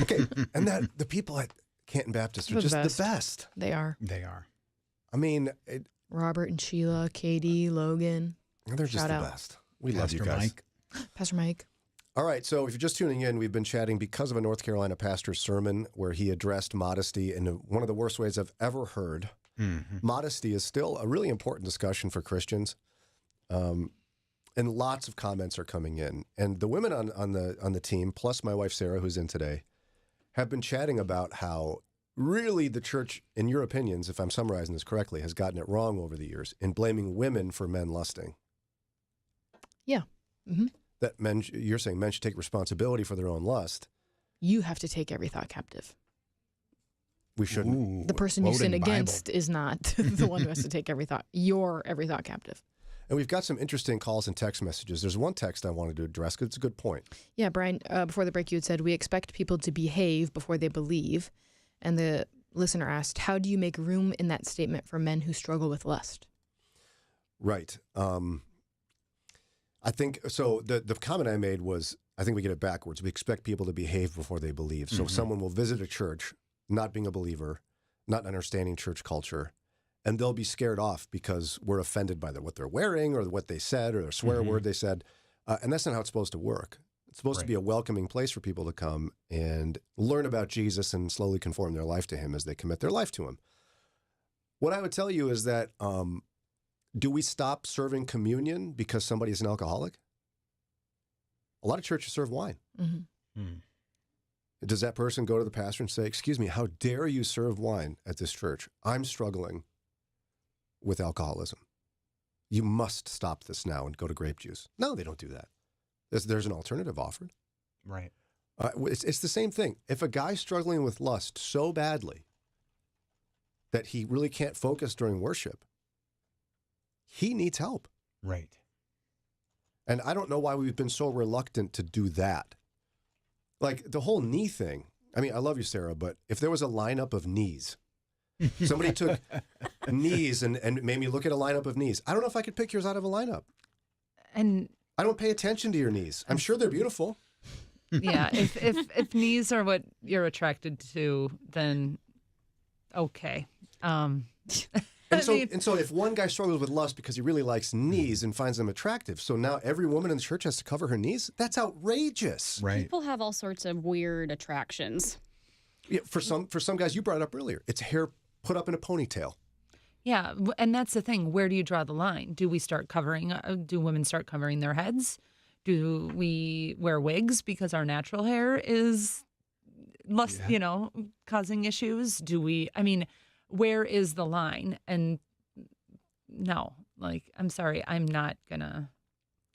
Okay, and the people at Canton Baptist are just the best. They are. They are. I mean, Robert and Sheila, Katie, Logan. They're just the best. We love you guys. Pastor Mike. All right, so if you're just tuning in, we've been chatting because of a North Carolina pastor's sermon where he addressed modesty in one of the worst ways I've ever heard. Mm-hmm. Modesty is still a really important discussion for Christians, and lots of comments are coming in. And the women on the team, plus my wife Sara, who's in today, have been chatting about how really the church, in your opinions, if I'm summarizing this correctly, has gotten it wrong over the years in blaming women for men lusting. Yeah. Mm-hmm. That you're saying men should take responsibility for their own lust. You have to take every thought captive. We shouldn't. The person you sin against is not the one who has to take every thought captive. And we've got some interesting calls and text messages. There's one text I wanted to address because it's a good point. Yeah, Brian, before the break you had said, we expect people to behave before they believe. And the listener asked, how do you make room in that statement for men who struggle with lust? Right. I think, so the comment I made was, I think we get it backwards. We expect people to behave before they believe. So someone will visit a church, not being a believer, not understanding church culture, and they'll be scared off because we're offended by what they're wearing or what they said or a swear word they said. And that's not how it's supposed to work. It's supposed to be a welcoming place for people to come and learn about Jesus and slowly conform their life to him as they commit their life to him. What I would tell you is that, do we stop serving communion because somebody is an alcoholic? A lot of churches serve wine. Mm-hmm. Does that person go to the pastor and say, excuse me, how dare you serve wine at this church? I'm struggling with alcoholism. You must stop this now and go to grape juice. No, they don't do that. There's an alternative offered. Right. It's the same thing. If a guy's struggling with lust so badly that he really can't focus during worship, he needs help. Right. And I don't know why we've been so reluctant to do that. Like the whole knee thing. I mean, I love you, Sara, but if there was a lineup of knees, somebody took knees and made me look at a lineup of knees. I don't know if I could pick yours out of a lineup. And I don't pay attention to your knees. I'm sure they're beautiful. Yeah, if knees are what you're attracted to, then okay. And so if one guy struggles with lust because he really likes knees and finds them attractive, so now every woman in the church has to cover her knees? That's outrageous. Right. People have all sorts of weird attractions. Yeah, for some guys, you brought it up earlier. It's hair put up in a ponytail. Yeah, and that's the thing. Where do you draw the line? Do we start covering? Do women start covering their heads? Do we wear wigs because our natural hair is less, causing issues? Do we? I mean, where is the line? And no, I'm sorry, I'm not gonna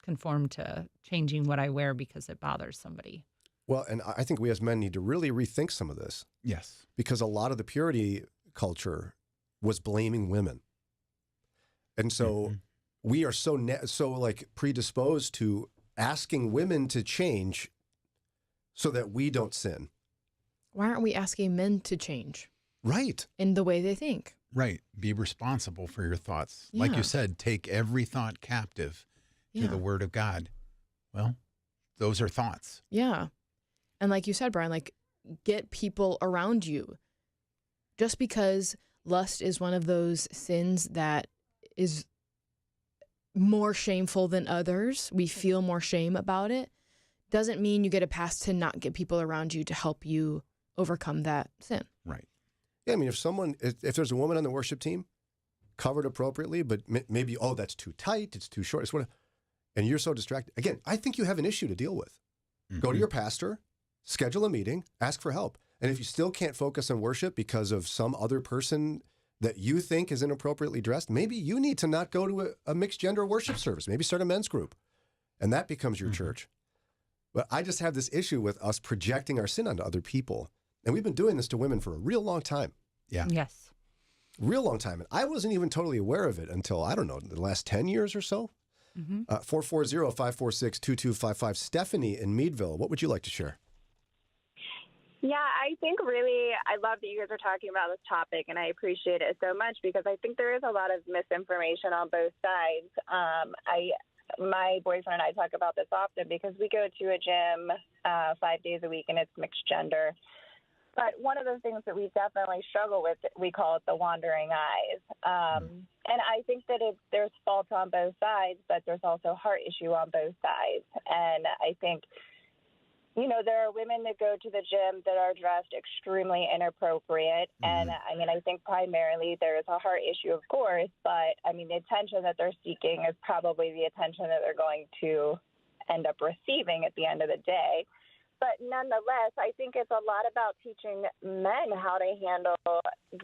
conform to changing what I wear because it bothers somebody. Well, and I think we as men need to really rethink some of this. Yes. Because a lot of the purity culture was blaming women. And so we are so predisposed to asking women to change so that we don't sin. Why aren't we asking men to change? Right. In the way they think. Right. Be responsible for your thoughts. Like Yeah. you said, take every thought captive to the word of God. Well, those are thoughts. Yeah. And like you said, Brian, get people around you. Just because lust is one of those sins that is more shameful than others, we feel more shame about it, doesn't mean you get a pass to not get people around you to help you overcome that sin. Right. Yeah, I mean, if there's a woman on the worship team covered appropriately, but maybe, that's too tight, it's too short, and you're so distracted. Again, I think you have an issue to deal with. Go to your pastor, schedule a meeting, ask for help. And if you still can't focus on worship because of some other person that you think is inappropriately dressed, maybe you need to not go to a mixed gender worship service. Maybe start a men's group. And that becomes your church. But I just have this issue with us projecting our sin onto other people. And we've been doing this to women for a real long time. Yeah. Yes. Real long time. And I wasn't even totally aware of it until, I don't know, the last 10 years or so. Mm-hmm. 440-546-2255. Stephanie in Meadville, what would you like to share? Yeah, I think really, I love that you guys are talking about this topic, and I appreciate it so much because I think there is a lot of misinformation on both sides. My boyfriend and I talk about this often because we go to a gym 5 days a week, and it's mixed gender. But one of the things that we definitely struggle with, we call it the wandering eyes. And I think that there's fault on both sides, but there's also heart issue on both sides. And I think, there are women that go to the gym that are dressed extremely inappropriate. And I think primarily there is a heart issue, of course, but the attention that they're seeking is probably the attention that they're going to end up receiving at the end of the day. But nonetheless, I think it's a lot about teaching men how to handle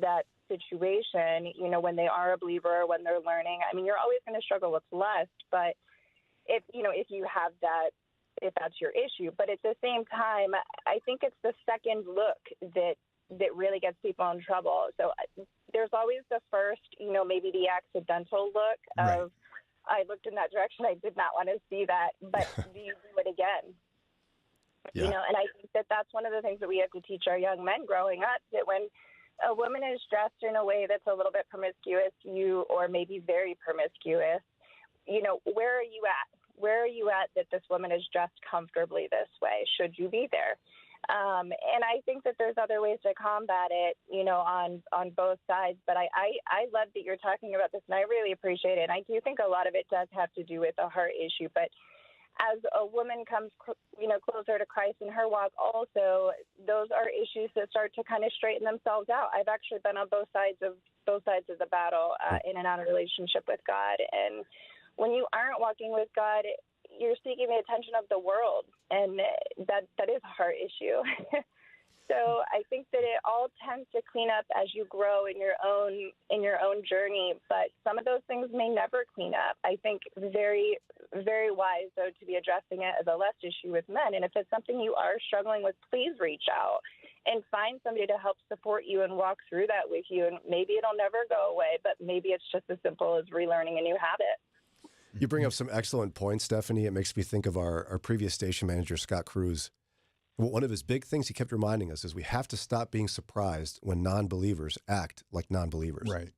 that situation, when they are a believer, when they're learning. You're always going to struggle with lust, but if you have that, if that's your issue. But at the same time, I think it's the second look that really gets people in trouble. So there's always the first, maybe the accidental look of, I looked in that direction, I did not want to see that, but do you do it again? Yeah. And I think that that's one of the things that we have to teach our young men growing up, that when a woman is dressed in a way that's a little bit promiscuous, or maybe very promiscuous, where are you at? Where are you at that this woman is dressed comfortably this way? Should you be there? And I think that there's other ways to combat it, on both sides. But I love that you're talking about this, and I really appreciate it. And I do think a lot of it does have to do with a heart issue. But as a woman comes, closer to Christ in her walk, also those are issues that start to kind of straighten themselves out. I've actually been on both sides of the battle in and out of relationship with God. And when you aren't walking with God, you're seeking the attention of the world, and that is a heart issue. So I think that it all tends to clean up as you grow in your own journey, but some of those things may never clean up. I think very, very wise, though, to be addressing it as a lust issue with men. And if it's something you are struggling with, please reach out and find somebody to help support you and walk through that with you. And maybe it'll never go away, but maybe it's just as simple as relearning a new habit. You bring up some excellent points, Stephanie. It makes me think of our previous station manager, Scott Cruz. One of his big things he kept reminding us is we have to stop being surprised when non-believers act like non-believers. Right.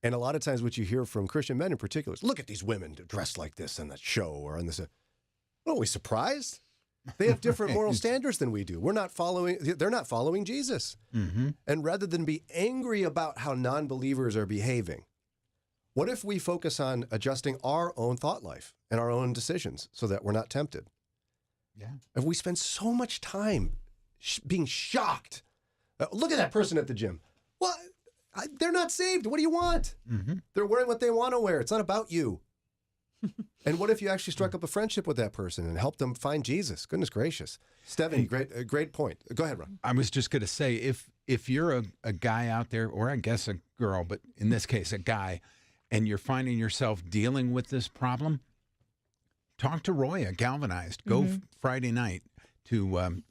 And a lot of times what you hear from Christian men in particular is, look at these women dressed like this on that show or on this. Well, are we surprised? They have different moral standards than we do. They're not following Jesus. Mm-hmm. And rather than be angry about how non-believers are behaving, what if we focus on adjusting our own thought life and our own decisions so that we're not tempted? Yeah. If we spend so much time being shocked, look at that person at the gym. Well, they're not saved. What do you want? Mm-hmm. They're wearing what they want to wear. It's not about you. And what if you actually struck up a friendship with that person and helped them find Jesus? Goodness gracious. Stephanie, great point. Go ahead, Ron. I was just going to say, if you're a guy out there, or I guess a girl, but in this case, a guy, and you're finding yourself dealing with this problem, talk to Roy at Galvanized. Go Friday night to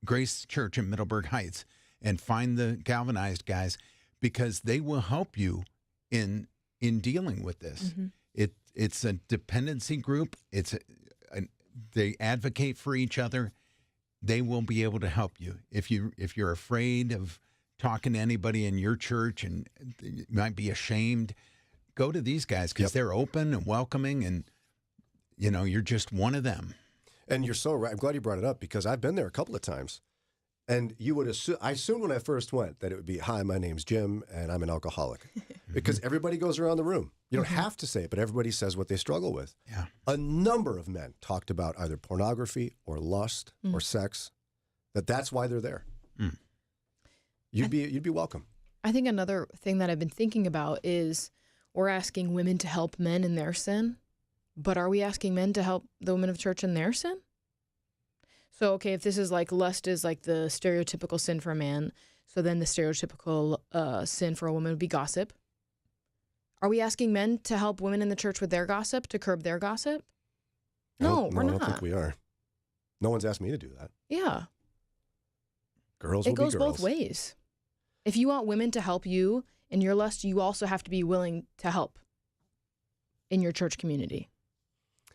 Grace Church in Middleburg Heights and find the Galvanized guys, because they will help you in dealing with this. Mm-hmm. It's a dependency group. They advocate for each other. They will be able to help you. If you're afraid of talking to anybody in your church and you might be ashamed, go to these guys, because they're open and welcoming, and you're just one of them. And you're so right. I'm glad you brought it up, because I've been there a couple of times. And you would assume, I assumed when I first went that it would be, hi, my name's Jim, and I'm an alcoholic. Because everybody goes around the room. You don't have to say it, but everybody says what they struggle with. Yeah. A number of men talked about either pornography or lust or sex, that's why they're there. Mm. You'd be welcome. I think another thing that I've been thinking about is we're asking women to help men in their sin, but are we asking men to help the women of church in their sin? So, okay, if this is like lust is like the stereotypical sin for a man, so then the stereotypical sin for a woman would be gossip. Are we asking men to help women in the church with their gossip, to curb their gossip? No, we're not. I don't think we are. No one's asked me to do that. Yeah. Girls it will goes be girls. both ways. If you want women to help you in your lust, you also have to be willing to help. in your church community.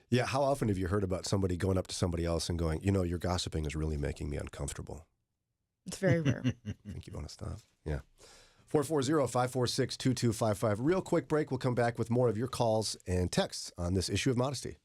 Yeah, how often have you heard about somebody going up to somebody else and going, your gossiping is really making me uncomfortable? It's very rare. I think you want to stop. Yeah. 440-546-2255. Real quick break. We'll come back with more of your calls and texts on this issue of modesty.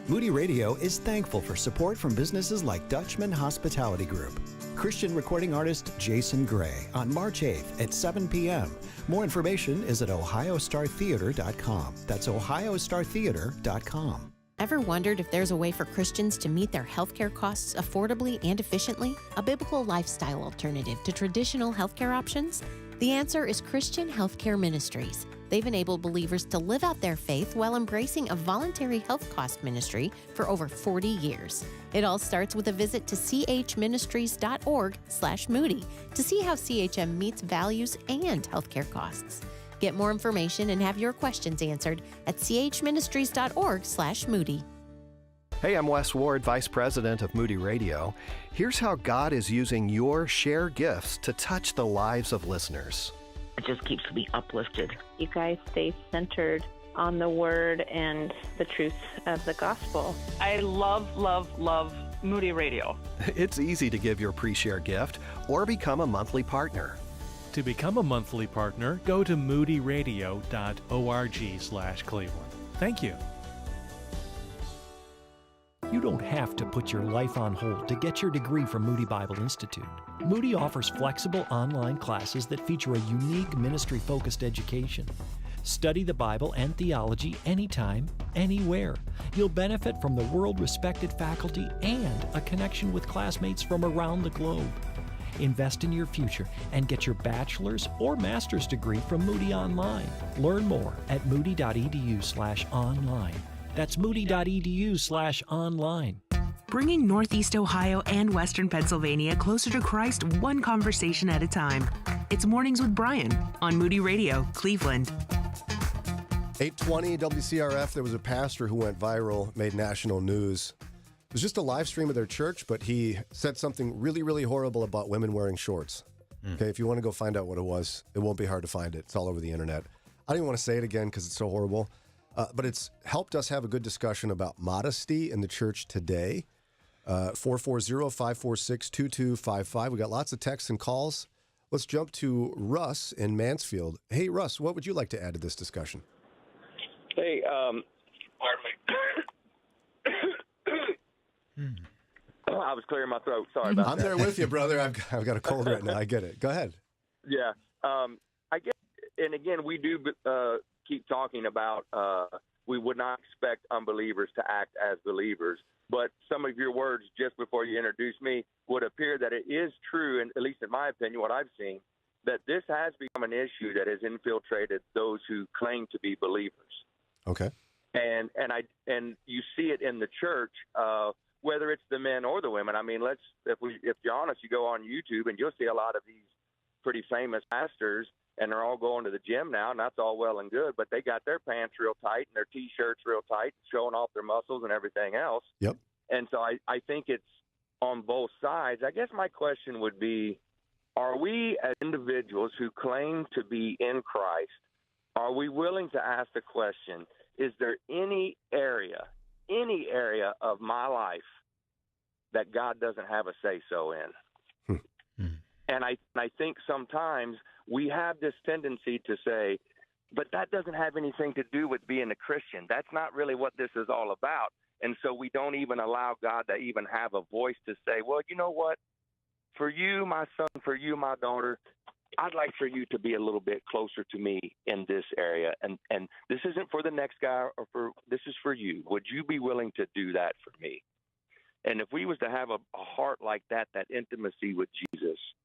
Moody Radio is thankful for support from businesses like Dutchman Hospitality Group. Christian recording artist Jason Gray on March 8th at 7 p.m. More information is at ohiostartheater.com. That's ohiostartheater.com. Ever wondered if there's a way for Christians to meet their healthcare costs affordably and efficiently? A biblical lifestyle alternative to traditional healthcare options? The answer is Christian Healthcare Ministries. They've enabled believers to live out their faith while embracing a voluntary health cost ministry for over 40 years. It all starts with a visit to chministries.org/Moody to see how CHM meets values and healthcare costs. Get more information and have your questions answered at chministries.org/Moody. Hey, I'm Wes Ward, Vice President of Moody Radio. Here's how God is using your share gifts to touch the lives of listeners. It just keeps me uplifted. You guys stay centered on the word and the truth of the gospel. I love Moody Radio. It's easy to give your pre-share gift or become a monthly partner. To become a monthly partner, go to moodyradio.org/Cleveland. Thank you. You don't have to put your life on hold to get your degree from Moody Bible Institute. Moody offers flexible online classes that feature a unique ministry-focused education. Study the Bible and theology anytime, anywhere. You'll benefit from the world-respected faculty and a connection with classmates from around the globe. Invest in your future and get your bachelor's or master's degree from Moody Online. Learn more at moody.edu/online. That's moody.edu/online. Bringing Northeast Ohio and Western Pennsylvania closer to Christ one conversation at a time. It's Mornings with Brian on Moody Radio, Cleveland. 820 WCRF, there was a pastor who went viral, made national news. It was just a live stream of their church, but he said something really, really horrible about women wearing shorts. Okay, if you want to go find out what it was, it won't be hard to find it. It's all over the internet. I don't even want to say it again because it's so horrible. But it's helped us have a good discussion about modesty in the church today. 440-546-2255. We got lots of texts and calls. Let's jump to Russ in Mansfield. Hey, Russ, what would you like to add to this discussion? Hey, pardon me. I was clearing my throat. Sorry about that. I'm there with you, brother. I've got a cold right now. I get it. Go ahead. Yeah. I guess, and again, we do keep talking about we would not expect unbelievers to act as believers. But some of your words just before you introduced me would appear that it is true, and at least in my opinion, what I've seen, that this has become an issue that has infiltrated those who claim to be believers. Okay. And you see it in the church, whether it's the men or the women. I mean, if you're honest, you go on YouTube and you'll see a lot of these pretty famous pastors, and they're all going to the gym now, and that's all well and good, but they got their pants real tight and their T-shirts real tight, showing off their muscles and everything else. Yep. And so I think it's on both sides. I guess my question would be, are we as individuals who claim to be in Christ, are we willing to ask the question, is there any area of my life that God doesn't have a say-so in? And I think sometimes we have this tendency to say, but that doesn't have anything to do with being a Christian. That's not really what this is all about. And so we don't even allow God to even have a voice to say, well, you know what? For you, my son, for you, my daughter, I'd like for you to be a little bit closer to me in this area. And this isn't for the next guy, this is for you. Would you be willing to do that for me? And if we was to have a heart like that intimacy with Jesus,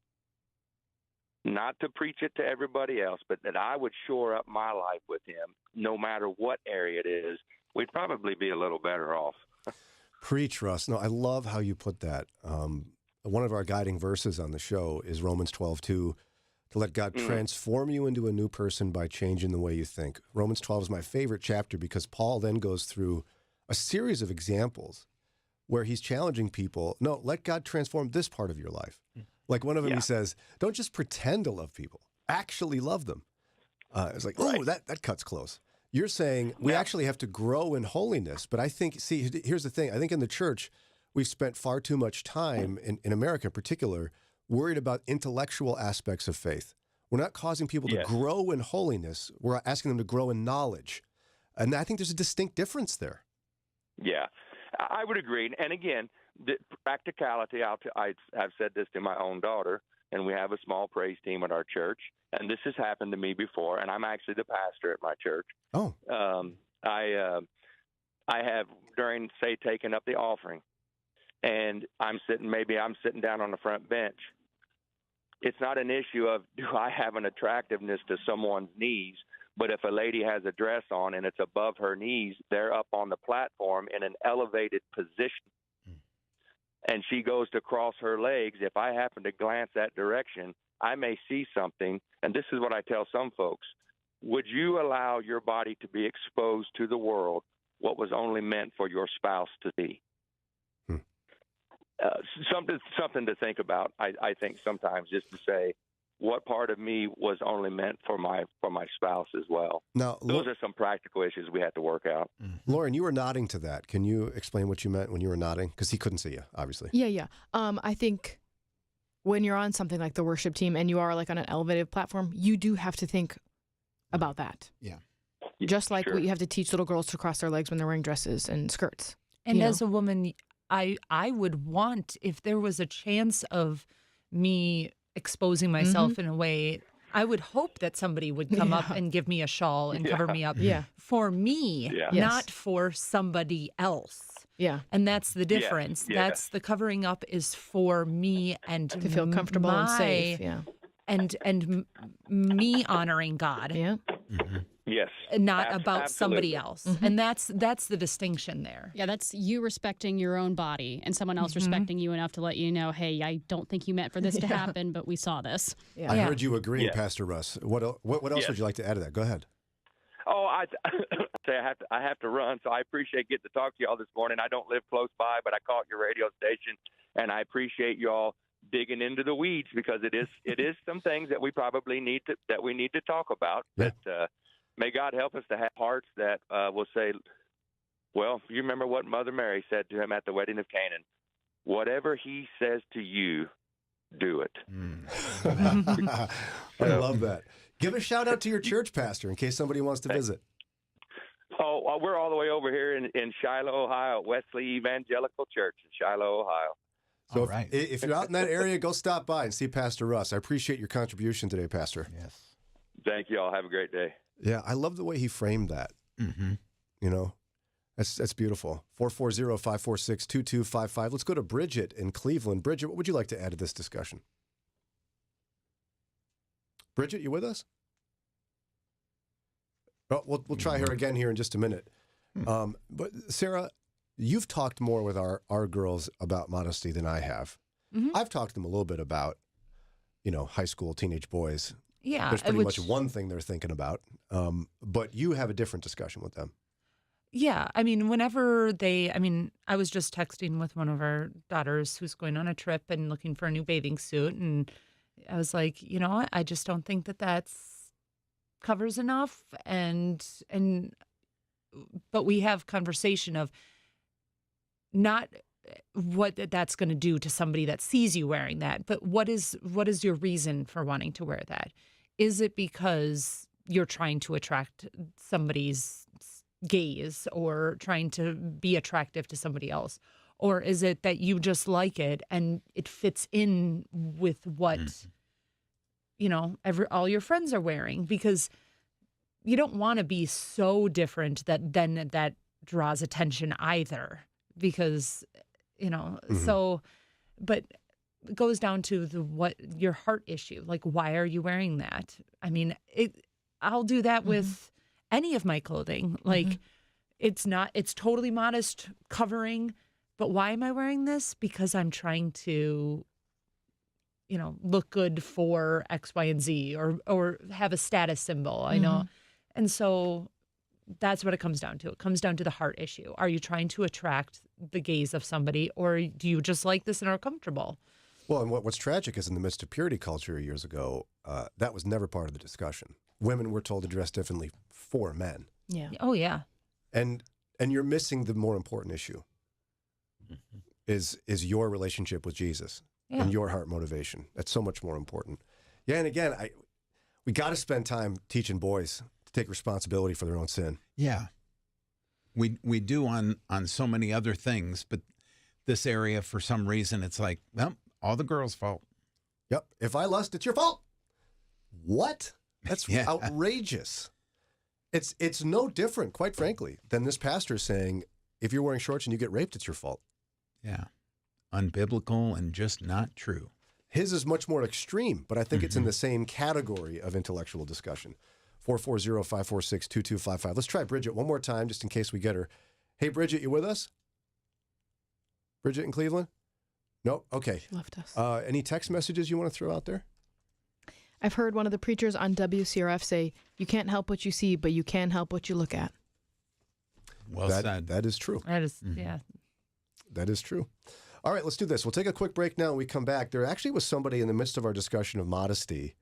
not to preach it to everybody else, but that I would shore up my life with him, no matter what area it is, we'd probably be a little better off. Preach, Russ. No, I love how you put that. One of our guiding verses on the show is Romans 12:2, to let God transform you into a new person by changing the way you think. Romans 12 is my favorite chapter because Paul then goes through a series of examples where he's challenging people. No, let God transform this part of your life. Like one of them, he says, don't just pretend to love people. Actually love them. It's like, oh, that cuts close. You're saying we actually have to grow in holiness. But I think, see, here's the thing. I think in the church, we've spent far too much time, in America in particular, worried about intellectual aspects of faith. We're not causing people to grow in holiness. We're asking them to grow in knowledge. And I think there's a distinct difference there. Yeah, I would agree. And again, the practicality, I've said this to my own daughter, and we have a small praise team at our church. And this has happened to me before, and I'm actually the pastor at my church. Oh. I have, during, say, taking up the offering, and I'm sitting down on the front bench. It's not an issue of, do I have an attractiveness to someone's knees? But if a lady has a dress on and it's above her knees, they're up on the platform in an elevated position. And she goes to cross her legs. If I happen to glance that direction, I may see something. And this is what I tell some folks. Would you allow your body to be exposed to the world what was only meant for your spouse to see? Something to think about, I think, sometimes, just to say, what part of me was only meant for my spouse as well. Now, those are some practical issues we had to work out. Lauren, you were nodding to that. Can you explain what you meant when you were nodding? Because he couldn't see you, obviously. Yeah. I think when you're on something like the worship team and you are like on an elevated platform, you do have to think about that. Yeah. Just like you have to teach little girls to cross their legs when they're wearing dresses and skirts. And as a woman, I would want, if there was a chance of me exposing myself in a way, I would hope that somebody would come up and give me a shawl and cover me up for me, not for somebody else. Yeah. And that's the difference. Yes. That's the covering up is for me and to feel comfortable and safe. Yeah. And me honoring God. Yeah. Yes. Not about somebody else. And that's the distinction there. Yeah, that's you respecting your own body and someone else respecting you enough to let you know, hey, I don't think you meant for this to happen, but we saw this. Yeah. I heard you agreeing, Pastor Russ. What else would you like to add to that? Go ahead. Oh, I have to run, so I appreciate getting to talk to y'all this morning. I don't live close by, but I caught your radio station, and I appreciate y'all digging into the weeds, because it is some things that we probably need to talk about. Yeah. But may God help us to have hearts that will say, well, you remember what Mother Mary said to him at the wedding of Canaan: whatever he says to you, do it. I love that. Give a shout out to your church pastor in case somebody wants to visit. Oh, we're all the way over here in Shiloh, Ohio, Wesley Evangelical Church in Shiloh, Ohio. So if you're out in that area, go stop by and see Pastor Russ. I appreciate your contribution today, Pastor. Yes. Thank you all. Have a great day. Yeah, I love the way he framed that. You know, that's beautiful. 440-546-2255. Let's go to Bridget in Cleveland. Bridget, what would you like to add to this discussion? Bridget, you with us? Oh, we'll try her again here in just a minute. But Sara, you've talked more with our girls about modesty than I have. I've talked to them a little bit about, high school, teenage boys. Yeah. There's pretty much one thing they're thinking about. But you have a different discussion with them. Yeah. I mean, I was just texting with one of our daughters who's going on a trip and looking for a new bathing suit. And I was like, I just don't think that's covers enough. But we have conversation of not what that's going to do to somebody that sees you wearing that, but what is your reason for wanting to wear that? Is it because you're trying to attract somebody's gaze or trying to be attractive to somebody else? Or is it that you just like it and it fits in with what, all your friends are wearing? Because you don't want to be so different that draws attention either. Because, so, but it goes down to what your heart issue. Like, why are you wearing that? I mean, I'll do that with any of my clothing. Like, it's totally modest covering, but why am I wearing this? Because I'm trying to, look good for X, Y, and Z or have a status symbol, I know. And so that's what it comes down to. It comes down to the heart issue. Are you trying to attract the gaze of somebody, or do you just like this and are comfortable? Well, and what's tragic is in the midst of purity culture years ago, that was never part of the discussion. women were told to dress differently for men. Yeah. Oh, yeah. And you're missing the more important issue. Is your relationship with Jesus and your heart motivation. That's so much more important. Yeah, and again, we got to spend time teaching boys to take responsibility for their own sin. Yeah. We do on so many other things, but this area, for some reason, it's like, well, all the girls' fault. Yep. If I lust, it's your fault. What? That's outrageous. It's no different, quite frankly, than this pastor saying, if you're wearing shorts and you get raped, it's your fault. Yeah. Unbiblical and just not true. His is much more extreme, but I think it's in the same category of intellectual discussion. 440-546-2255. Let's try Bridget one more time, just in case we get her. Hey, Bridget, you with us? Bridget in Cleveland? Nope. Okay. She left us. Any text messages you want to throw out there? I've heard one of the preachers on WCRF say, you can't help what you see, but you can help what you look at. Well said. That is true. That is, yeah. That is true. All right, let's do this. We'll take a quick break now and we come back. There actually was somebody in the midst of our discussion of modesty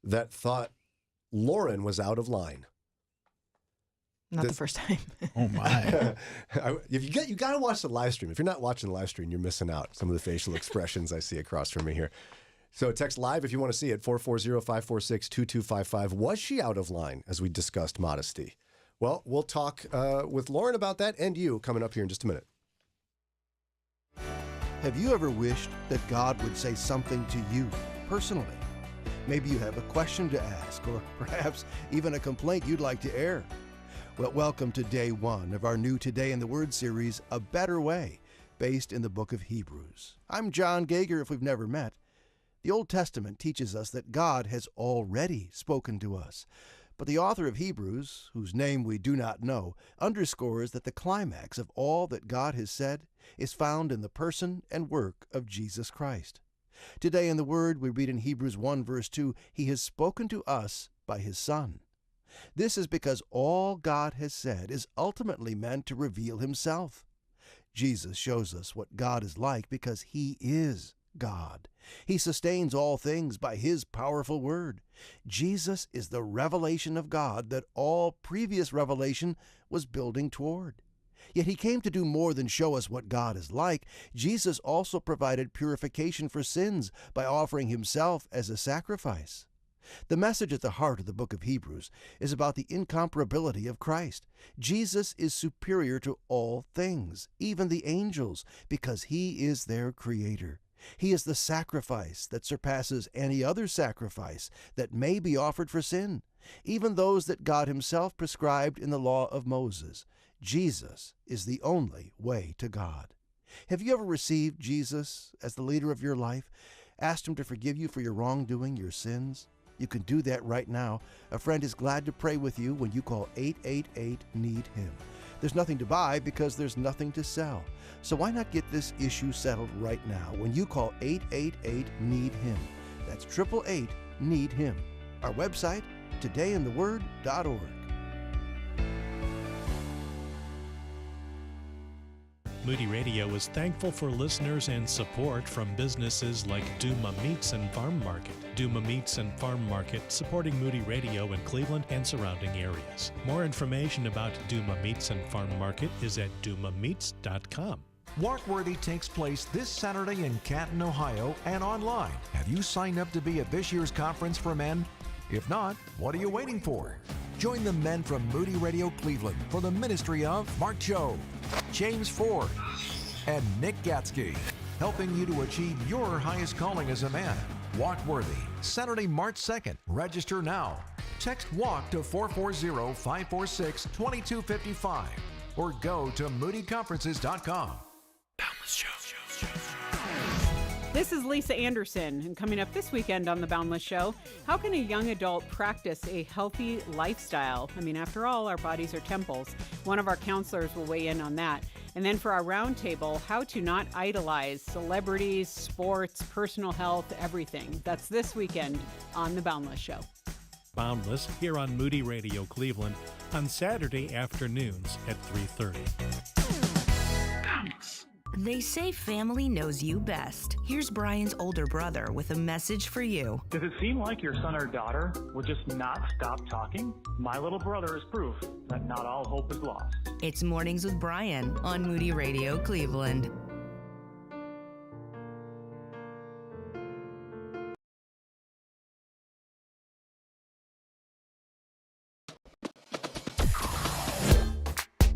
that thought Lauren was out of line. Not the first time. Oh, my. You got to watch the live stream. If you're not watching the live stream, you're missing out. Some of the facial expressions I see across from me here. So text live if you want to see it, 440-546-2255. Was she out of line as we discussed modesty? Well, we'll talk with Lauren about that and you coming up here in just a minute. Have you ever wished that God would say something to you personally? Maybe you have a question to ask, or perhaps even a complaint you'd like to air. Well, welcome to day one of our new Today in the Word series, A Better Way, based in the book of Hebrews. I'm John Gager, if we've never met. The Old Testament teaches us that God has already spoken to us. But the author of Hebrews, whose name we do not know, underscores that the climax of all that God has said is found in the person and work of Jesus Christ. Today in the Word, we read in Hebrews 1 verse 2, He has spoken to us by His Son. This is because all God has said is ultimately meant to reveal Himself. Jesus shows us what God is like because He is God. He sustains all things by His powerful word. Jesus is the revelation of God that all previous revelation was building toward. Yet He came to do more than show us what God is like. Jesus also provided purification for sins by offering Himself as a sacrifice. The message at the heart of the book of Hebrews is about the incomparability of Christ. Jesus is superior to all things, even the angels, because He is their creator. He is the sacrifice that surpasses any other sacrifice that may be offered for sin, even those that God Himself prescribed in the law of Moses. Jesus is the only way to God. Have you ever received Jesus as the leader of your life, asked Him to forgive you for your wrongdoing, your sins? You can do that right now. A friend is glad to pray with you when you call 888-NEED-HIM. There's nothing to buy because there's nothing to sell. So why not get this issue settled right now when you call 888-NEED-HIM. That's 888-NEED-HIM. Our website, todayintheword.org. Moody Radio is thankful for listeners and support from businesses like Duma Meats and Farm Market. Duma Meats and Farm Market, supporting Moody Radio in Cleveland and surrounding areas. More information about Duma Meats and Farm Market is at dumameats.com. Walkworthy takes place this Saturday in Canton, Ohio, and online. Have you signed up to be at this year's conference for men? If not, what are you waiting for? Join the men from Moody Radio Cleveland for the ministry of Mark Joe, James Ford, and Nick Gatsky, helping you to achieve your highest calling as a man. Walkworthy, Saturday, March 2nd. Register now. Text WALK to 440-546-2255 or go to moodyconferences.com. Boundless Show. This is Lisa Anderson, and coming up this weekend on The Boundless Show, how can a young adult practice a healthy lifestyle? I mean, after all, our bodies are temples. One of our counselors will weigh in on that. And then for our roundtable, how to not idolize celebrities, sports, personal health, everything. That's this weekend on The Boundless Show. Boundless here on Moody Radio Cleveland on Saturday afternoons at 3:30. They say family knows you best. Here's Brian's older brother with a message for you. Does it seem like your son or daughter will just not stop talking? My little brother is proof that not all hope is lost. It's Mornings with Brian on Moody Radio Cleveland.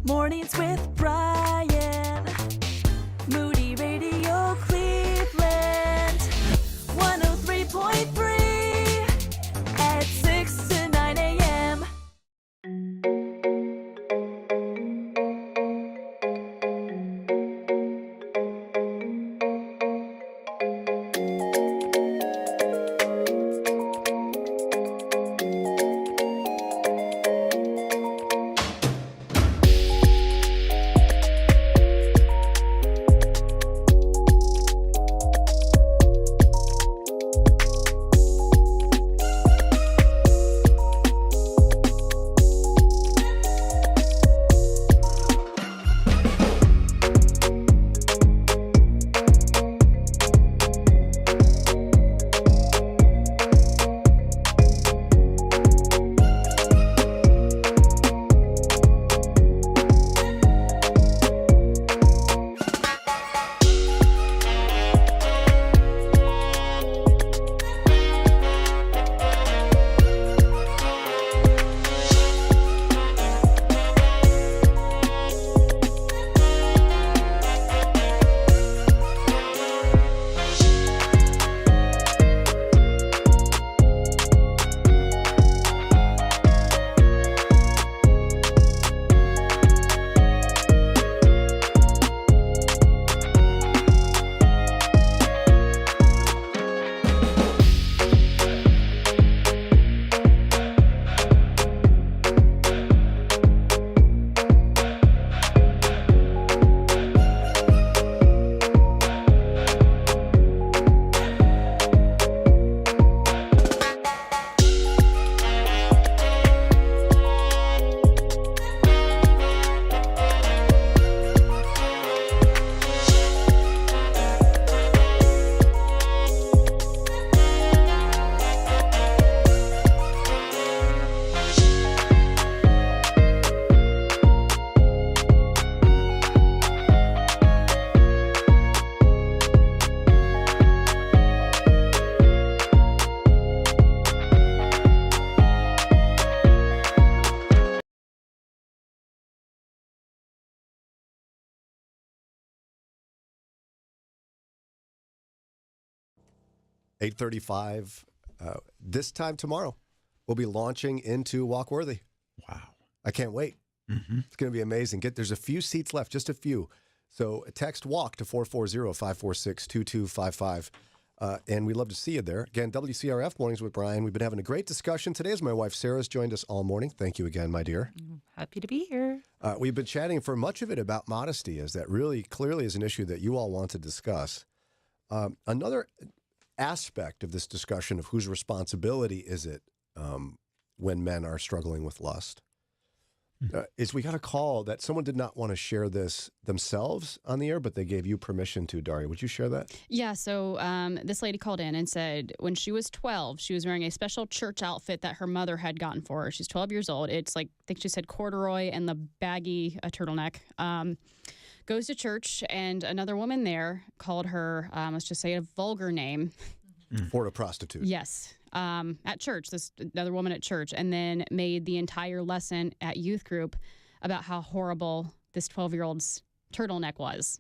Mornings with Brian. Moody Radio Cleveland. 103.3 at 6 to 9 a.m. $8:35. This time tomorrow, we'll be launching into Walkworthy. Wow. I can't wait. Mm-hmm. It's going to be amazing. There's a few seats left, just a few. So text WALK to 440-546-2255. And we'd love to see you there. Again, WCRF Mornings with Brian. We've been having a great discussion today as my wife Sarah's joined us all morning. Thank you again, my dear. Happy to be here. We've been chatting for much of it about modesty, as that really clearly is an issue that you all want to discuss. Another aspect of this discussion of whose responsibility is it when men are struggling with lust is we got a call that someone did not want to share this themselves on the air, but they gave you permission to. Daria, would you share that? Yeah, so this lady called in and said when she was 12, she was wearing a special church outfit that her mother had gotten for her. She's 12 years old. It's like, I think she said corduroy and the baggy turtleneck. Goes to church, and another woman there called her, let's just say a vulgar name. For a prostitute. Yes. At church, this another woman at church, and then made the entire lesson at youth group about how horrible this 12-year-old's turtleneck was.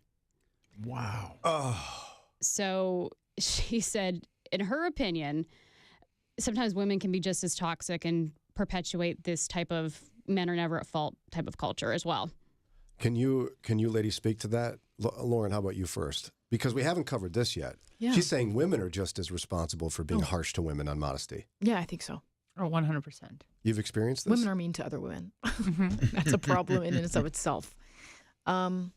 Wow. Oh. So she said, in her opinion, sometimes women can be just as toxic and perpetuate this type of men are never at fault type of culture as well. Can you ladies speak to that? Lauren, how about you first? Because we haven't covered this yet. Yeah. She's saying women are just as responsible for being harsh to women on modesty. Yeah, I think so. Oh, 100%. You've experienced this? Women are mean to other women. That's a problem in and of itself. I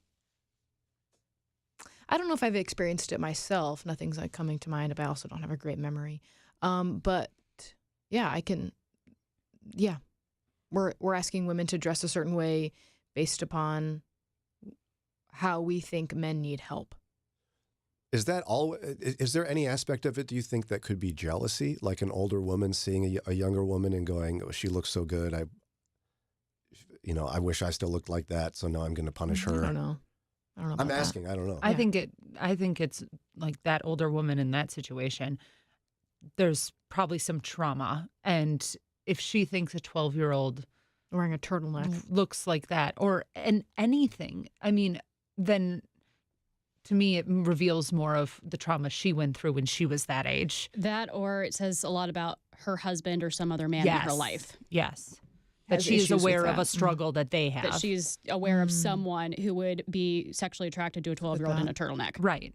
don't know if I've experienced it myself. Nothing's like coming to mind, but I also don't have a great memory. But yeah, I can. Yeah, we're asking women to dress a certain way based upon how we think men need help. Is that all? Is there any aspect of it, do you think, that could be jealousy? Like an older woman seeing a younger woman and going, oh, she looks so good. I wish I still looked like that. So now I'm going to punish her. I don't know. I'm asking. I don't know. I think it's like that older woman in that situation. There's probably some trauma, and if she thinks a 12-year-old wearing a turtleneck looks like that, or anything, I mean, then to me it reveals more of the trauma she went through when she was that age. That, or it says a lot about her husband or some other man in her life. Yes. That Has she's issues aware with of that. a struggle that they have. That she's aware of someone who would be sexually attracted to a 12-year-old in a turtleneck. Right.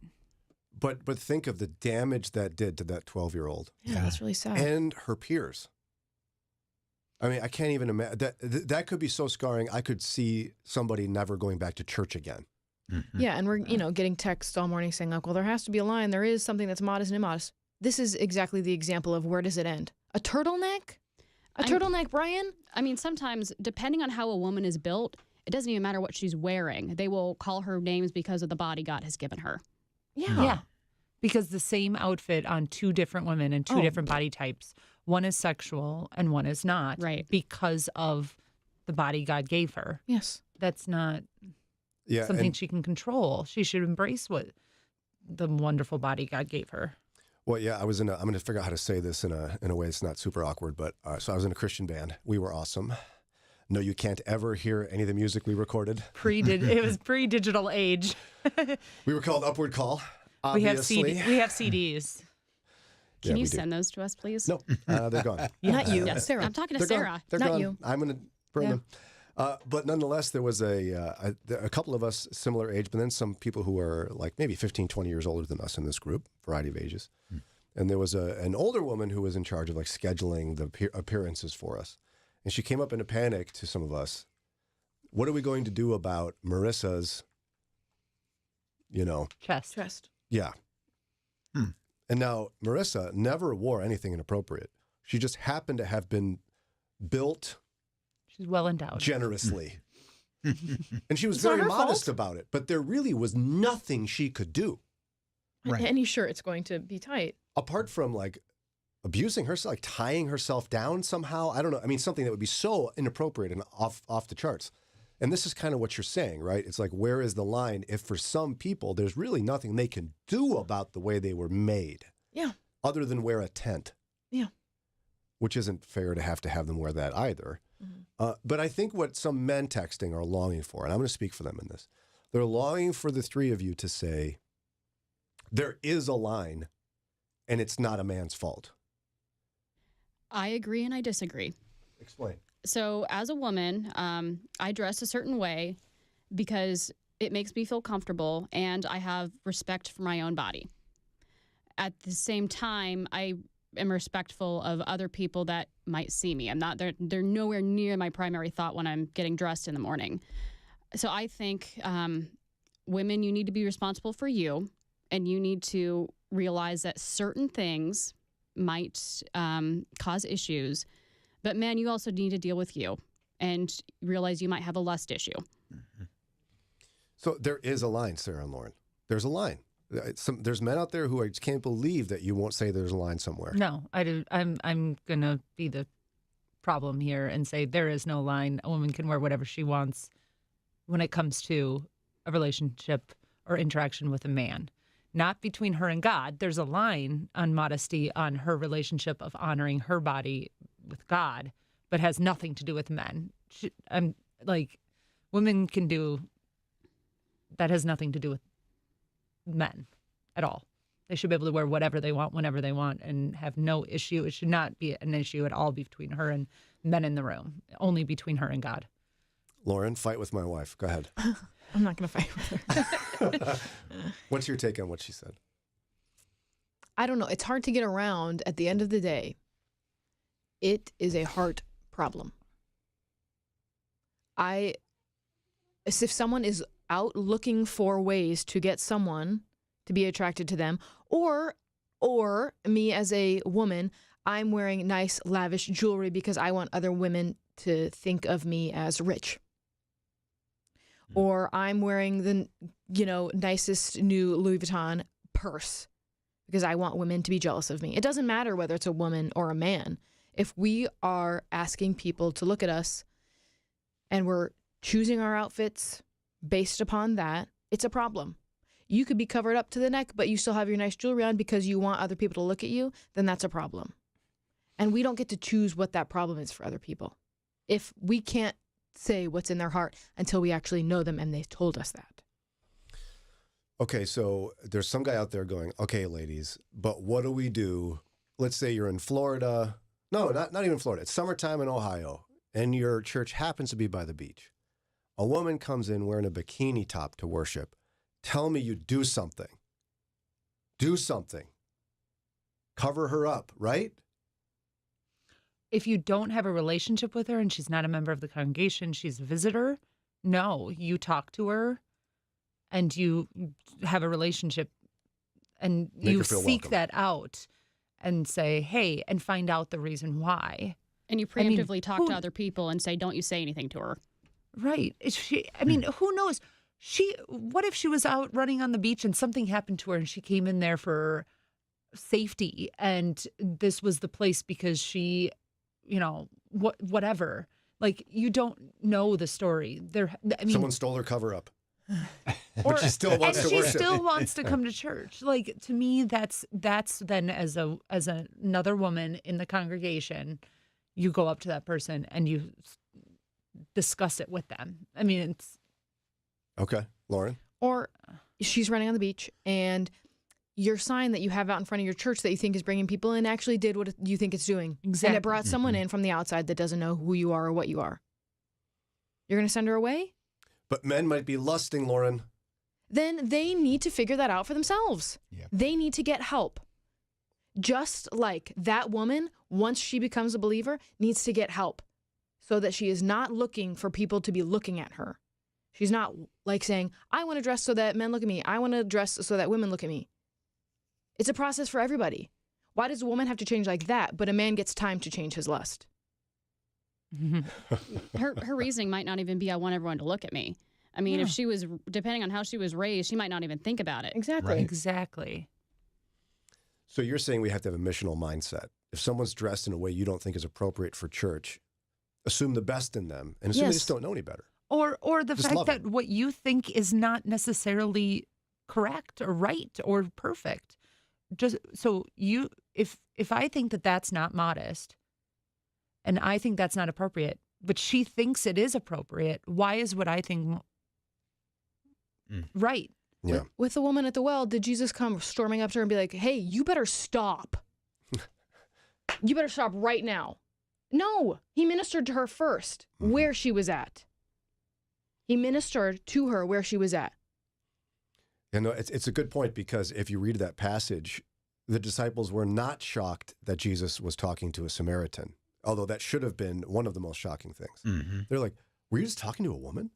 But think of the damage that did to that 12-year-old. Yeah, that's really sad. And her peers. I mean, I can't even imagine. That could be so scarring. I could see somebody never going back to church again. Mm-hmm. Yeah, and we're getting texts all morning saying, like, well, there has to be a line. There is something that's modest and immodest. This is exactly the example of where does it end? A turtleneck? A turtleneck, Brian? I mean, sometimes, depending on how a woman is built, it doesn't even matter what she's wearing. They will call her names because of the body God has given her. Yeah. Because the same outfit on two different women and two different body types, one is sexual and one is not. Right. Because of the body God gave her. Yes. That's not something and- she can control. She should embrace what the wonderful body God gave her. Well, yeah, I'm going to figure out how to say this in a way that's not super awkward, but so I was in a Christian band. We were awesome. No, you can't ever hear any of the music we recorded. It was pre-digital age. We were called Upward Call, We have obviously. CDs. Can Yeah, you we do. send those to us, please? No, they're gone. Not you, Yes. Sarah. I'm talking to They're Sarah. gone. They're Not gone. you. I'm going to burn them. But nonetheless, there was a couple of us similar age, but then some people who were like maybe 15, 20 years older than us in this group, variety of ages. And there was an older woman who was in charge of like scheduling the appearances for us. And she came up in a panic to some of us. What are we going to do about Marissa's, Chest. Yeah. And now Marissa never wore anything inappropriate. She just happened to have been built She's well endowed. generously. And she was It's not very her modest fault. about it, but there really was nothing she could do Any shirt, it's going to be tight. apart from like abusing herself, like tying herself down somehow. I don't know. I mean, something that would be so inappropriate and off the charts. And this is kind of what you're saying, right? It's like, where is the line? If for some people, there's really nothing they can do about the way they were made. Yeah. Other than wear a tent. Yeah. Which isn't fair to have them wear that either. But I think what some men texting are longing for, and I'm going to speak for them in this, they're longing for the three of you to say, there is a line and it's not a man's fault. I agree and I disagree. Explain. So as a woman, I dress a certain way because it makes me feel comfortable and I have respect for my own body. At the same time, I am respectful of other people that might see me. They're nowhere near my primary thought when I'm getting dressed in the morning. So I think women, you need to be responsible for you, and you need to realize that certain things might cause issues. But men, you also need to deal with you and realize you might have a lust issue. So there is a line, Sarah and Lauren. There's a line. There's men out there who I just can't believe that you won't say there's a line somewhere. No, I do. I'm gonna be the problem here and say there is no line. A woman can wear whatever she wants when it comes to a relationship or interaction with a man. Not between her and God. There's a line on modesty on her relationship of honoring her body with God, but has nothing to do with men. I'm like, women can do that, has nothing to do with men at all. They should be able to wear whatever they want, whenever they want, and have no issue. It should not be an issue at all between her and men in the room, only between her and God. Lauren, fight with my wife. Go ahead. I'm not going to fight with her. What's your take on what she said? I don't know. It's hard to get around at the end of the day. It is a heart problem. As if someone is out looking for ways to get someone to be attracted to them, or me as a woman, I'm wearing nice, lavish jewelry because I want other women to think of me as rich. or I'm wearing the, nicest new Louis Vuitton purse because I want women to be jealous of me. It doesn't matter whether it's a woman or a man. If we are asking people to look at us and we're choosing our outfits based upon that, it's a problem. You could be covered up to the neck, but you still have your nice jewelry on because you want other people to look at you, then that's a problem. And we don't get to choose what that problem is for other people. If we can't say what's in their heart until we actually know them and they've told us that. Okay, so there's some guy out there going, okay, ladies, but what do we do? Let's say you're in Florida. No, not even Florida. It's summertime in Ohio, and your church happens to be by the beach. A woman comes in wearing a bikini top to worship. Tell me you do something. Do something. Cover her up, right? If you don't have a relationship with her and she's not a member of the congregation, she's a visitor, no, you talk to her and you have a relationship and you seek that out and say, hey, and find out the reason why. And you preemptively talk to other people and say, don't you say anything to her. Right. Who knows? What if she was out running on the beach and something happened to her and she came in there for safety and this was the place because she, whatever. Like, you don't know the story. Someone stole her cover up. But she still wants to worship. She still wants to come to church. Like, to me, that's then as another woman in the congregation, you go up to that person and you discuss it with them. I mean, it's okay, Lauren. Or she's running on the beach and your sign that you have out in front of your church that you think is bringing people in actually did what you think it's doing. Exactly. And it brought someone in from the outside that doesn't know who you are or what you are. You're going to send her away? But men might be lusting, Lauren. Then they need to figure that out for themselves. Yep. They need to get help. Just like that woman, once she becomes a believer, needs to get help so that she is not looking for people to be looking at her. She's not like saying, I want to dress so that men look at me. I want to dress so that women look at me. It's a process for everybody. Why does a woman have to change like that, but a man gets time to change his lust? Her reasoning might not even be, I want everyone to look at me. I mean, if she was, depending on how she was raised, she might not even think about it. Exactly. Right. Exactly. So you're saying we have to have a missional mindset. If someone's dressed in a way you don't think is appropriate for church, assume the best in them and assume they just don't know any better. Or the Just fact love that them. what you think is not necessarily correct or right or perfect. Just so if I think that that's not modest and I think that's not appropriate, but she thinks it is appropriate, why is what I think right? Yeah. With the woman at the well, did Jesus come storming up to her and be like, hey, you better stop. You better stop right now. No, he ministered to her first where she was at. He ministered to her where she was at. And no, it's a good point because if you read that passage, the disciples were not shocked that Jesus was talking to a Samaritan, although that should have been one of the most shocking things. Mm-hmm. They're like, were you just talking to a woman?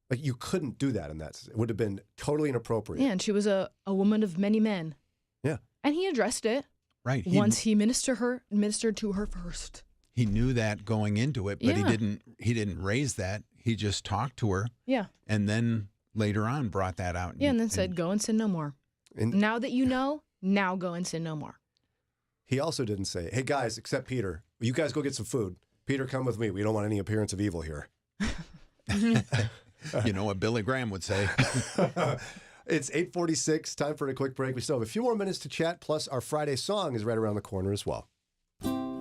Like, you couldn't do that in that. It would have been totally inappropriate. Yeah, and she was a woman of many men. Yeah. And he addressed it. Right. Once he ministered to her first. He knew that going into it, but Yeah. he didn't raise that. He just talked to her. Yeah. And then later on brought that out. Yeah, and then said, go and sin no more. And Now that you know, now go and sin no more. he also didn't say, hey, guys, except Peter, you guys go get some food. Peter, come with me. We don't want any appearance of evil here. You know what Billy Graham would say. It's 8:46. Time for a quick break. We still have a few more minutes to chat, plus our Friday song is right around the corner as well.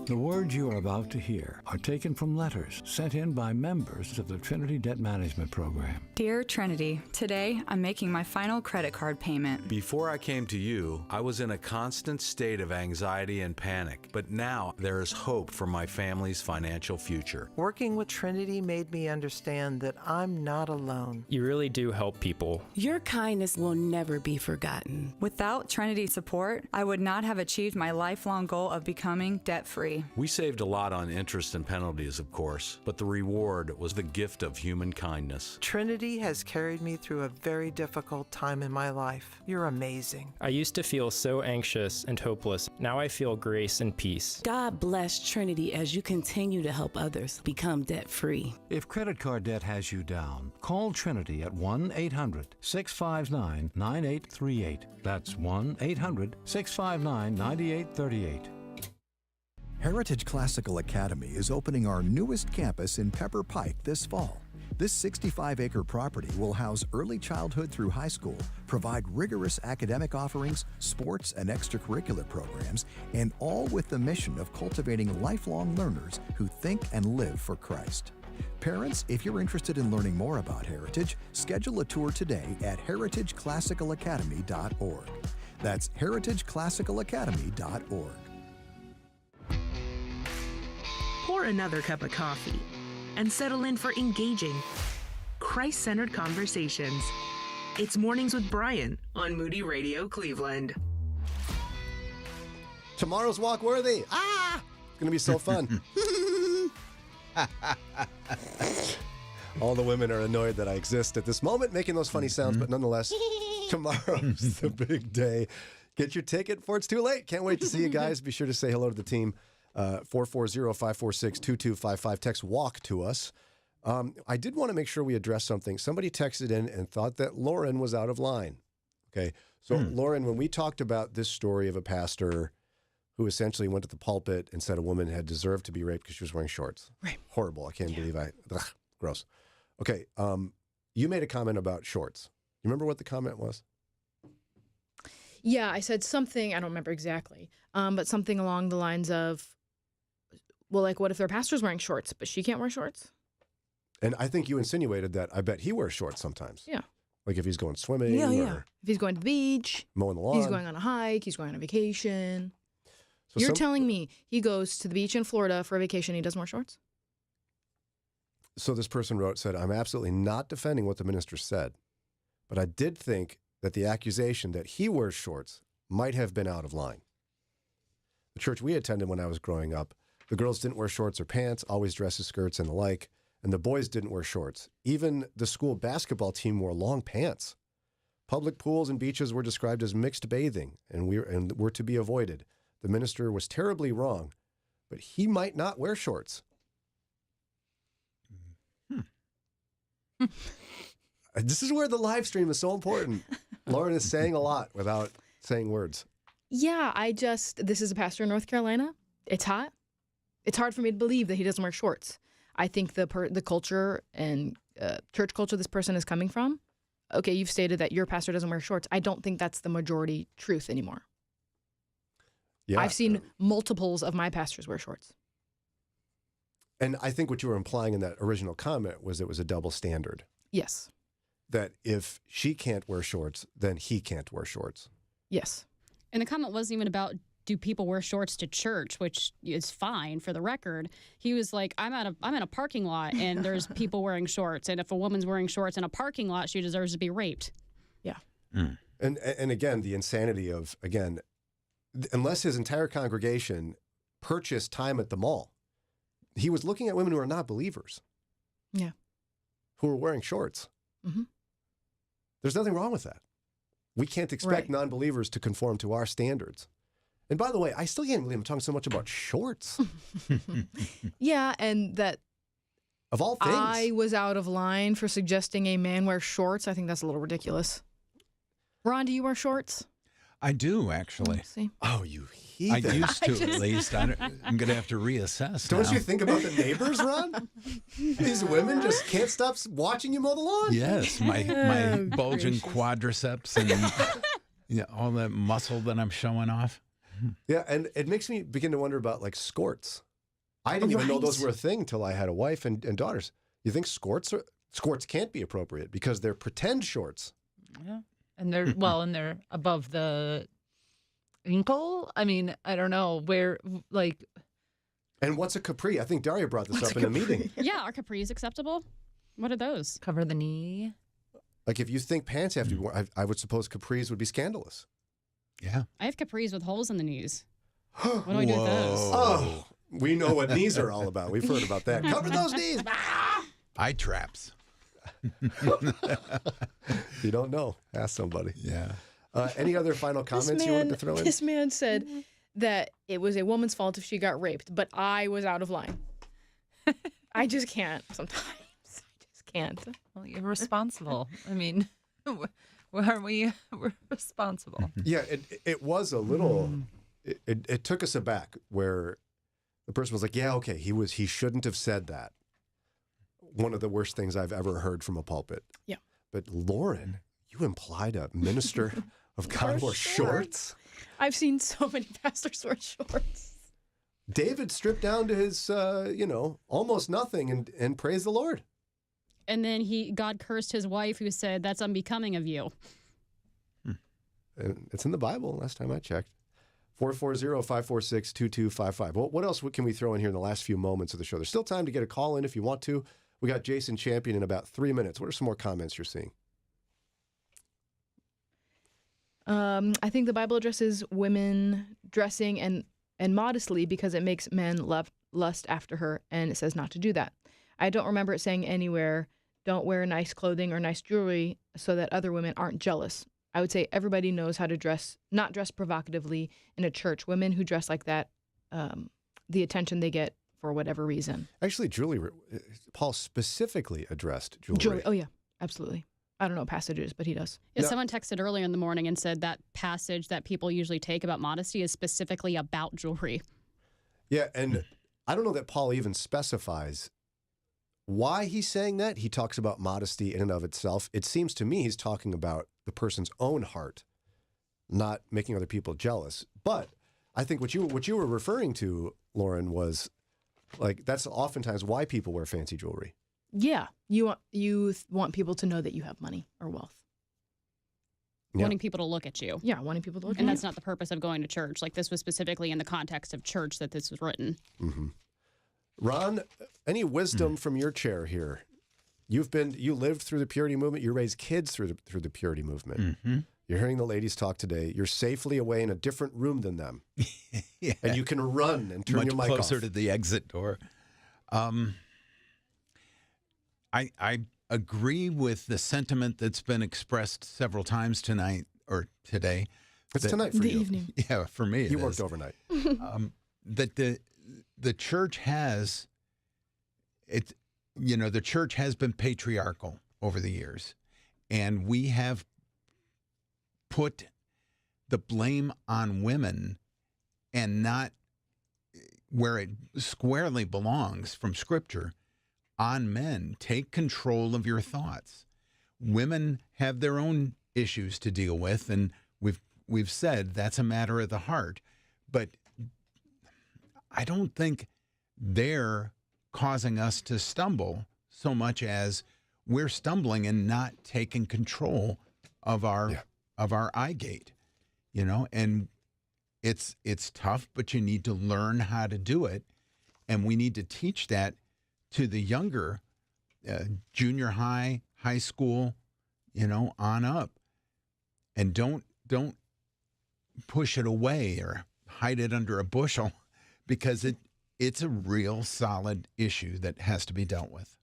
The words you are about to hear are taken from letters sent in by members of the Trinity Debt Management Program. Dear Trinity, today I'm making my final credit card payment. Before I came to you, I was in a constant state of anxiety and panic, but now there is hope for my family's financial future. Working with Trinity made me understand that I'm not alone. You really do help people. Your kindness will never be forgotten. Without Trinity's support, I would not have achieved my lifelong goal of becoming debt-free. free. We saved a lot on interest and penalties, of course, but the reward was the gift of human kindness. Trinity has carried me through a very difficult time in my life. You're amazing. I used to feel so anxious and hopeless. Now I feel grace and peace. God bless Trinity as you continue to help others become debt-free. If credit card debt has you down, call Trinity at 1-800-659-9838. That's 1-800-659-9838. Heritage Classical Academy is opening our newest campus in Pepper Pike this fall. This 65-acre property will house early childhood through high school, provide rigorous academic offerings, sports and extracurricular programs, and all with the mission of cultivating lifelong learners who think and live for Christ. Parents, if you're interested in learning more about Heritage, schedule a tour today at heritageclassicalacademy.org. That's heritageclassicalacademy.org. Pour another cup of coffee and settle in for engaging, Christ-centered conversations. It's Mornings with Brian on Moody Radio Cleveland. Tomorrow's Walk Worthy. It's going to be so fun. All the women are annoyed that I exist at this moment, making those funny sounds, but nonetheless, tomorrow's the big day. Get your ticket before it's too late. Can't wait to see you guys. Be sure to say hello to the team. 440-546-2255. Text WALK to us. I did want to make sure we address something. Somebody texted in and thought that Lauren was out of line. Okay. So, Lauren, when we talked about this story of a pastor who essentially went to the pulpit and said a woman had deserved to be raped because she was wearing shorts. Right. Horrible. I can't believe gross. Okay. You made a comment about shorts. You remember what the comment was? Yeah, I said something, I don't remember exactly, but something along the lines of, well, like, what if their pastor's wearing shorts, but she can't wear shorts? And I think you insinuated that I bet he wears shorts sometimes. Yeah. Like if he's going swimming If he's going to the beach, mowing the lawn. He's going on a hike, he's going on a vacation. So You're telling me he goes to the beach in Florida for a vacation and he doesn't wear shorts? So this person said, I'm absolutely not defending what the minister said, but I did think that the accusation that he wears shorts might have been out of line. The church we attended when I was growing up, the girls didn't wear shorts or pants, always dresses, skirts, and the like, and the boys didn't wear shorts. Even the school basketball team wore long pants. Public pools and beaches were described as mixed bathing and were to be avoided. The minister was terribly wrong, but he might not wear shorts. This is where the live stream is so important. Lauren is saying a lot without saying words. Yeah, this is a pastor in North Carolina. It's hot. It's hard for me to believe that he doesn't wear shorts. I think the culture and church culture this person is coming from, okay, you've stated that your pastor doesn't wear shorts. I don't think that's the majority truth anymore. Yeah, I've seen multiples of my pastors wear shorts. And I think what you were implying in that original comment was it was a double standard. Yes. That if she can't wear shorts, then he can't wear shorts. Yes. And the comment wasn't even about, do people wear shorts to church, which is fine for the record. He was like, I'm in a parking lot and there's people wearing shorts. And if a woman's wearing shorts in a parking lot, she deserves to be raped. Yeah. And again, the insanity of, unless his entire congregation purchased time at the mall, he was looking at women who are not believers. Yeah. Who are wearing shorts. Mm-hmm. There's nothing wrong with that. We can't expect non-believers to conform to our standards. And by the way, I still can't believe I'm talking so much about shorts. Yeah, and that of all things, I was out of line for suggesting a man wear shorts. I think that's a little ridiculous. Ron, do you wear shorts? I do, actually. See. Oh, you heathen. I used to, at least. I'm going to have to reassess. Don't now. you think about the neighbors, Ron? These women just can't stop watching you mow the lawn. Yes, my bulging quadriceps and all that muscle that I'm showing off. Yeah, and it makes me begin to wonder about like skirts. I didn't even know those were a thing till I had a wife and daughters. You think skirts can't be appropriate because they're pretend shorts. Yeah. And they're above the ankle. I mean, I don't know where, like. And what's a capri? I think Daria brought this up in a meeting. Yeah, are capris acceptable? What are those? Cover the knee. Like if you think pants have to be worn, I would suppose capris would be scandalous. Yeah. I have capris with holes in the knees. What do I do with those? Oh, We know what knees are all about. We've heard about that. Cover those knees. Eye traps. You don't know. Ask somebody. Yeah. Any other final comments you wanted to throw in? This man said that it was a woman's fault if she got raped, but I was out of line. I just can't sometimes. I just can't. Well, you're responsible. I mean, we're responsible. Yeah, it was a little. It took us aback where the person was like, "Yeah, okay, he shouldn't have said that." One of the worst things I've ever heard from a pulpit. Yeah. But Lauren, you implied a minister of God wore shorts. I've seen so many pastors wear shorts. David stripped down to his, almost nothing and praised the Lord. And then God cursed his wife who said, "That's unbecoming of you." It's in the Bible, last time I checked. 440-546-2255. What else can we throw in here in the last few moments of the show? There's still time to get a call in if you want to. We got Jason Champion in about 3 minutes. What are some more comments you're seeing? I think the Bible addresses women dressing and modestly because it makes men lust after her, and it says not to do that. I don't remember it saying anywhere, don't wear nice clothing or nice jewelry so that other women aren't jealous. I would say everybody knows how to dress, not dress provocatively in a church. Women who dress like that, the attention they get for whatever reason. Actually, jewelry, Paul specifically addressed jewelry. Oh, yeah, absolutely. I don't know passages, but he does. Yeah, someone texted earlier in the morning and said that passage that people usually take about modesty is specifically about jewelry. Yeah, and I don't know that Paul even specifies why he's saying that. He talks about modesty in and of itself. It seems to me he's talking about the person's own heart, not making other people jealous. But I think what you were referring to, Lauren, was like that's oftentimes why people wear fancy jewelry. Yeah, you want people to know that you have money or wealth. Yeah. Wanting people to look at you. Yeah, wanting people to look at you. And that's not the purpose of going to church. Like, this was specifically in the context of church that this was written. Mm-hmm. Ron, any wisdom from your chair here? You lived through the purity movement. You raised kids through the purity movement. Mm-hmm. You're hearing the ladies talk today. You're safely away in a different room than them. Yeah. And you can run and turn Much your mic off. closer to the exit door. I agree with the sentiment that's been expressed several times tonight or today. It's tonight for you. Evening. Yeah, for me it You is. worked overnight. That the church has the church has been patriarchal over the years, and we have put the blame on women and not where it squarely belongs from Scripture on men. Take control of your thoughts. Women have their own issues to deal with, and we've said that's a matter of the heart. But I don't think they're causing us to stumble so much as we're stumbling and not taking control of our eye gate, and it's tough, but you need to learn how to do it. And we need to teach that to the younger, junior high, high school, on up. And don't push it away or hide it under a bushel, because it's a real solid issue that has to be dealt with.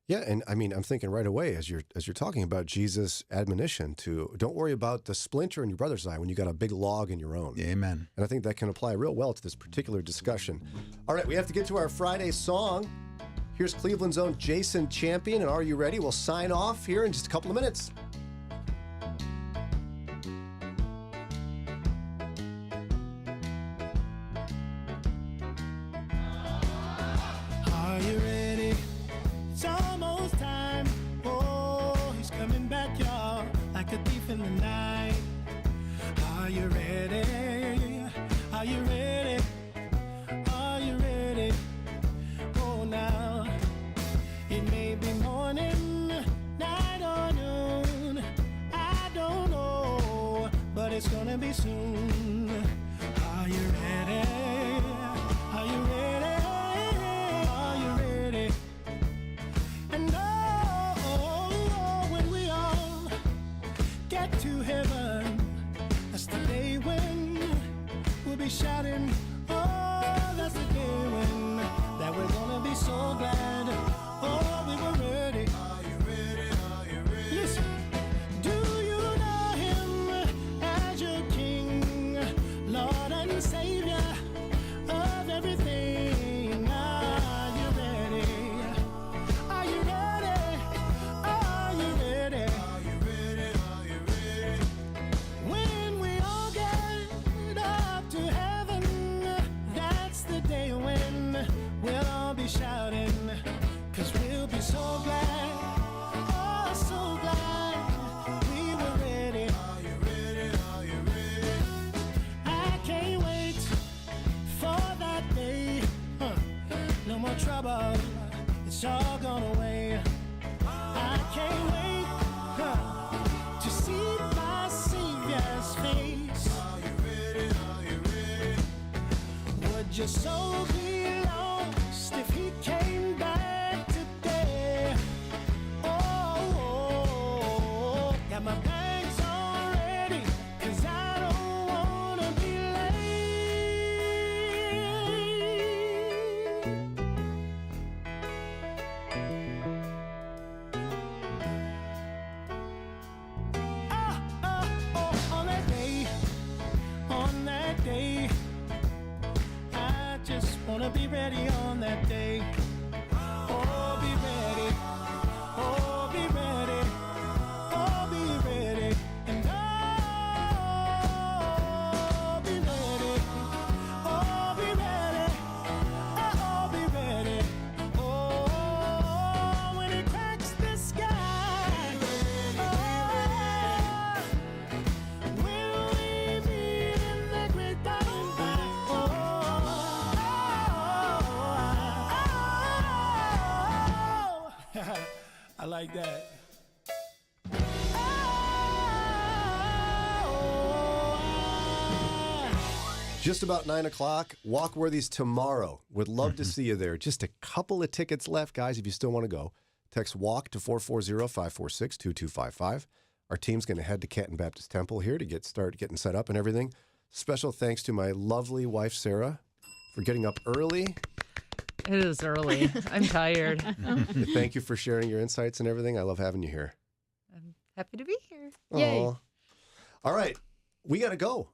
Yeah, and I mean, I'm thinking right away as you're talking about Jesus' admonition to don't worry about the splinter in your brother's eye when you got a big log in your own. Amen. And I think that can apply real well to this particular discussion. All right, we have to get to our Friday song. Here's Cleveland's own Jason Champion, and Are You Ready? We'll sign off here in just a couple of minutes. Are you ready? It's almost time. Oh, he's coming back, y'all, like a thief in the night. Are you ready? Are you ready? Are you ready? Oh, now it may be morning, night or noon. I don't know, but it's gonna be soon. Are you ready? Are you ready? Are you ready? And when we all get to heaven, that's the day when we'll be shouting, oh, that's the day when no more trouble. It's all gone away. I can't wait to see my Savior's face. Are you ready? Are you ready? Would your soul be lost if he came back today? Oh, got my bags all ready, 'cause I don't wanna be on that day, I just wanna be ready on that day. Oh, be ready. Oh, be ready. Oh, be ready. And oh, be ready. Oh, be ready. Oh, be ready. Oh, when it cracks the sky. Will we meet in the great by and by? I like that. Just about 9 o'clock. Walkworthy's tomorrow. Would love to see you there. Just a couple of tickets left, guys, if you still want to go. Text WALK to 440-546-2255. Our team's going to head to Canton Baptist Temple here to start getting set up and everything. Special thanks to my lovely wife, Sara, for getting up early. It is early. I'm tired. Thank you for sharing your insights and everything. I love having you here. I'm happy to be here. Yay. Aw. All right. We got to go.